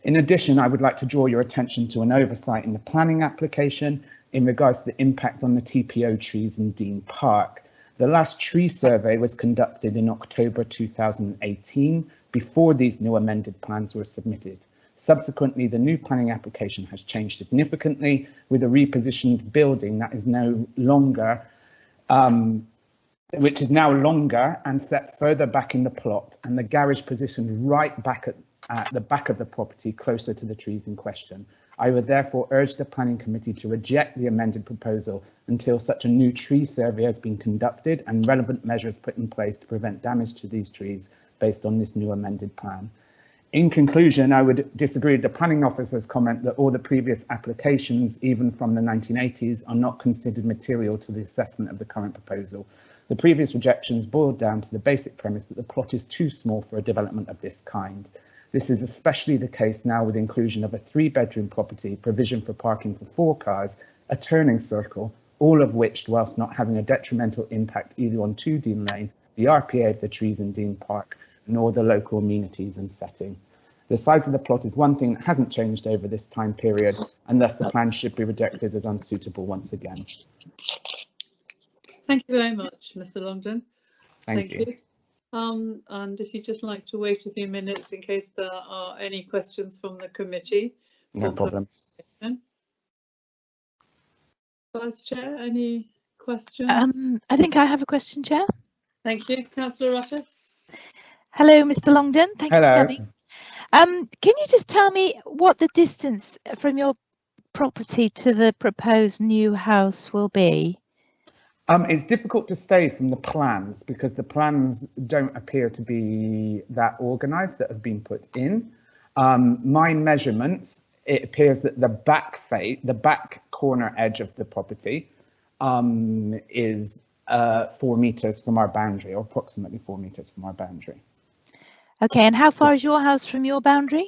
In addition, I would like to draw your attention to an oversight in the planning application in regards to the impact on the TPO trees in Dean Park. The last tree survey was conducted in October 2018, before these new amended plans were submitted. Subsequently, the new planning application has changed significantly, with a repositioned building that is no longer, which is now longer and set further back in the plot, and the garage positioned right back at the back of the property, closer to the trees in question. I would therefore urge the planning committee to reject the amended proposal until such a new tree survey has been conducted and relevant measures put in place to prevent damage to these trees based on this new amended plan. In conclusion, I would disagree with the planning officer's comment that all the previous applications, even from the 1980s, are not considered material to the assessment of the current proposal. The previous rejections boiled down to the basic premise that the plot is too small for a development of this kind. This is especially the case now with the inclusion of a 3-bedroom property, provision for parking for 4 cars, a turning circle, all of which, whilst not having a detrimental impact either on 2 Dean Lane, the RPA of the trees in Dean Park, nor the local amenities and setting. The size of the plot is one thing that hasn't changed over this time period, and thus the plan should be rejected as unsuitable once again. Thank you very much, Mr. Longden. Thank you. And if you'd just like to wait a few minutes in case there are any questions from the committee. No problems. Vice Chair, any questions? I think I have a question, Chair. Thank you. Councillor Rutter. Hello, Mr. Longden. Thank you for coming. Can you just tell me what the distance from your property to the proposed new house will be? It's difficult to say from the plans because the plans don't appear to be that organised that have been put in. My measurements, it appears that the back corner edge of the property is 4 metres from our boundary, or approximately 4 metres from our boundary. Okay, and how far is your house from your boundary?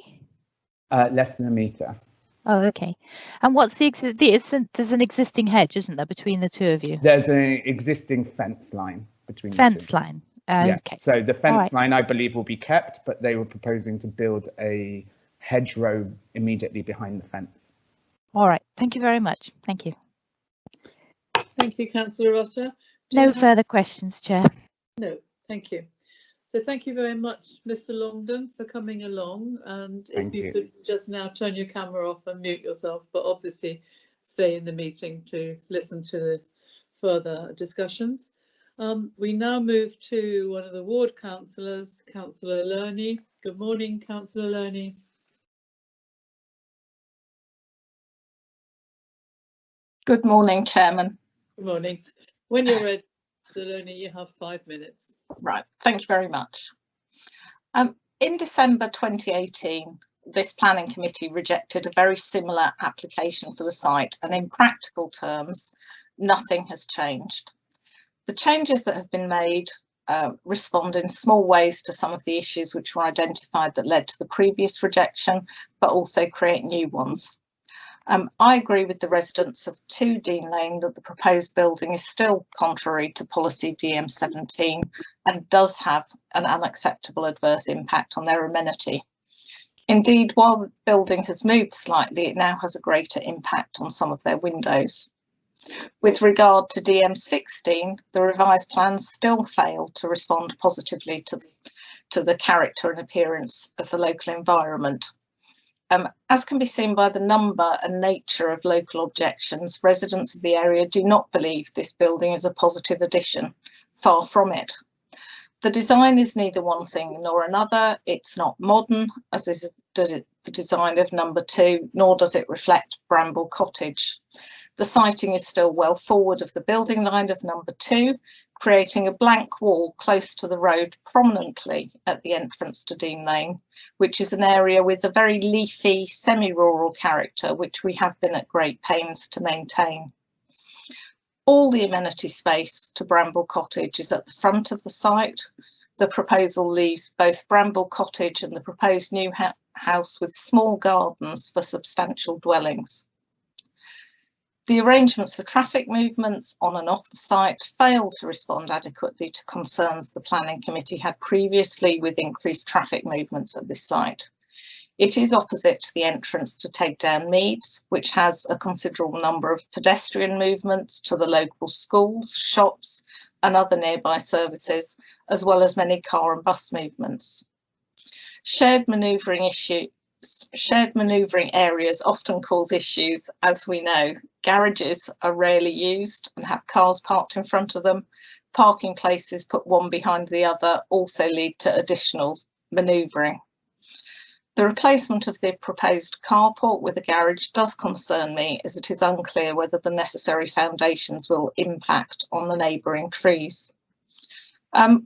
Less than 1 metre. Oh, okay. And what's there's an existing hedge, isn't there, between the two of you? There's an existing fence line between the two. Fence line. Okay. Yeah. So the fence line, I believe, will be kept, but they were proposing to build a hedgerow immediately behind the fence. All right. Thank you very much. Thank you. Thank you, Councillor Rutter. No further questions, Chair. No, thank you. So thank you very much, Mr. Longden, for coming along. And if you could just now turn your camera off and mute yourself, but obviously stay in the meeting to listen to the further discussions. We now move to one of the ward councillors, Councillor Layming. Good morning, Councillor Layming. Good morning, Chairman. Good morning. When you're ready. Delony, you have 5 minutes. Right, thank you very much. In December 2018, this planning committee rejected a very similar application for the site, and in practical terms, nothing has changed. The changes that have been made respond in small ways to some of the issues which were identified that led to the previous rejection, but also create new ones. I agree with the residents of 2 Dean Lane that the proposed building is still contrary to policy DM17 and does have an unacceptable adverse impact on their amenity. Indeed, while the building has moved slightly, it now has a greater impact on some of their windows. With regard to DM16, the revised plans still fail to respond positively to the character and appearance of the local environment. As can be seen by the number and nature of local objections, residents of the area do not believe this building is a positive addition. Far from it. The design is neither one thing nor another. It's not modern, as is the design of number 2, nor does it reflect Bramble Cottage. The siting is still well forward of the building line of number 2, creating a blank wall close to the road prominently at the entrance to Dean Lane, which is an area with a very leafy, semi-rural character, which we have been at great pains to maintain. All the amenity space to Bramble Cottage is at the front of the site. The proposal leaves both Bramble Cottage and the proposed new house with small gardens for substantial dwellings. The arrangements for traffic movements on and off the site failed to respond adequately to concerns the planning committee had previously with increased traffic movements at this site. It is opposite to the entrance to Take Down Meads, which has a considerable number of pedestrian movements to the local schools, shops and other nearby services, as well as many car and bus movements. Shared manoeuvring areas often cause issues, as we know. Garages are rarely used and have cars parked in front of them. Parking places put one behind the other also lead to additional manoeuvring. The replacement of the proposed carport with a garage does concern me, as it is unclear whether the necessary foundations will impact on the neighbouring trees.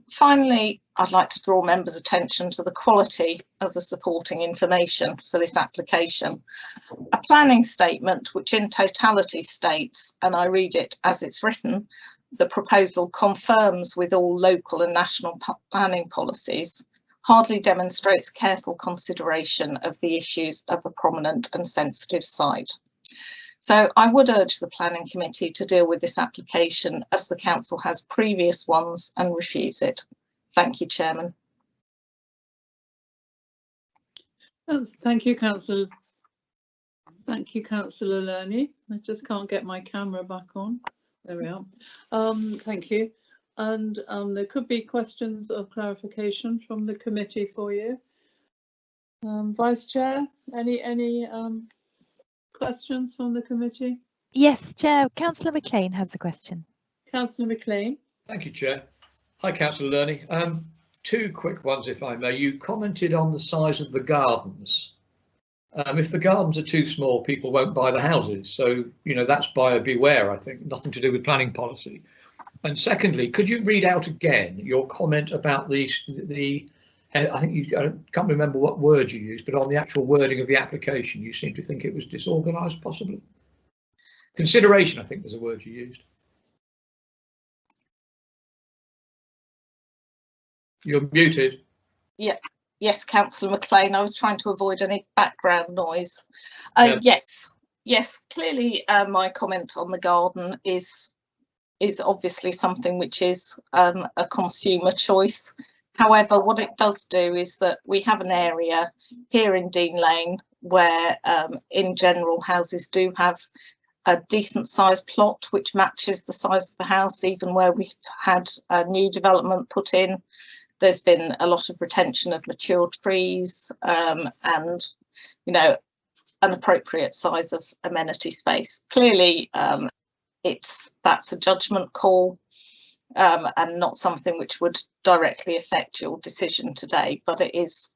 Finally, I'd like to draw members' attention to the quality of the supporting information for this application. A planning statement which in totality states, and I read it as it's written, the proposal confirms with all local and national planning policies, hardly demonstrates careful consideration of the issues of a prominent and sensitive site. So I would urge the planning committee to deal with this application as the council has previous ones and refuse it. Thank you, Chairman. Thank you, Councillor. Thank you, Councillor Layming. I just can't get my camera back on. There we are. Thank you. And there could be questions or clarification from the committee for you. Vice Chair, any questions from the committee? Yes, Chair. Councillor Mclean has a question. Councillor Mclean. Thank you, Chair. Hi, Councillor Layming. 2 quick ones, if I may. You commented on the size of the gardens. If the gardens are too small, people won't buy the houses. So, you know, that's buyer beware, I think, nothing to do with planning policy. And secondly, could you read out again your comment about I think I can't remember what word you used, but on the actual wording of the application, you seem to think it was disorganised, possibly. Consideration, I think, was the word you used. You're muted. Yeah. Yes, Councillor Mclean. I was trying to avoid any background noise. Yes, clearly my comment on the garden is obviously something which is a consumer choice. However, what it does do is that we have an area here in Dean Lane where in general houses do have a decent sized plot which matches the size of the house, even where we've had a new development put in. There's been a lot of retention of mature trees and, you know, an appropriate size of amenity space. Clearly, that's a judgment call and not something which would directly affect your decision today, but it is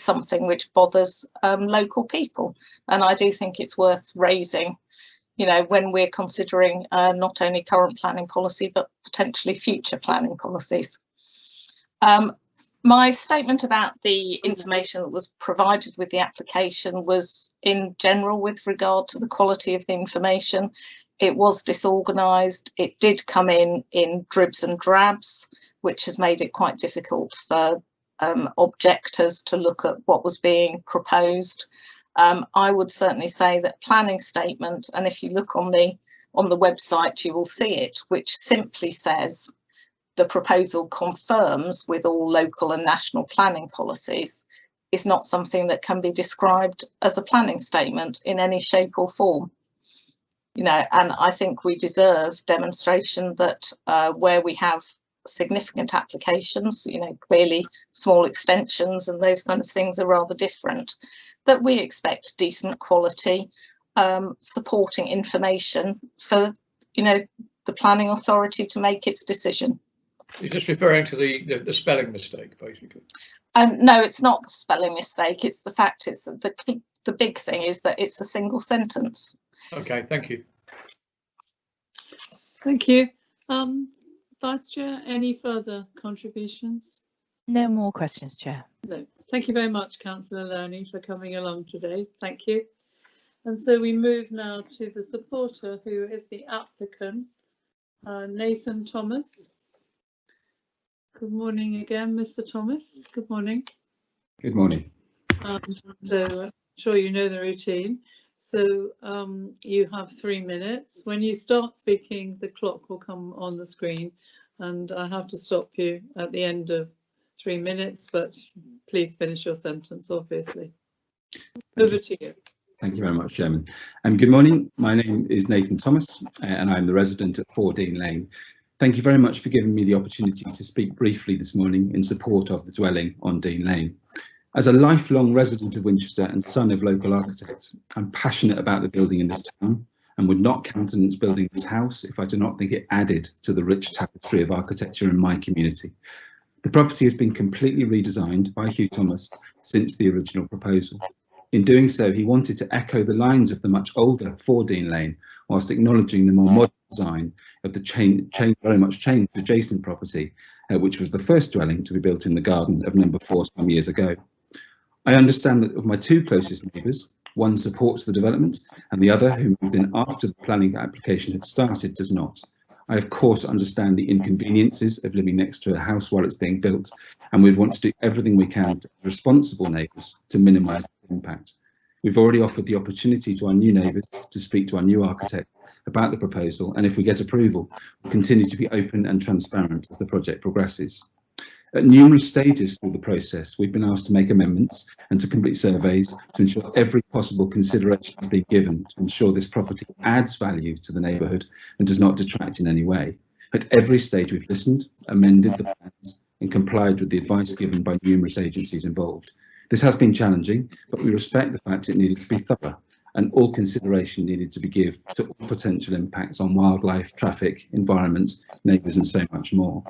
something which bothers local people, and I do think it's worth raising, you know, when we're considering not only current planning policy, but potentially future planning policies. My statement about the information that was provided with the application was in general with regard to the quality of the information. It was disorganised. It did come in dribs and drabs, which has made it quite difficult for objectors to look at what was being proposed. I would certainly say that planning statement, and if you look on the website, you will see it, which simply says the proposal confirms with all local and national planning policies, is not something that can be described as a planning statement in any shape or form. You know, and I think we deserve demonstration that where we have significant applications, you know, clearly small extensions and those kind of things are rather different, that we expect decent quality supporting information for, you know, the planning authority to make its decision. You're just referring to the spelling mistake, basically. No, it's not the spelling mistake. It's the fact it's the big thing is that it's a single sentence. Okay, thank you. Thank you. Vice Chair, any further contributions? No more questions, Chair. No. Thank you very much, Councillor Layming, for coming along today. Thank you. And so we move now to the supporter, who is the applicant, Nathan Thomas. Good morning again, Mr. Thomas. Good morning. Good morning. So I'm sure you know the routine. So you have 3 minutes. When you start speaking, the clock will come on the screen, and I have to stop you at the end of 3 minutes, but please finish your sentence, obviously. Over to you. Thank you very much, Chairman. Good morning. My name is Nathan Thomas, and I'm the resident at 4 Dean Lane. Thank you very much for giving me the opportunity to speak briefly this morning in support of the dwelling on Dean Lane. As a lifelong resident of Winchester and son of local architects, I'm passionate about the building in this town and would not countenance building this house if I do not think it added to the rich tapestry of architecture in my community. The property has been completely redesigned by Hugh Thomas since the original proposal. In doing so, he wanted to echo the lines of the much older 4 Dean Lane, whilst acknowledging the more modern design of the very much changed adjacent property, which was the first dwelling to be built in the garden of number 4 some years ago. I understand that of my 2 closest neighbours, one supports the development and the other, who moved in after the planning application had started, does not. I of course understand the inconveniences of living next to a house while it's being built, and we'd want to do everything we can to responsible neighbours to minimise the impact. We've already offered the opportunity to our new neighbours to speak to our new architect about the proposal, and if we get approval, we'll continue to be open and transparent as the project progresses. At numerous stages through the process, we've been asked to make amendments and to complete surveys to ensure every possible consideration is being given to ensure this property adds value to the neighbourhood and does not detract in any way. At every stage, we've listened, amended the plans and complied with the advice given by numerous agencies involved. This has been challenging, but we respect the fact it needed to be thorough and all consideration needed to be given to all potential impacts on wildlife, traffic, environment, neighbours and so much more.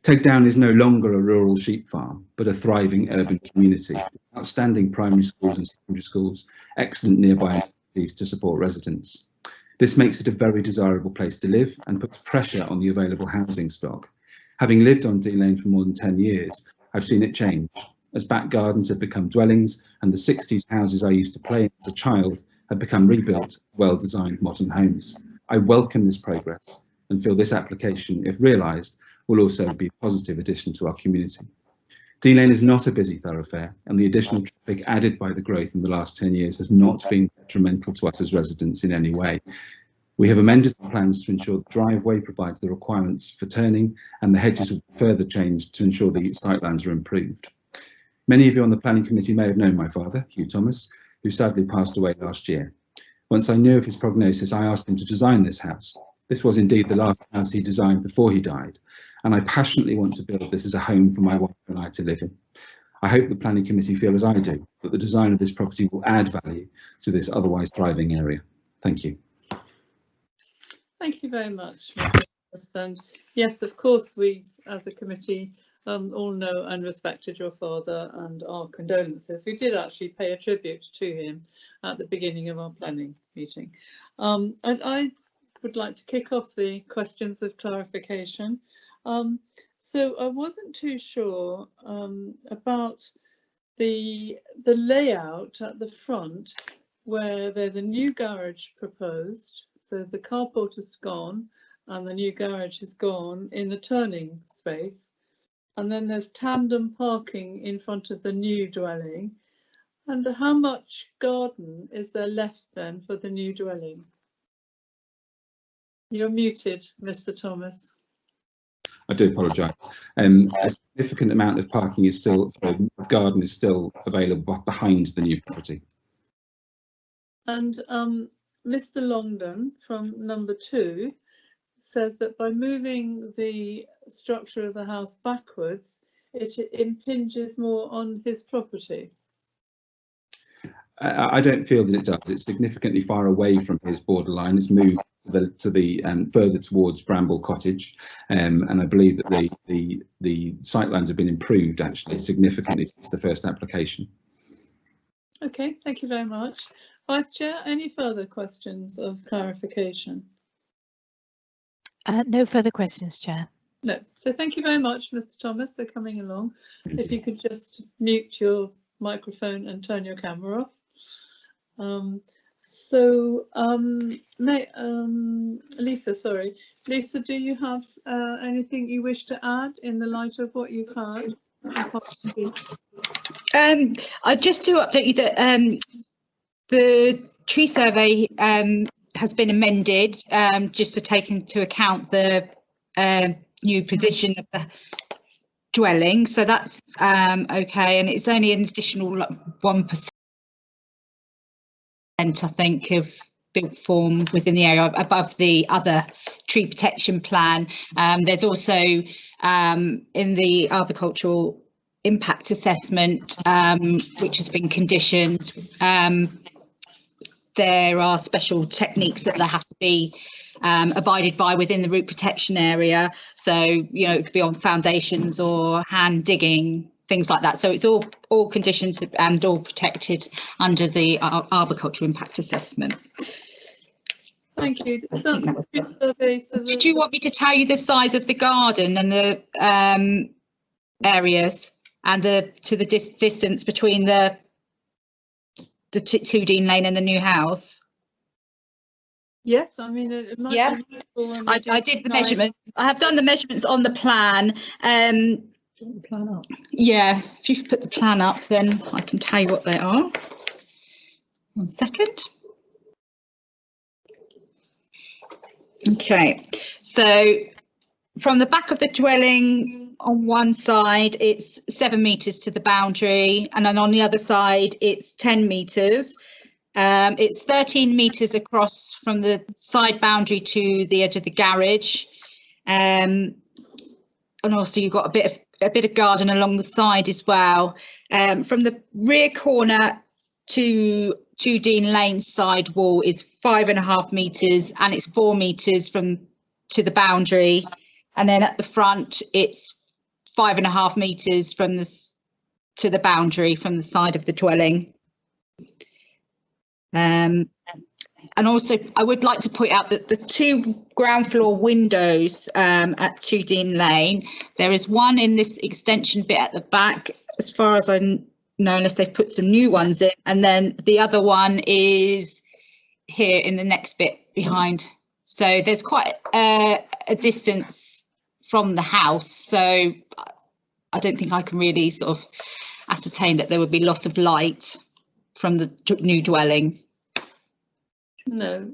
Tegdown is no longer a rural sheep farm, but a thriving urban community, outstanding primary schools and secondary schools, excellent nearby amenities to support residents. This makes it a very desirable place to live and puts pressure on the available housing stock. Having lived on Dean Lane for more than 10 years, I've seen it change, as back gardens have become dwellings and the 60s houses I used to play in as a child have become rebuilt, well-designed modern homes. I welcome this progress and feel this application, if realised, will also be a positive addition to our community. Dean Lane is not a busy thoroughfare, and the additional traffic added by the growth in the last 10 years has not been detrimental to us as residents in any way. We have amended the plans to ensure the driveway provides the requirements for turning, and the hedges will be further changed to ensure the sightlines are improved. Many of you on the planning committee may have known my father, Hugh Thomas, who sadly passed away last year. Once I knew of his prognosis, I asked him to design this house. This was indeed the last house he designed before he died, and I passionately want to build this as a home for my wife and I to live in. I hope the planning committee feel as I do, that the design of this property will add value to this otherwise thriving area. Thank you. Thank you very much. And yes, of course, we as a committee all know and respected your father, and our condolences. We did actually pay a tribute to him at the beginning of our planning meeting. And I would like to kick off the questions of clarification. So I wasn't too sure about the layout at the front, where there's a new garage proposed. So the carport is gone and the new garage is gone in the turning space. And then there's tandem parking in front of the new dwelling. And how much garden is there left then for the new dwelling? You're muted, Mr. Thomas. I do apologise. A significant amount of parking is still, garden is still available behind the new property. And Mr. Longdon from number 2 says that by moving the structure of the house backwards, it impinges more on his property. I don't feel that it does. It's significantly far away from his borderline. It's moved to the further towards Bramble Cottage, and I believe that the sightlines have been improved actually significantly since the first application. Okay, thank you very much. Vice Chair, any further questions of clarification? No further questions, Chair. No. So thank you very much, Mr. Thomas, for coming along. If you could just mute your microphone and turn your camera off. Lisa, sorry. Lisa, do you have anything you wish to add in the light of what you've heard? Just to update you that the tree survey has been amended just to take into account the new position of the dwelling, so that's okay, and it's only an additional 1%, I think, of built form within the area above the other tree protection plan. There's also in the arboricultural impact assessment, which has been conditioned, there are special techniques that have to be abided by within the root protection area. So, you know, it could be on foundations or hand digging, things like that. So it's all conditioned and all protected under the arboricultural impact assessment. Thank you. Did you want me to tell you the size of the garden and the areas and the distance between the 2 Dean Lane and the new house? Yes, I mean, it might be useful. I did the measurements. I have done the measurements on the plan. The plan up. Yeah, if you put the plan up, then I can tell you what they are. 1 second. Okay, so from the back of the dwelling on one side, it's 7 metres to the boundary, and then on the other side, it's 10 metres. It's 13 metres across from the side boundary to the edge of the garage, and also you've got a bit of garden along the side as well. From the rear corner to 2 Dean Lane side wall is 5.5 metres, and it's 4 metres to the boundary, and then at the front it's 5.5 metres to the boundary from the side of the dwelling. And also I would like to point out that the 2 ground floor windows at 2 Dean Lane, there is one in this extension bit at the back, as far as I know, unless they've put some new ones in, and then the other one is here in the next bit behind. So there's quite a distance from the house, so I don't think I can really sort of ascertain that there would be loss of light from the new dwelling. No.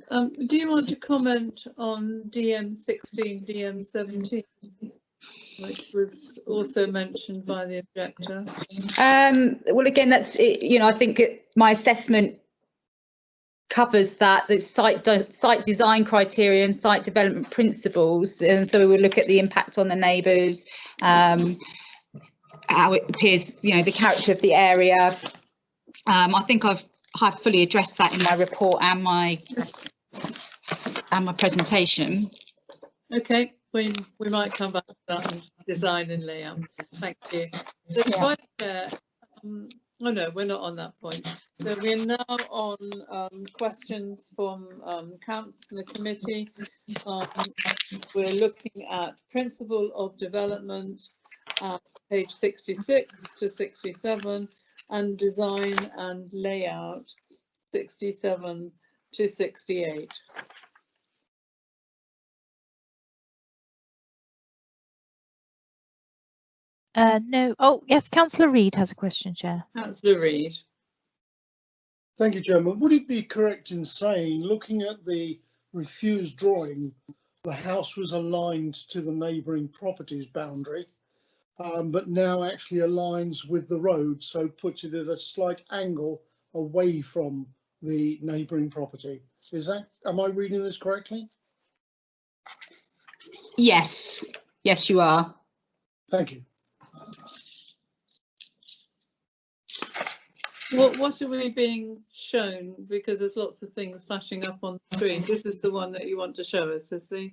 Do you want to comment on DM16, DM17, which was also mentioned by the objector? Well, again, that's it, you know, I think my assessment covers that, the site design criteria and site development principles, and so we would look at the impact on the neighbours, how it appears, you know, the character of the area. I think I've fully addressed that in my report and my presentation. Okay, we might come back to that and design and layout. Thank you. The Vice Chair, oh no, we're not on that point. So we're now on questions from Councillor Committee. We're looking at principle of development at page 66 to 67 and design and layout 67 to 68. No. Oh, yes, Councillor Reid has a question, Chair. Councillor Reid. Thank you, Chairman. Would it be correct in saying, looking at the refused drawing, the house was aligned to the neighbouring property's boundary, but now actually aligns with the road, so puts it at a slight angle away from the neighbouring property? Am I reading this correctly? Yes, yes, you are. Thank you. What are we being shown? Because there's lots of things flashing up on the screen. This is the one that you want to show us, is the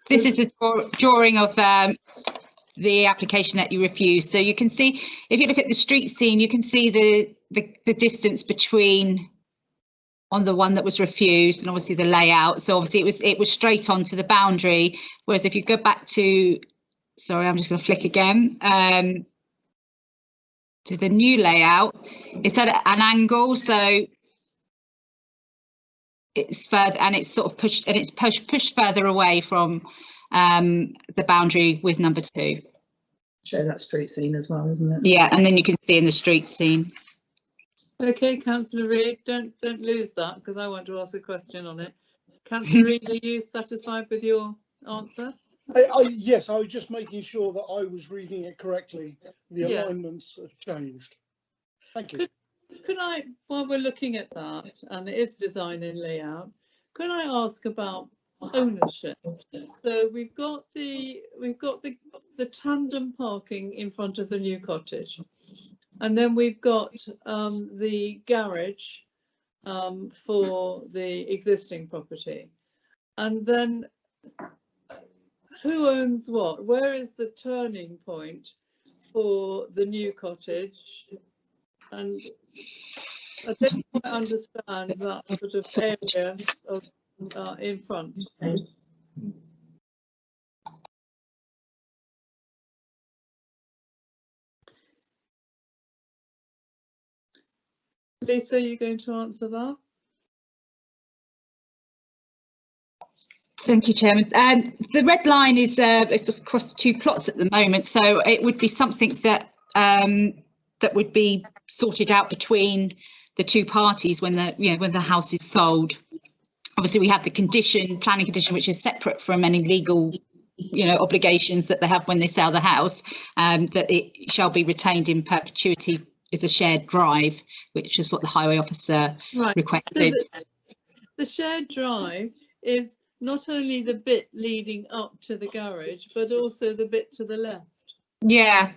This is a drawing of the application that you refused. So you can see, if you look at the street scene, you can see the distance between on the one that was refused and obviously the layout. So obviously it was straight onto the boundary. Whereas if you go back to, sorry, I'm just going to flick again. To the new layout, it's at an angle, so it's further, and it's sort of pushed, and it's pushed further away from the boundary with number 2. Show that street scene as well, isn't it? Yeah, and then you can see in the street scene. Okay, Councillor Reid, don't lose that, because I want to ask a question on it. Councillor Reid, are you satisfied with your answer? Yes, I was just making sure that I was reading it correctly. The alignments have changed. Thank you. Could I, while we're looking at that, and it is design and layout, could I ask about ownership? So we've got the tandem parking in front of the new cottage, and then we've got the garage for the existing property, and then who owns what? Where is the turning point for the new cottage? And I don't quite understand that sort of area of in front. Lisa, are you going to answer that? Thank you, Chairman. The red line is it's across 2 plots at the moment, so it would be something that that would be sorted out between the 2 parties when the house is sold. Obviously, we have the planning condition, which is separate from any legal obligations that they have when they sell the house, that it shall be retained in perpetuity as a shared drive, which is what the highway officer requested. So the shared drive is not only the bit leading up to the garage, but also the bit to the left. Yeah.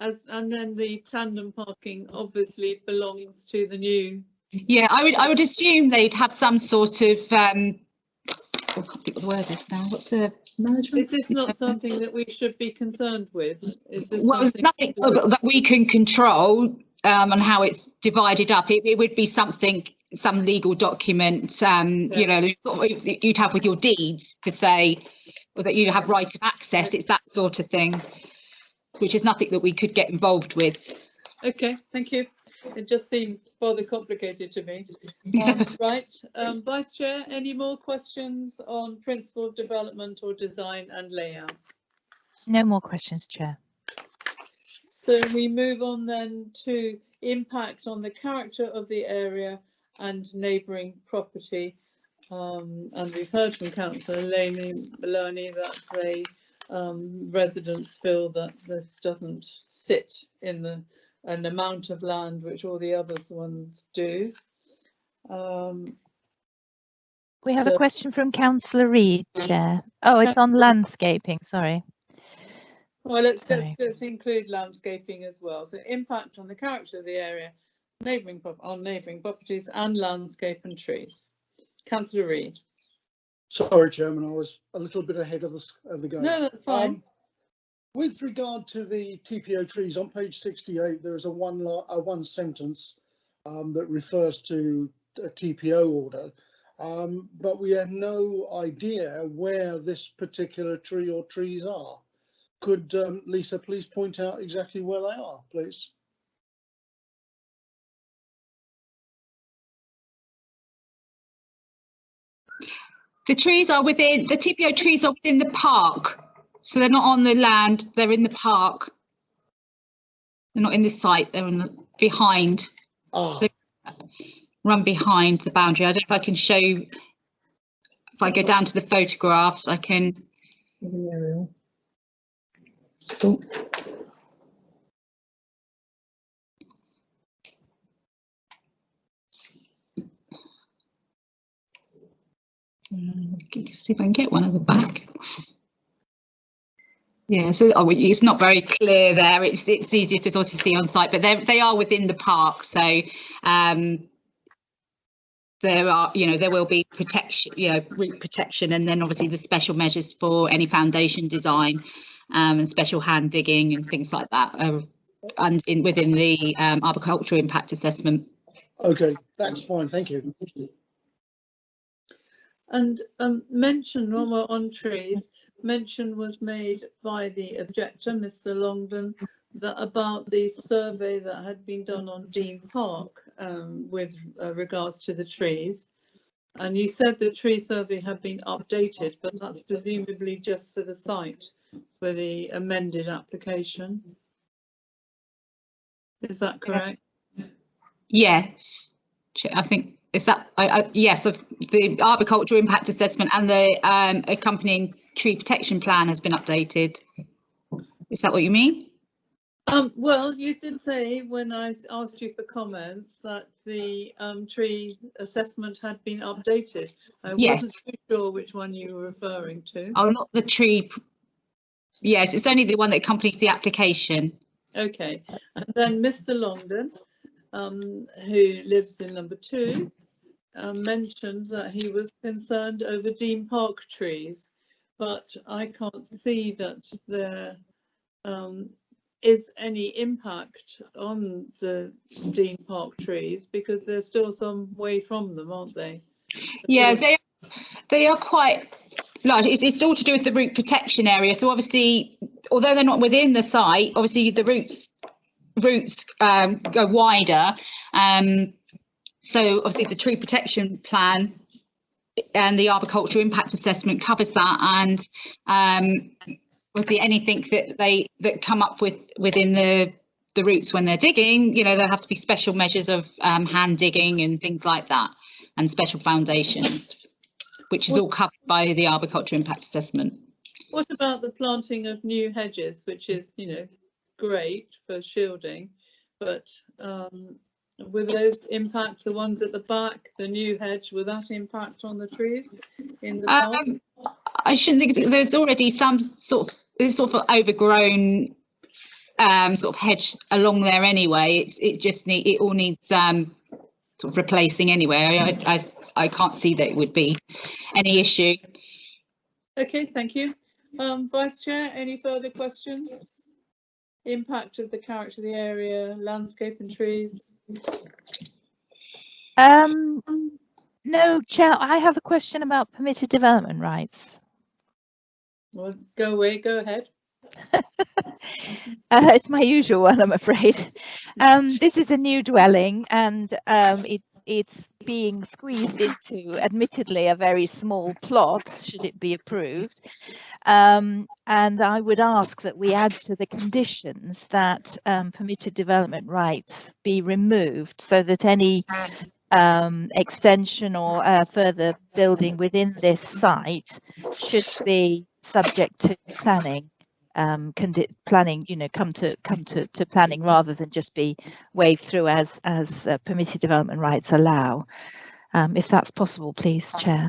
And then the tandem parking obviously belongs to the new. Yeah, I would assume they'd have some sort of I can't think what the word is now. What's the management? Is this not something that we should be concerned with? Is this well, it's nothing that we can control on how it's divided up. It would be something, some legal document, you'd have with your deeds to say that you have right of access. It's that sort of thing, which is nothing that we could get involved with. Okay, thank you. It just seems rather complicated to me. Right, Vice Chair, any more questions on principle of development or design and layout? No more questions, Chair. So we move on then to impact on the character of the area and neighbouring property. And we've heard from Councillor Layming that the residents feel that this doesn't sit in an amount of land which all the other ones do. We have a question from Councillor Reid, Chair. Oh, it's on landscaping, sorry. Well, let's include landscaping as well. So impact on the character of the area, neighbouring properties and landscape and trees. Councillor Reid. Sorry, Chairman, I was a little bit ahead of the game. No, that's fine. With regard to the TPO trees, on page 68, there is a one sentence that refers to a TPO order, but we have no idea where this particular tree or trees are. Could Lisa please point out exactly where they are, please? The trees are within, the TPO trees are within the park. So they're not on the land, they're in the park. They're not in the site, they're in the, behind. Oh. They run behind the boundary. I don't know if I can show you, if I go down to the photographs, I can. Oh. See if I can get one at the back. Yeah, so it's not very clear there. It's easier to sort of see on site, but they are within the park. So there are, there will be protection, root protection, and then obviously the special measures for any foundation design and special hand digging and things like that, and within the arboricultural impact assessment. Okay, that's fine. Thank you. And mention, when we're on trees, mention was made by the objector, Mr. Longdon, that about the survey that had been done on Dean Park with regards to the trees. And you said the tree survey had been updated, but that's presumably just for the site, for the amended application. Is that correct? Yes, I think. Is that yes? Of the arboricultural impact assessment and the accompanying tree protection plan has been updated. Is that what you mean? Well, you did say when I asked you for comments that the tree assessment had been updated. I wasn't too sure which one you were referring to. Oh, not the tree. Yes, it's only the one that accompanies the application. Okay, and then Mr. Longdon, who lives in number 2. Mentioned that he was concerned over Dean Park trees, but I can't see that there is any impact on the Dean Park trees because they're still some way from them, aren't they? Yeah, they are quite large. It's all to do with the root protection area. So obviously, although they're not within the site, obviously the roots go wider. So obviously the tree protection plan and the arboricultural impact assessment covers that, and obviously anything that come up within the roots when they're digging, there have to be special measures of hand digging and things like that, and special foundations, which is all covered by the arboricultural impact assessment. What about the planting of new hedges, which is great for shielding, but will those impact the ones at the back, the new hedge, will that impact on the trees in the park? I shouldn't think there's already some sort of overgrown sort of hedge along there anyway. It all needs sort of replacing anyway. I can't see that it would be any issue. Okay, thank you. Vice Chair, any further questions? Impact of the character of the area, landscape and trees? No, Chair, I have a question about permitted development rights. Well, go ahead. It's my usual one, I'm afraid. This is a new dwelling, and it's being squeezed into, admittedly, a very small plot, should it be approved. And I would ask that we add to the conditions that permitted development rights be removed, so that any extension or further building within this site should be subject to planning. Planning, come to planning rather than just be waved through as permitted development rights allow. If that's possible, please, Chair.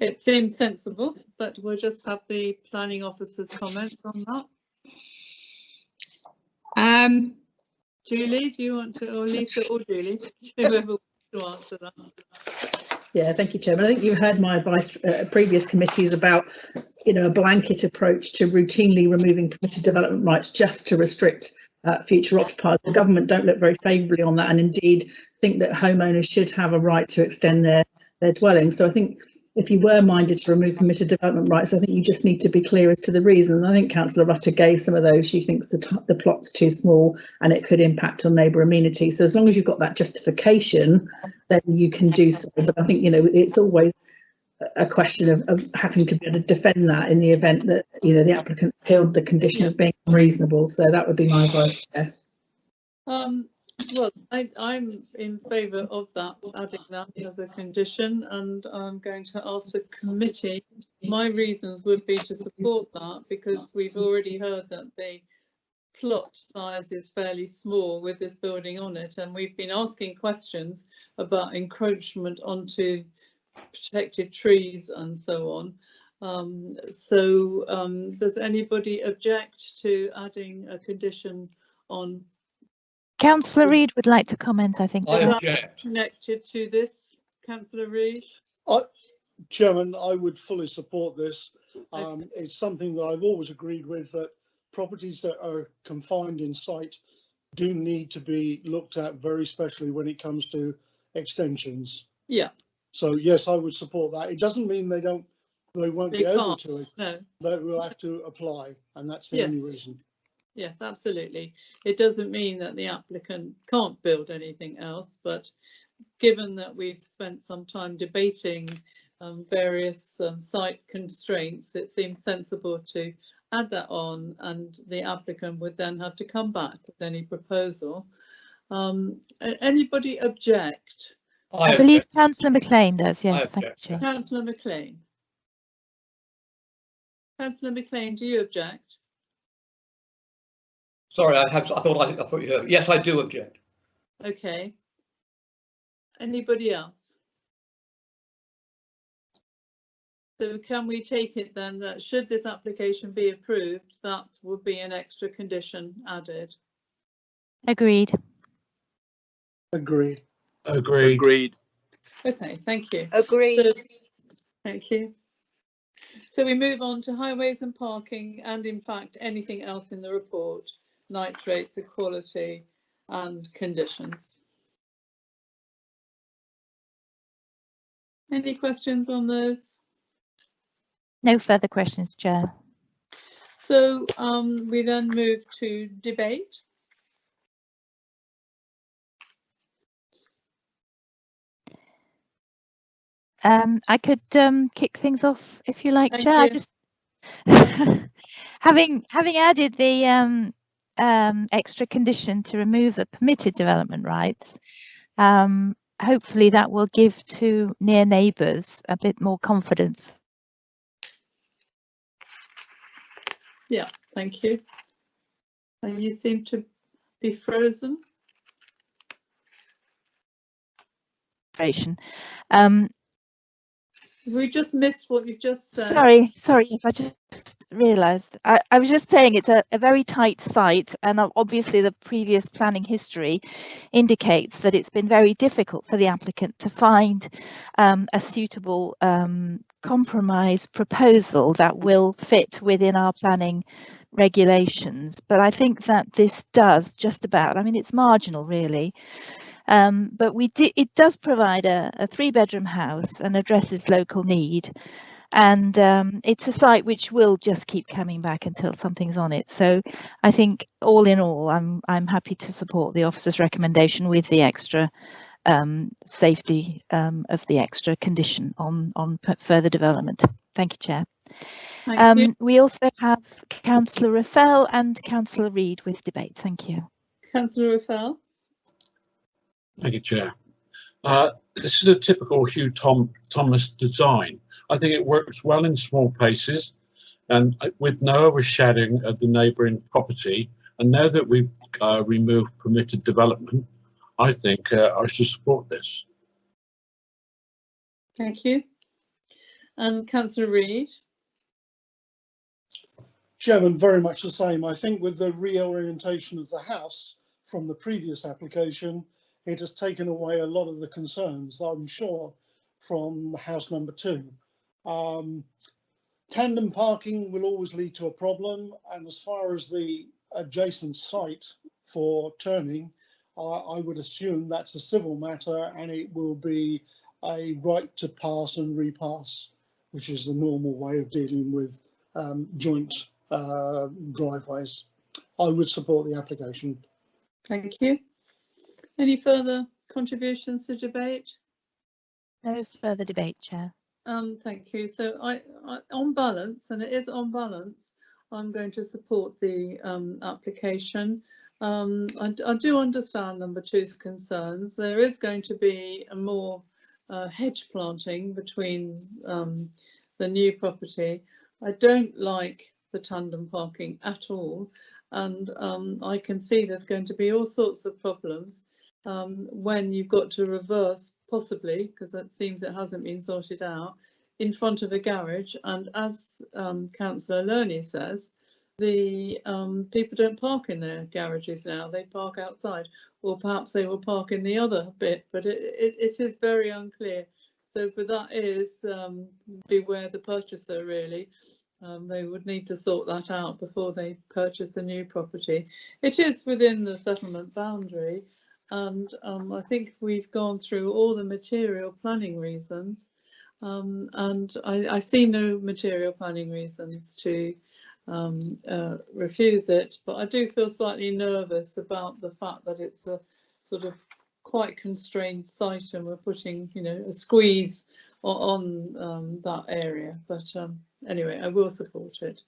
It seems sensible, but we'll just have the planning officer's comments on that. Julie, do you want to, or Lisa or Julie, whoever wants to answer that? Yeah, thank you, Chairman. I think you heard my advice at previous committees about, a blanket approach to routinely removing permitted development rights just to restrict future occupiers. The government don't look very favourably on that, and indeed think that homeowners should have a right to extend their dwelling. So I think if you were minded to remove permitted development rights, I think you just need to be clear as to the reason. I think Councillor Rutter gave some of those. She thinks the plot's too small and it could impact on neighbour amenity. So as long as you've got that justification, then you can do so. But I think, it's always a question of having to be able to defend that in the event that, the applicant appealed the condition as being unreasonable. So that would be my advice, Chair. Well, I'm in favour of that, adding that as a condition, and I'm going to ask the committee. My reasons would be to support that, because we've already heard that the plot size is fairly small with this building on it, and we've been asking questions about encroachment onto protected trees and so on. Does anybody object to adding a condition on? Councillor Reid would like to comment, I think. I object. Connected to this, Councillor Reid? Chairman, I would fully support this. It's something that I've always agreed with, that properties that are confined in site do need to be looked at very specially when it comes to extensions. Yeah. So yes, I would support that. It doesn't mean they won't be able to. No. They will have to apply, and that's the only reason. Yes, absolutely. It doesn't mean that the applicant can't build anything else, but given that we've spent some time debating various site constraints, it seems sensible to add that on, and the applicant would then have to come back with any proposal. Anybody object? I believe Councillor Mclean does, yes. Thank you, Chair. Councillor Mclean. Councillor Mclean, do you object? Sorry, I thought you heard. Yes, I do object. Okay. Anybody else? So can we take it then that should this application be approved, that would be an extra condition added? Agreed. Agreed. Agreed. Agreed. Okay, thank you. Agreed. Thank you. So we move on to highways and parking, and in fact anything else in the report, nitrates, equality and conditions. Any questions on those? No further questions, Chair. So we then move to debate. I could kick things off if you like, Thank Chair. you. I just having added the extra condition to remove the permitted development rights, hopefully that will give to near neighbours a bit more confidence. Yeah, thank you. You seem to be frozen. We just missed what you just said. Sorry, yes, I just realised. I was just saying it's a very tight site, and obviously the previous planning history indicates that it's been very difficult for the applicant to find a suitable compromise proposal that will fit within our planning regulations. But I think that this does just about. I mean, it's marginal really. But it does provide a 3-bedroom house and addresses local need, and it's a site which will just keep coming back until something's on it. So I think all in all, I'm happy to support the officer's recommendation with the extra safety of the extra condition on further development. Thank you, Chair. Thank you. We also have Councillor Raffel and Councillor Reid with debate. Thank you. Councillor Raffel. Thank you, Chair. This is a typical Hugh Thomas design. I think it works well in small places and with no overshadowing of the neighbouring property. And now that we've removed permitted development, I think I should support this. Thank you. And Councillor Reid. Chairman, very much the same. I think with the reorientation of the house from the previous application, it has taken away a lot of the concerns. I'm sure from house number 2. Tandem parking will always lead to a problem, and as far as the adjacent site for turning, I would assume that's a civil matter, and it will be a right to pass and repass, which is the normal way of dealing with joint driveways. I would support the application. Thank you. Any further contributions to debate? No further debate, Chair. Thank you. So I on balance, and it is on balance, I'm going to support the application. I do understand number 2's concerns. There is going to be a more hedge planting between the new property. I don't like the tandem parking at all, and I can see there's going to be all sorts of problems when you've got to reverse, possibly, because it seems it hasn't been sorted out, in front of a garage. And as Councillor Layming says, the people don't park in their garages now, they park outside, or perhaps they will park in the other bit, but it is very unclear. So, but that is beware the purchaser, really. They would need to sort that out before they purchase the new property. It is within the settlement boundary, and I think we've gone through all the material planning reasons, and I see no material planning reasons to refuse it, but I do feel slightly nervous about the fact that it's a sort of quite constrained site, and we're putting, you know, a squeeze on that area. But anyway, I will support it.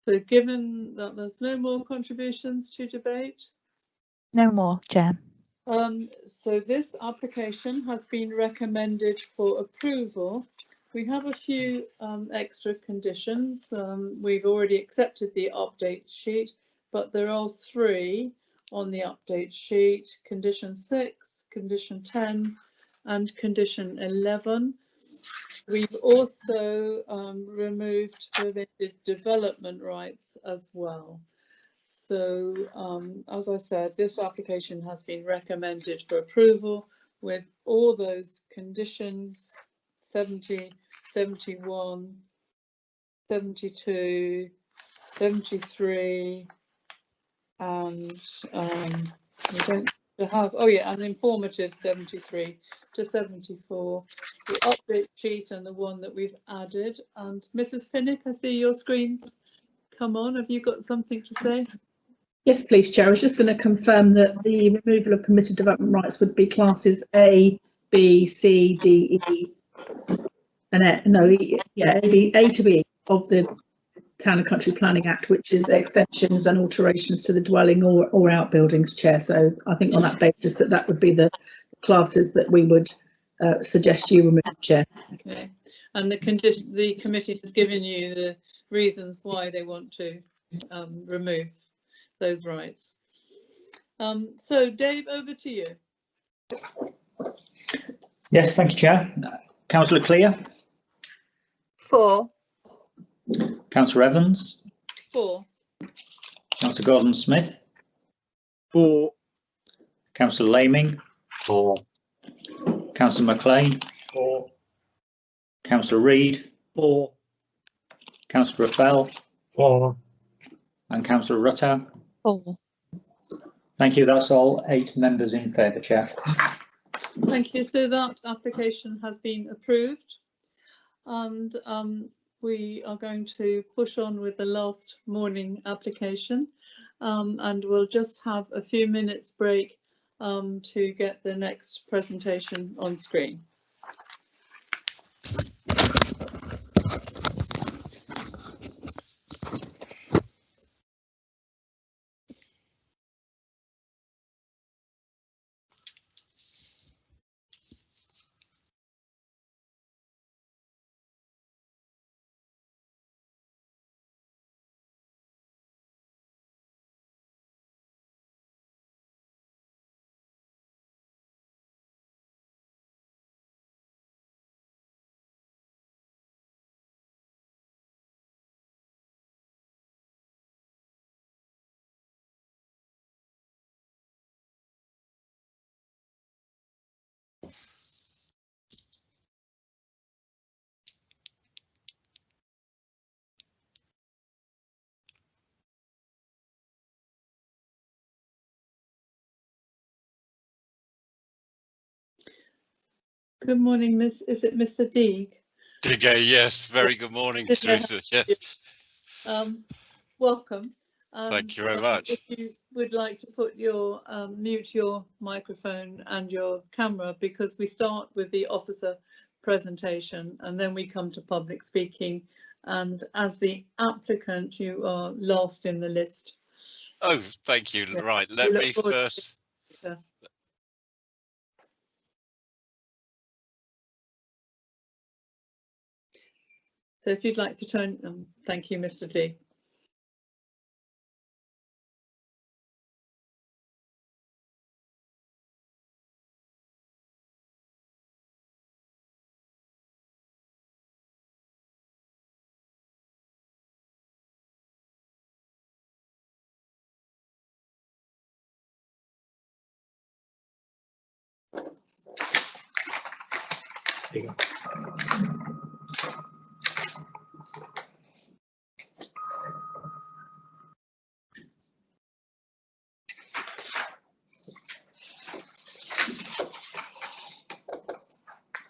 So given that there's no more contributions to debate? No more, Chair. So this application has been recommended for approval. We have a few extra conditions. We've already accepted the update sheet, but there are 3 on the update sheet: condition 6, condition 10 and condition 11. We've also removed permitted development rights as well. So as I said, this application has been recommended for approval with all those conditions: 70, 71, 72, 73, and we don't have, oh yeah, an informative 73 to 74, the update sheet and the one that we've added. And Mrs. Pinnock, I see your screen's come on. Have you got something to say? Yes, please, Chair. I was just going to confirm that the removal of permitted development rights would be classes A, B, C, D, E, and A to B of the Town and Country Planning Act, which is extensions and alterations to the dwelling or outbuildings, Chair. So I think on that basis that would be the classes that we would suggest you remove, Chair. Okay. And the committee has given you the reasons why they want to remove those rights. So Dave, over to you. Yes, thank you, Chair. Councillor Clear? 4. Councillor Evans? 4. Councillor Gordon-Smith? 4. Councillor Layming? 4. Councillor Mclean? 4. Councillor Reid? 4. Councillor Fell? 4. And Councillor Rutter? 4. Thank you. That's all 8 members in favour, Chair. Thank you. So that application has been approved, and we are going to push on with the last morning application, and we'll just have a few minutes break to get the next presentation on screen. Good morning, Miss. Is it Mr. Deeg? Digay, yes. Very good morning, Teresa. Yes. Welcome. Thank you very much. If you would like to put your mute your microphone and your camera, because we start with the officer presentation and then we come to public speaking. And as the applicant, you are last in the list. Oh, thank you. Yeah. Right. Let me first. So if you'd like to turn, thank you, Mr. D. There you go.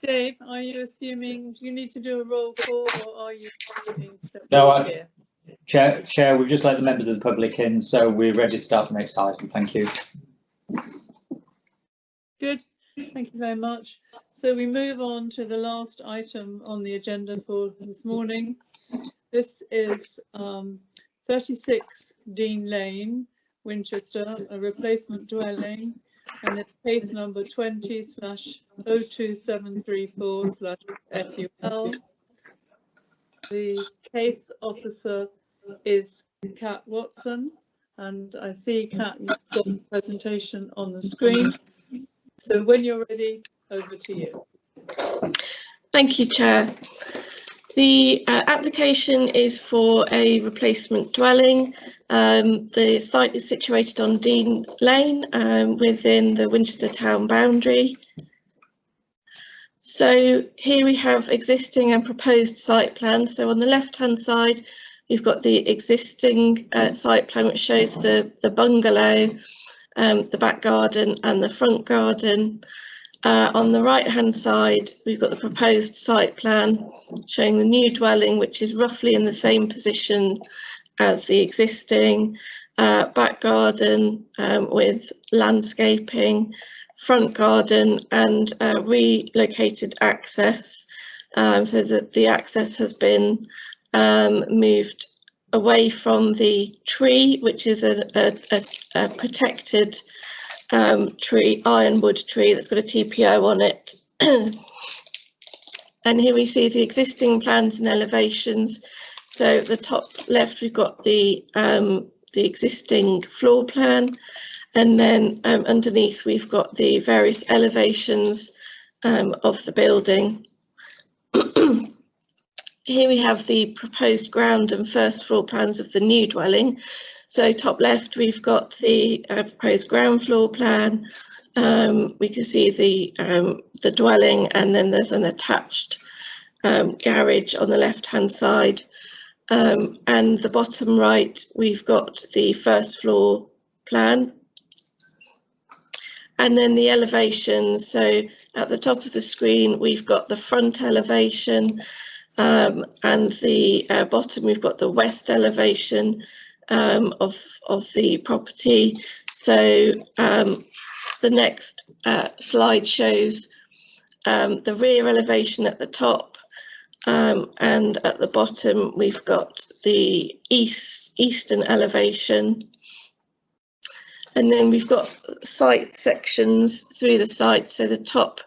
Dave, are you assuming, do you need to do a roll call, or are you assuming that No, we're here? Chair, we've just let the members of the public in, so we're ready to start the next item. Thank you. Good, thank you very much. So we move on to the last item on the agenda for this morning. This is 36 Dean Lane, Winchester, a replacement dwelling, and it's case number 20/02734/FUL. The case officer is Kat Watson, and I see, Kat, you've got the presentation on the screen. So when you're ready, over to you. Thank you, Chair. The application is for a replacement dwelling. The site is situated on Dean Lane within the Winchester town boundary. So here we have existing and proposed site plans. So on the left-hand side, we've got the existing site plan, which shows the bungalow, the back garden and the front garden. On the right-hand side, we've got the proposed site plan showing the new dwelling, which is roughly in the same position as the existing back garden with landscaping, front garden and relocated access, so that the access has been moved away from the tree, which is a protected tree, ironwood tree that's got a TPO on it. And here we see the existing plans and elevations. So at the top left, we've got the existing floor plan, and then underneath we've got the various elevations of the building. Here we have the proposed ground and first floor plans of the new dwelling. So top left, we've got the proposed ground floor plan. We can see the dwelling, and then there's an attached garage on the left-hand side. And the bottom right, we've got the first floor plan. And then the elevations. So at the top of the screen, we've got the front elevation, and the bottom, we've got the west elevation of the property. So the next slide shows the rear elevation at the top, and at the bottom we've got the eastern elevation, and then we've got site sections through the site. So the top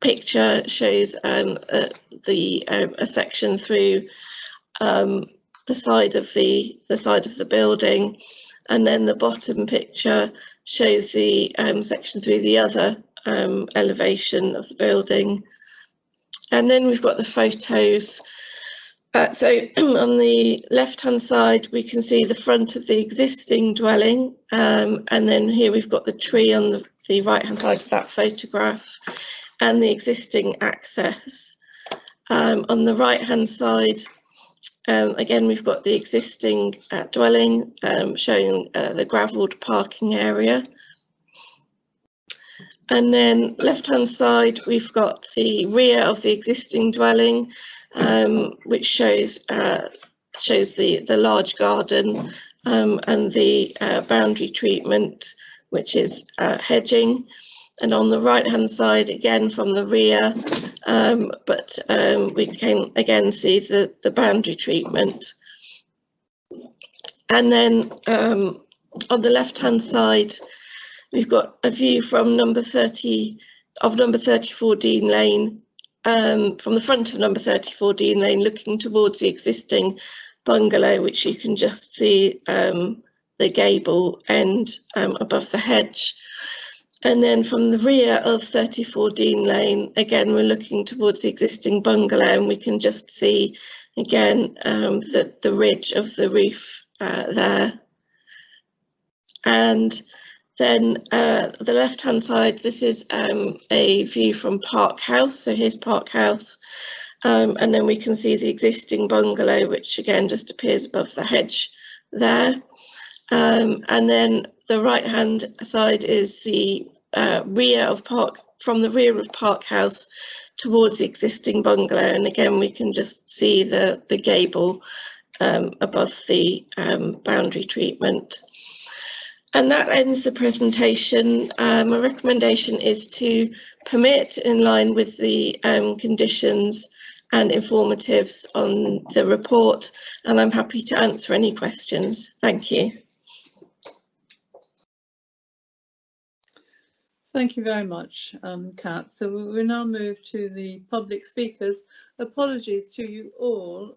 picture shows a section through the side of the building, and then the bottom picture shows the section through the other elevation of the building. And then we've got the photos. So on the left-hand side, we can see the front of the existing dwelling, and then here we've got the tree on the right-hand side of that photograph, and the existing access. On the right-hand side, again, we've got the existing dwelling showing the gravelled parking area. And then left-hand side, we've got the rear of the existing dwelling, which shows the large garden and the boundary treatment, which is hedging. And on the right-hand side, again from the rear, but we can again see the boundary treatment. And then on the left-hand side, we've got a view from number 34 Dean Lane, from the front of number 34 Dean Lane, looking towards the existing bungalow, which you can just see the gable end above the hedge. And then from the rear of 34 Dean Lane, again, we're looking towards the existing bungalow, and we can just see again the ridge of the roof there. And then the left-hand side, this is a view from Park House. So here's Park House. And then we can see the existing bungalow, which again just appears above the hedge there. And then the right-hand side is the rear of from the rear of Park House towards the existing bungalow. And again, we can just see the gable above the boundary treatment. And that ends the presentation. My recommendation is to permit in line with the conditions and informatives on the report, and I'm happy to answer any questions. Thank you. Thank you very much, Kat. So we will now move to the public speakers. Apologies to you all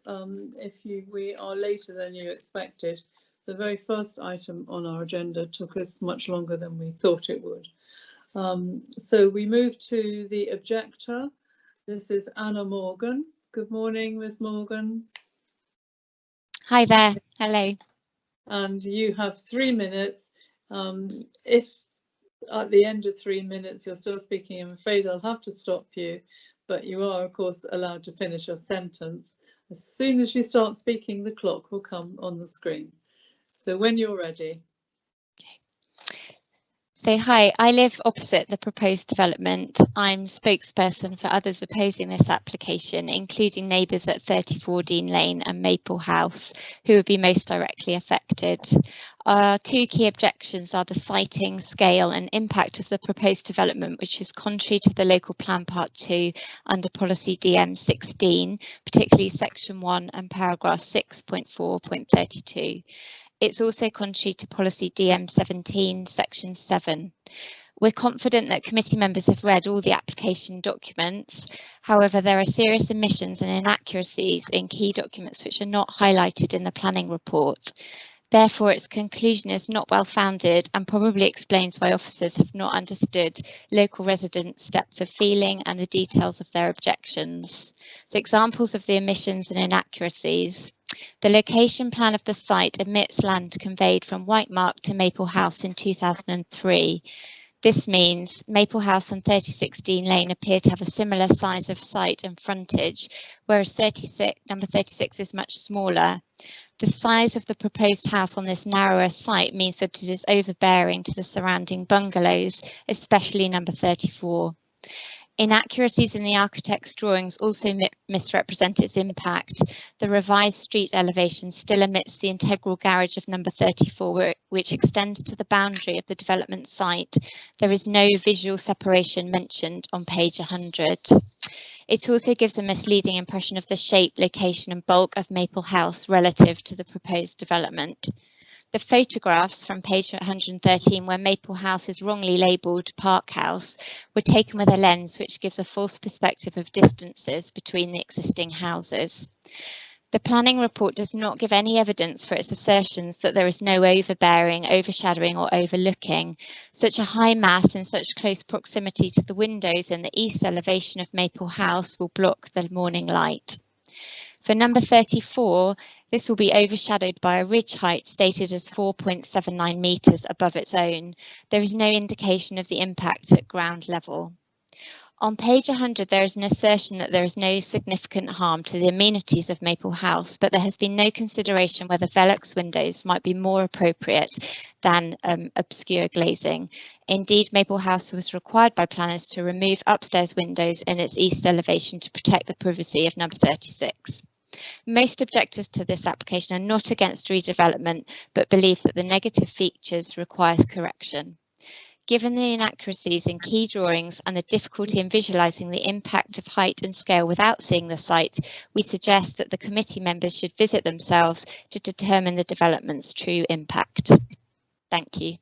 if we are later than you expected. The very first item on our agenda took us much longer than we thought it would. So we move to the objector. This is Anna Morgan. Good morning, Ms. Morgan. Hi there. Hello. And you have 3 minutes. If at the end of 3 minutes you're still speaking, I'm afraid I'll have to stop you, but you are of course allowed to finish your sentence. As soon as you start speaking, the clock will come on the screen. So when you're ready. So hi, I live opposite the proposed development. I'm spokesperson for others opposing this application, including neighbours at 34 Dean Lane and Maple House, who would be most directly affected. Our two key objections are the siting, scale and impact of the proposed development, which is contrary to the local plan part 2 under policy DM 16, particularly section 1 and paragraph 6.4.32. It's also contrary to policy DM 17, section 7. We're confident that committee members have read all the application documents. However, there are serious omissions and inaccuracies in key documents which are not highlighted in the planning report. Therefore, its conclusion is not well founded and probably explains why officers have not understood local residents' depth of feeling and the details of their objections. So examples of the omissions and inaccuracies. The location plan of the site omits land conveyed from White Mark to Maple House in 2003. This means Maple House and 36 Dean Lane appear to have a similar size of site and frontage, whereas number 36 is much smaller. The size of the proposed house on this narrower site means that it is overbearing to the surrounding bungalows, especially number 34. Inaccuracies in the architect's drawings also misrepresent its impact. The revised street elevation still omits the integral garage of number 34, which extends to the boundary of the development site. There is no visual separation mentioned on page 100. It also gives a misleading impression of the shape, location and bulk of Maple House relative to the proposed development. The photographs from page 113, where Maple House is wrongly labelled Park House, were taken with a lens which gives a false perspective of distances between the existing houses. The planning report does not give any evidence for its assertions that there is no overbearing, overshadowing or overlooking. Such a high mass in such close proximity to the windows in the east elevation of Maple House will block the morning light. For number 34, this will be overshadowed by a ridge height stated as 4.79 metres above its own. There is no indication of the impact at ground level. On page 100, there is an assertion that there is no significant harm to the amenities of Maple House, but there has been no consideration whether Velux windows might be more appropriate than obscure glazing. Indeed, Maple House was required by planners to remove upstairs windows in its east elevation to protect the privacy of number 36. Most objectors to this application are not against redevelopment, but believe that the negative features require correction. Given the inaccuracies in key drawings and the difficulty in visualising the impact of height and scale without seeing the site, we suggest that the committee members should visit themselves to determine the development's true impact. Thank you.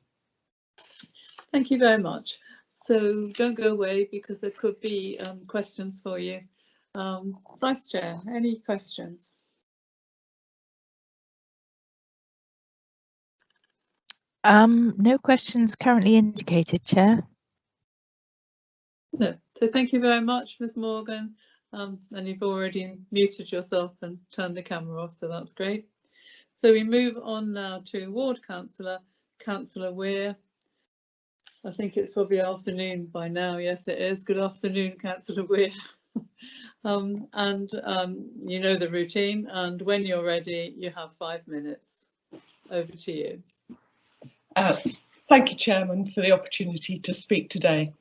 Thank you very much. So don't go away because there could be questions for you. Vice Chair, any questions? No questions currently indicated, Chair. No. So thank you very much, Ms Morgan. And you've already muted yourself and turned the camera off, so that's great. So we move on now to Ward Councillor, Councillor Weir. I think it's probably afternoon by now. Yes, it is. Good afternoon, Councillor Weir. You know the routine, and when you're ready, you have 5 minutes. Over to you. Thank you, Chairman, for the opportunity to speak today.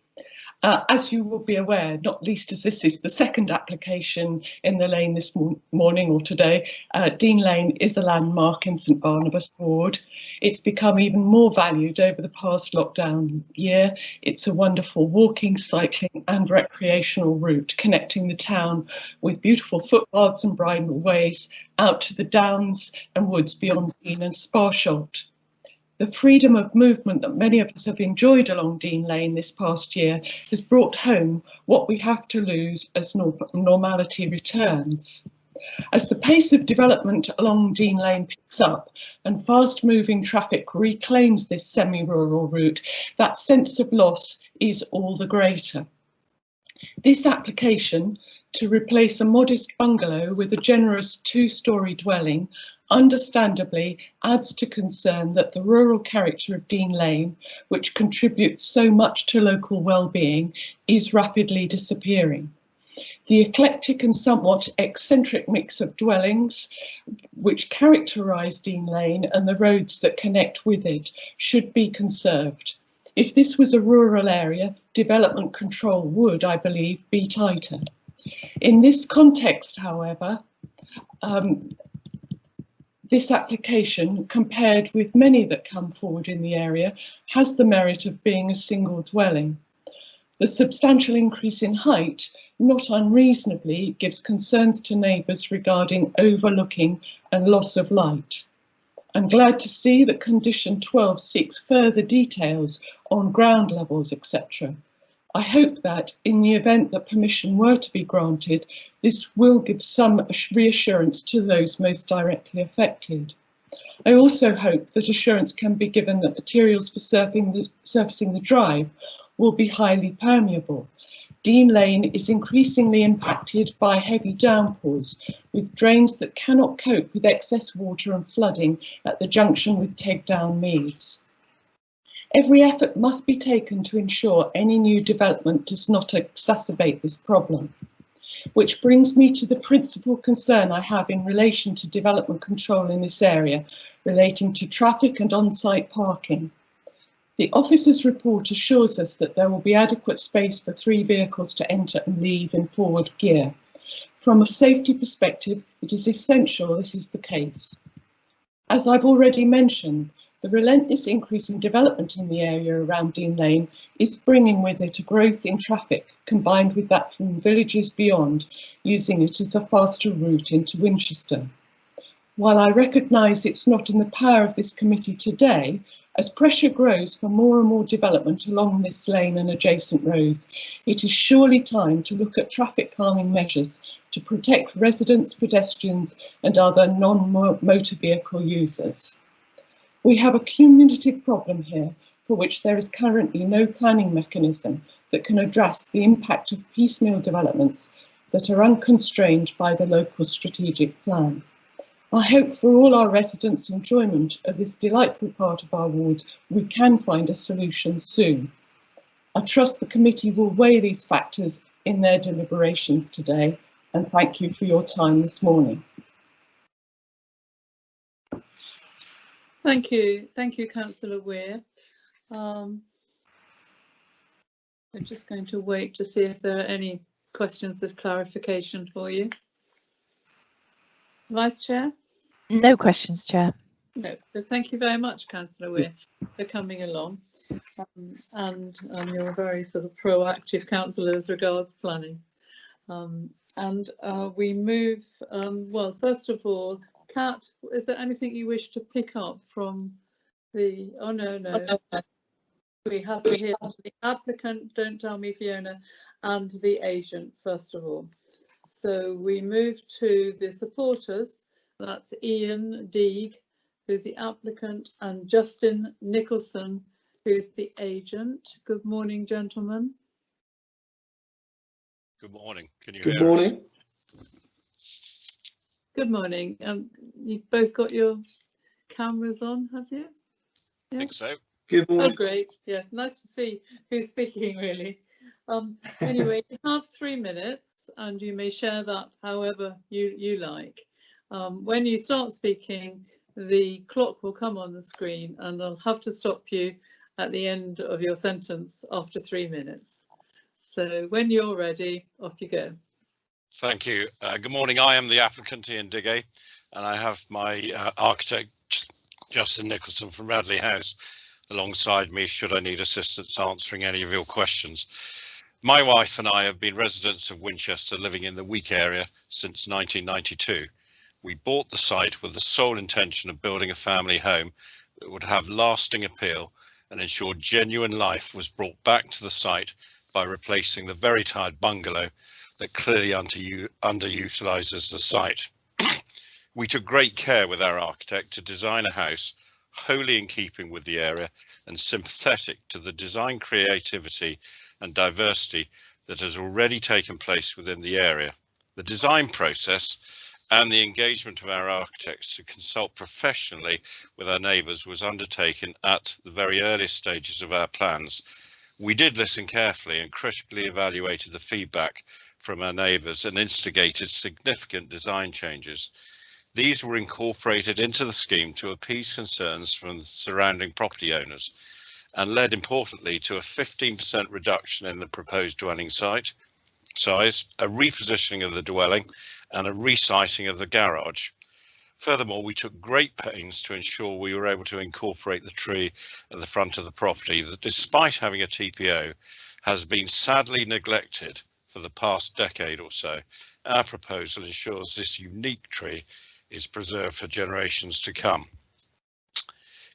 As you will be aware, not least as this is the second application in the lane this morning or today, Dean Lane is a landmark in St Barnabas Ward. It's become even more valued over the past lockdown year. It's a wonderful walking, cycling and recreational route connecting the town with beautiful footpaths and bridleways out to the downs and woods beyond Dean and Sparsholt. The freedom of movement that many of us have enjoyed along Dean Lane this past year has brought home what we have to lose as normality returns. As the pace of development along Dean Lane picks up and fast-moving traffic reclaims this semi-rural route, that sense of loss is all the greater. This application to replace a modest bungalow with a generous two-storey dwelling understandably adds to concern that the rural character of Dean Lane, which contributes so much to local well-being, is rapidly disappearing. The eclectic and somewhat eccentric mix of dwellings which characterise Dean Lane and the roads that connect with it should be conserved. If this was a rural area, development control would, I believe, be tighter. In this context, however, this application, compared with many that come forward in the area, has the merit of being a single dwelling. The substantial increase in height, not unreasonably, gives concerns to neighbours regarding overlooking and loss of light. I'm glad to see that condition 12 seeks further details on ground levels, etc. I hope that in the event that permission were to be granted, this will give some reassurance to those most directly affected. I also hope that assurance can be given that materials for surfacing the drive will be highly permeable. Dean Lane is increasingly impacted by heavy downpours, with drains that cannot cope with excess water and flooding at the junction with Tegdown Meads. Every effort must be taken to ensure any new development does not exacerbate this problem. Which brings me to the principal concern I have in relation to development control in this area, relating to traffic and on-site parking. The officer's report assures us that there will be adequate space for 3 vehicles to enter and leave in forward gear. From a safety perspective, it is essential this is the case. As I've already mentioned, the relentless increase in development in the area around Dean Lane is bringing with it a growth in traffic, combined with that from villages beyond, using it as a faster route into Winchester. While I recognise it's not in the power of this committee today, as pressure grows for more and more development along this lane and adjacent roads, it is surely time to look at traffic calming measures to protect residents, pedestrians and other non-motor vehicle users. We have a cumulative problem here for which there is currently no planning mechanism that can address the impact of piecemeal developments that are unconstrained by the local strategic plan. I hope for all our residents' enjoyment of this delightful part of our ward, we can find a solution soon. I trust the committee will weigh these factors in their deliberations today, and thank you for your time this morning. Thank you, Councillor Weir. I'm just going to wait to see if there are any questions of clarification for you. Vice Chair? No questions, Chair. No, so thank you very much, Councillor Weir, for coming along, and you're a very sort of proactive councillor as regards planning. We move, well, first of all, Kat, is there anything you wish to pick up from the, oh no. We have to hear the applicant, don't tell me Fiona, and the agent first of all. So we move to the supporters, that's Ian Deeg, who's the applicant, and Justin Nicholson, who's the agent. Good morning, gentlemen. Good morning. Can you Good hear morning. us? Good morning. You've both got your cameras on, have you? I think so. Good morning. Oh, great. Yeah, nice to see who's speaking, really. Anyway, you have 3 minutes and you may share that however you like. When you start speaking, the clock will come on the screen and I'll have to stop you at the end of your sentence after 3 minutes. So when you're ready, off you go. Thank you. Good morning. I am the applicant, Ian Digay, and I have my architect, Justin Nicholson from Radley House, alongside me should I need assistance answering any of your questions. My wife and I have been residents of Winchester, living in the Week area since 1992. We bought the site with the sole intention of building a family home that would have lasting appeal and ensure genuine life was brought back to the site by replacing the very tired bungalow that clearly underutilises the site. We took great care with our architect to design a house wholly in keeping with the area and sympathetic to the design creativity and diversity that has already taken place within the area. The design process and the engagement of our architects to consult professionally with our neighbours was undertaken at the very earliest stages of our plans. We did listen carefully and critically evaluated the feedback from our neighbours and instigated significant design changes. These were incorporated into the scheme to appease concerns from the surrounding property owners and led importantly to a 15% reduction in the proposed dwelling site size, a repositioning of the dwelling and a resiting of the garage. Furthermore, we took great pains to ensure we were able to incorporate the tree at the front of the property that, despite having a TPO, has been sadly neglected for the past decade or so. Our proposal ensures this unique tree is preserved for generations to come.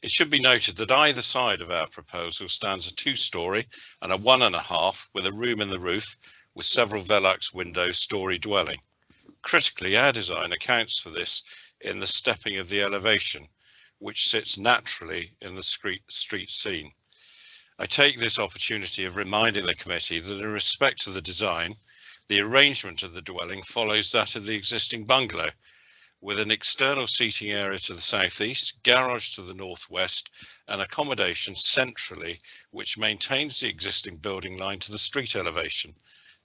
It should be noted that either side of our proposal stands a 2-storey and a 1.5 with a room in the roof with several Velux window storey dwelling. Critically, our design accounts for this in the stepping of the elevation, which sits naturally in the street scene. I take this opportunity of reminding the committee that in respect to the design, the arrangement of the dwelling follows that of the existing bungalow, with an external seating area to the southeast, garage to the northwest, and accommodation centrally, which maintains the existing building line to the street elevation.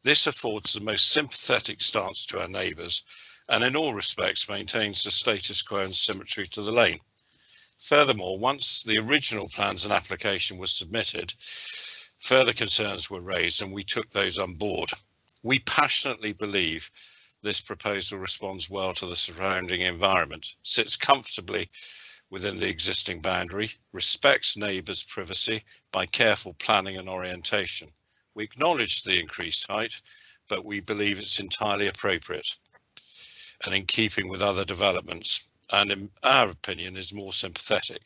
This affords the most sympathetic stance to our neighbours and in all respects maintains the status quo and symmetry to the lane. Furthermore, once the original plans and application was submitted, further concerns were raised and we took those on board. We passionately believe this proposal responds well to the surrounding environment, sits comfortably within the existing boundary, respects neighbours' privacy by careful planning and orientation. We acknowledge the increased height, but we believe it's entirely appropriate and in keeping with other developments, and in our opinion is more sympathetic.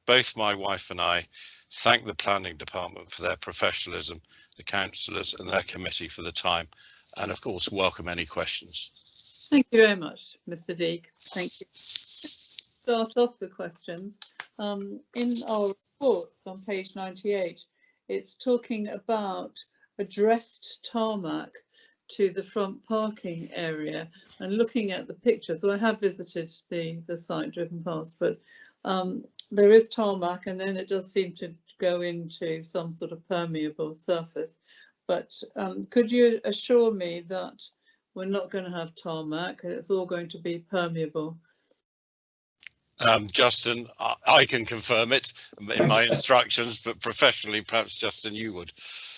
Both my wife and I thank the planning department for their professionalism, the councillors and their committee for the time, and of course welcome any questions. Thank you very much, Mr. Deeg. Thank you. Start off the questions. In our reports on page 98, it's talking about addressed tarmac to the front parking area, and looking at the picture, so I have visited the site, driven past, but there is tarmac and then it does seem to go into some sort of permeable surface. But could you assure me that we're not going to have tarmac and it's all going to be permeable? Justin, I can confirm it in my instructions, but professionally, perhaps Justin, you would.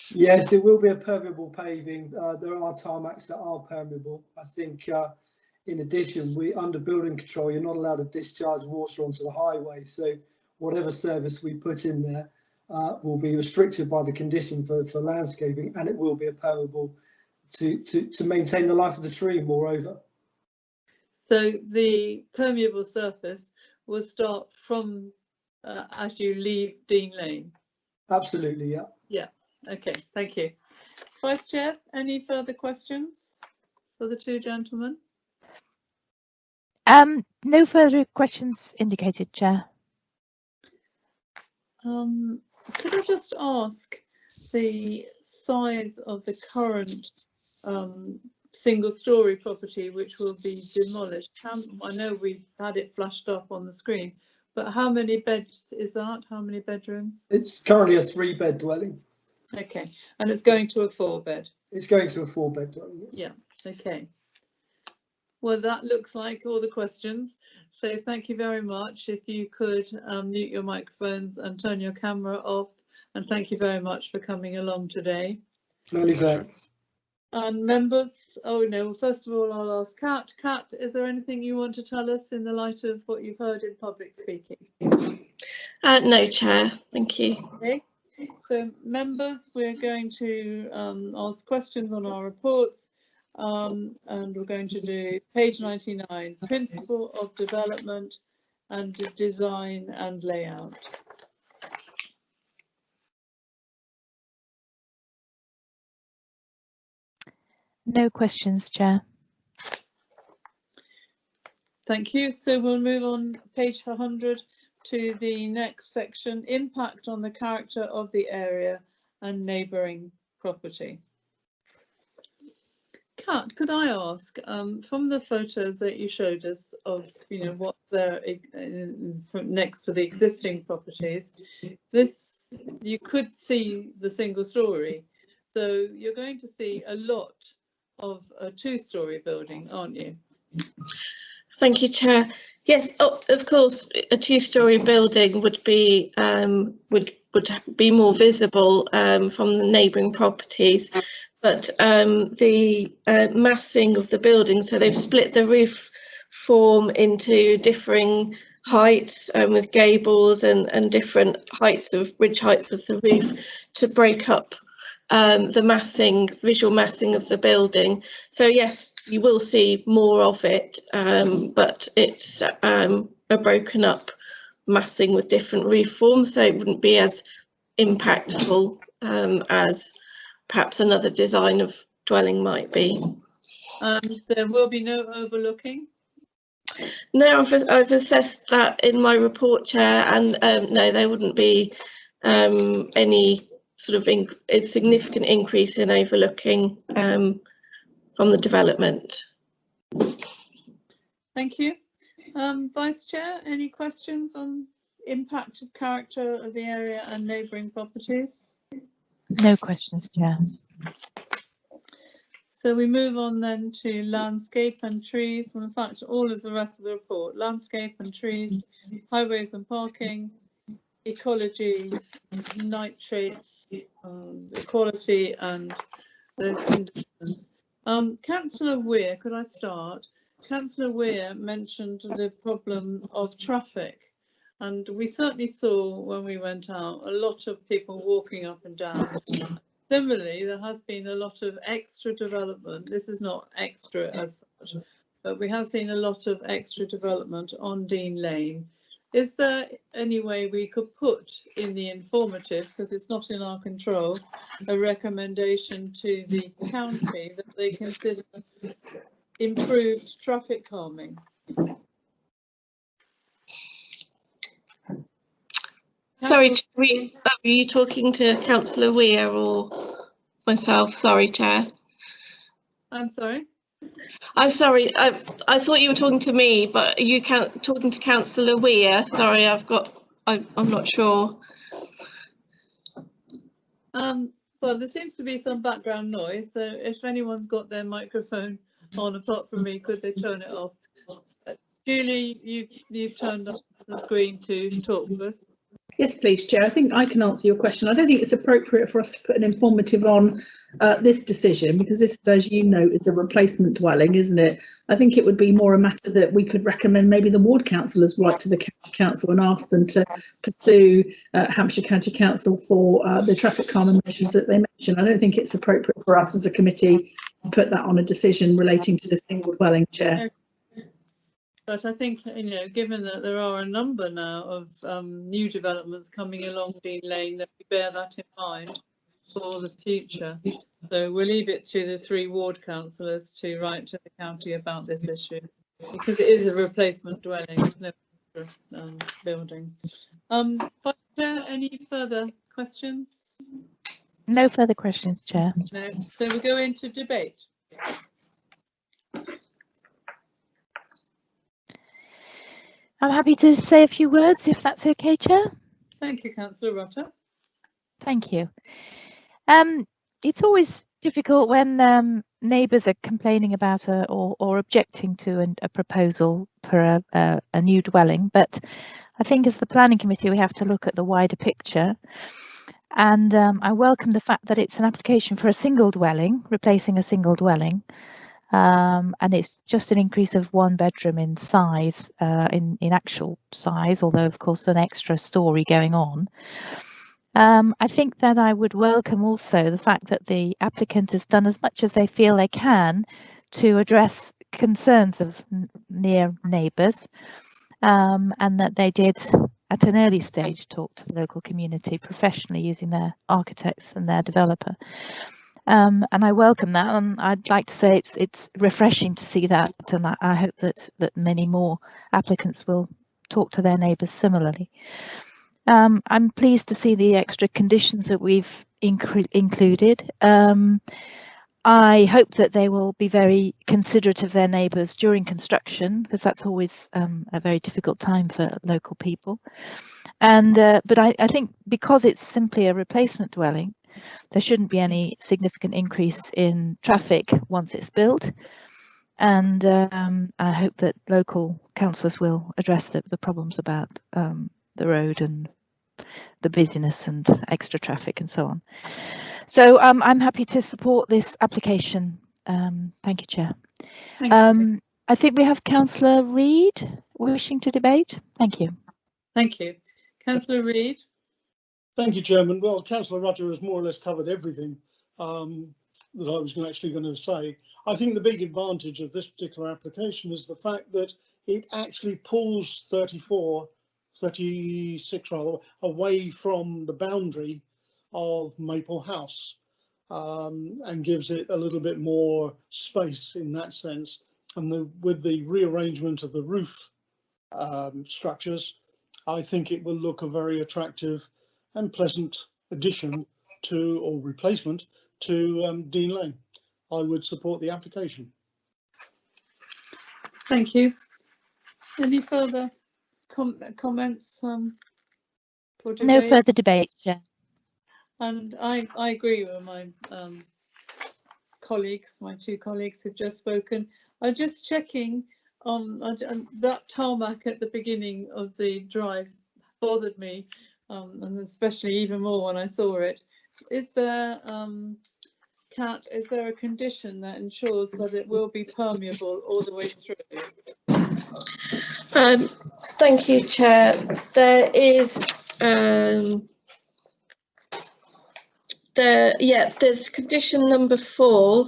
Yes, it will be a permeable paving. There are tarmacs that are permeable. I think in addition, under building control, you're not allowed to discharge water onto the highway. So whatever service we put in there will be restricted by the condition for landscaping, and it will be a permeable to maintain the life of the tree, moreover. So the permeable surface will start from as you leave Dean Lane? Absolutely, yeah. Yeah, okay, thank you. Vice Chair, any further questions for the two gentlemen? No further questions indicated, Chair. Could I just ask the size of the current single-storey property which will be demolished? I know we've had it flashed up on the screen, but how many beds is that? How many bedrooms? It's currently a 3-bed dwelling. Okay, and it's going to a 4-bed? It's going to a 4-bed dwelling. Yes. Yeah, okay. Well, that looks like all the questions. So thank you very much. If you could mute your microphones and turn your camera off. And thank you very much for coming along today. Many thanks. And members, oh no, first of all, I'll ask Kat. Kat, is there anything you want to tell us in the light of what you've heard in public speaking? No, Chair, thank you. Okay. So members, we're going to ask questions on our reports. And we're going to do page 99, principle of development and design and layout. No questions, Chair. Thank you. So we'll move on page 100 to the next section, impact on the character of the area and neighbouring property. Kat, could I ask, from the photos that you showed us of, what there next to the existing properties, this you could see the single story, so you're going to see a lot of a 2-story building, aren't you? Thank you, Chair. Yes, of course, a 2-story building would be more visible from the neighbouring properties. But the massing of the building, so they've split the roof form into differing heights with gables and different ridge heights of the roof to break up the visual massing of the building. So yes, you will see more of it, but it's a broken up massing with different roof forms, so it wouldn't be as impactful as perhaps another design of dwelling might be. There will be no overlooking? No, I've assessed that in my report, Chair, and no, there wouldn't be any sort of a significant increase in overlooking from the development. Thank you. Vice Chair, any questions on impact of character of the area and neighbouring properties? No questions, Chair. So we move on then to landscape and trees. Well, in fact, all of the rest of the report: landscape and trees, highways and parking, ecology, nitrates, equality and the conditions. Councillor Weir, could I start? Councillor Weir mentioned the problem of traffic. And we certainly saw when we went out a lot of people walking up and down. Similarly, there has been a lot of extra development. This is not extra as such, but we have seen a lot of extra development on Dean Lane. Is there any way we could put in the informative, because it's not in our control, a recommendation to the county that they consider improved traffic calming? Sorry, are you talking to Councillor Weir or myself? Sorry, Chair. I'm sorry? I'm sorry, I thought you were talking to me, but are you talking to Councillor Weir? Sorry, I'm not sure. Well, there seems to be some background noise, so if anyone's got their microphone on apart from me, could they turn it off? Julie, you've turned up the screen to talk to us. Yes, please, Chair. I think I can answer your question. I don't think it's appropriate for us to put an informative on this decision, because this, as you know, is a replacement dwelling, isn't it? I think it would be more a matter that we could recommend maybe the ward councillors write to the county council and ask them to pursue Hampshire County Council for the traffic calming measures that they mentioned. I don't think it's appropriate for us as a committee to put that on a decision relating to the single dwelling, Chair. But I think, you know, given that there are a number now of new developments coming along Dean Lane, that we bear that in mind for the future. So we'll leave it to the 3 ward councillors to write to the county about this issue, because it is a replacement dwelling, no building. Vice Chair, any further questions? No further questions, Chair. No. So we go into debate. I'm happy to say a few words, if that's okay, Chair. Thank you, Councillor Rutter. Thank you. It's always difficult when neighbours are complaining about or objecting to a proposal for a new dwelling, but I think as the planning committee we have to look at the wider picture, and I welcome the fact that it's an application for a single dwelling, replacing a single dwelling. And it's just an increase of 1 bedroom in size, in actual size, although of course an extra story going on. I think that I would welcome also the fact that the applicant has done as much as they feel they can to address concerns of near neighbours, and that they did at an early stage talk to the local community professionally using their architects and their developer. And I welcome that, and I'd like to say it's refreshing to see that, and I hope that many more applicants will talk to their neighbours similarly. I'm pleased to see the extra conditions that we've included. I hope that they will be very considerate of their neighbours during construction, because that's always a very difficult time for local people. And but I think because it's simply a replacement dwelling, there shouldn't be any significant increase in traffic once it's built, and I hope that local councillors will address the problems about the road and the busyness and extra traffic and so on. So I'm happy to support this application. Thank you, Chair. Thank you. I think we have Councillor Reid wishing to debate. Thank you. Thank you. Councillor Reid. Thank you, Chairman. Well, Councillor Rutter has more or less covered everything that I was actually going to say. I think the big advantage of this particular application is the fact that it actually pulls 36 rather, away from the boundary of Maple House, and gives it a little bit more space in that sense. And with the rearrangement of the roof structures, I think it will look a very attractive and pleasant addition to, or replacement to, Dean Lane. I would support the application. Thank you. Any further comments? No further debate, Chair. And I agree with my colleagues, my 2 colleagues who've just spoken. I'm just checking on that tarmac at the beginning of the drive bothered me. And especially even more when I saw it. Is there, Kat, is there a condition that ensures that it will be permeable all the way through? Thank you, Chair. There is there's condition number 4,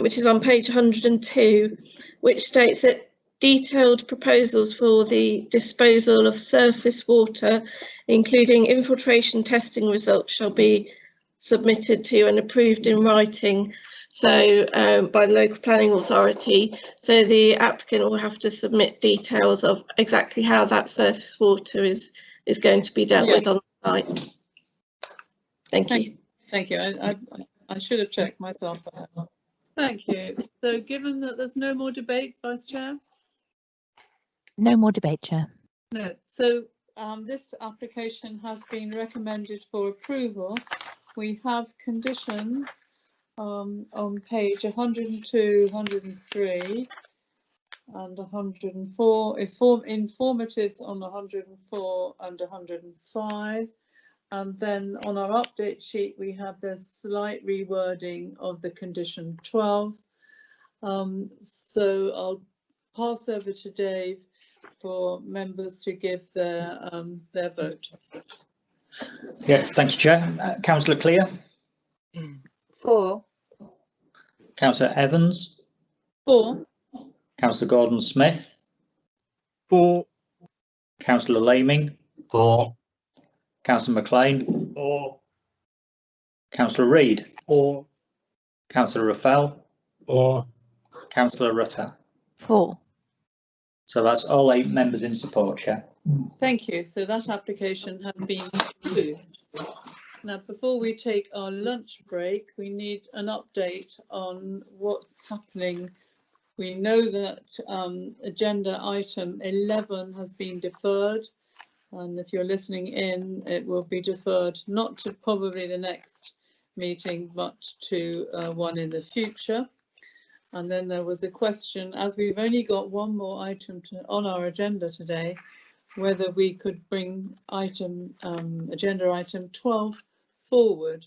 which is on page 102, which states that detailed proposals for the disposal of surface water, including infiltration testing results, shall be submitted to and approved in writing, so by the local planning authority. So the applicant will have to submit details of exactly how that surface water is going to be dealt with on the site. Thank you. Thank you. I should have checked myself. Thank you. So given that there's no more debate, Vice Chair? No more debate, Chair. No. So this application has been recommended for approval, we have conditions on page 102, 103 and 104, informatives on 104 and 105. And then on our update sheet, we have the slight rewording of the condition 12. So I'll pass over to Dave for members to give their vote. Yes, thank you, Chair. Councillor Clear? 4. Councillor Evans? 4. Councillor Gordon-Smith? 4. Councillor Layming? 4. Councillor Mclean? 4. Councillor Reid? 4. Councillor Raphael? 4. Councillor Rutter? 4. So that's all 8 members in support, Chair. Thank you. So that application has been approved. Now, before we take our lunch break, we need an update on what's happening. We know that agenda item 11 has been deferred, and if you're listening in, it will be deferred not to probably the next meeting, but to one in the future. And then there was a question, as we've only got one more item on our agenda today, whether we could bring agenda item 12 forward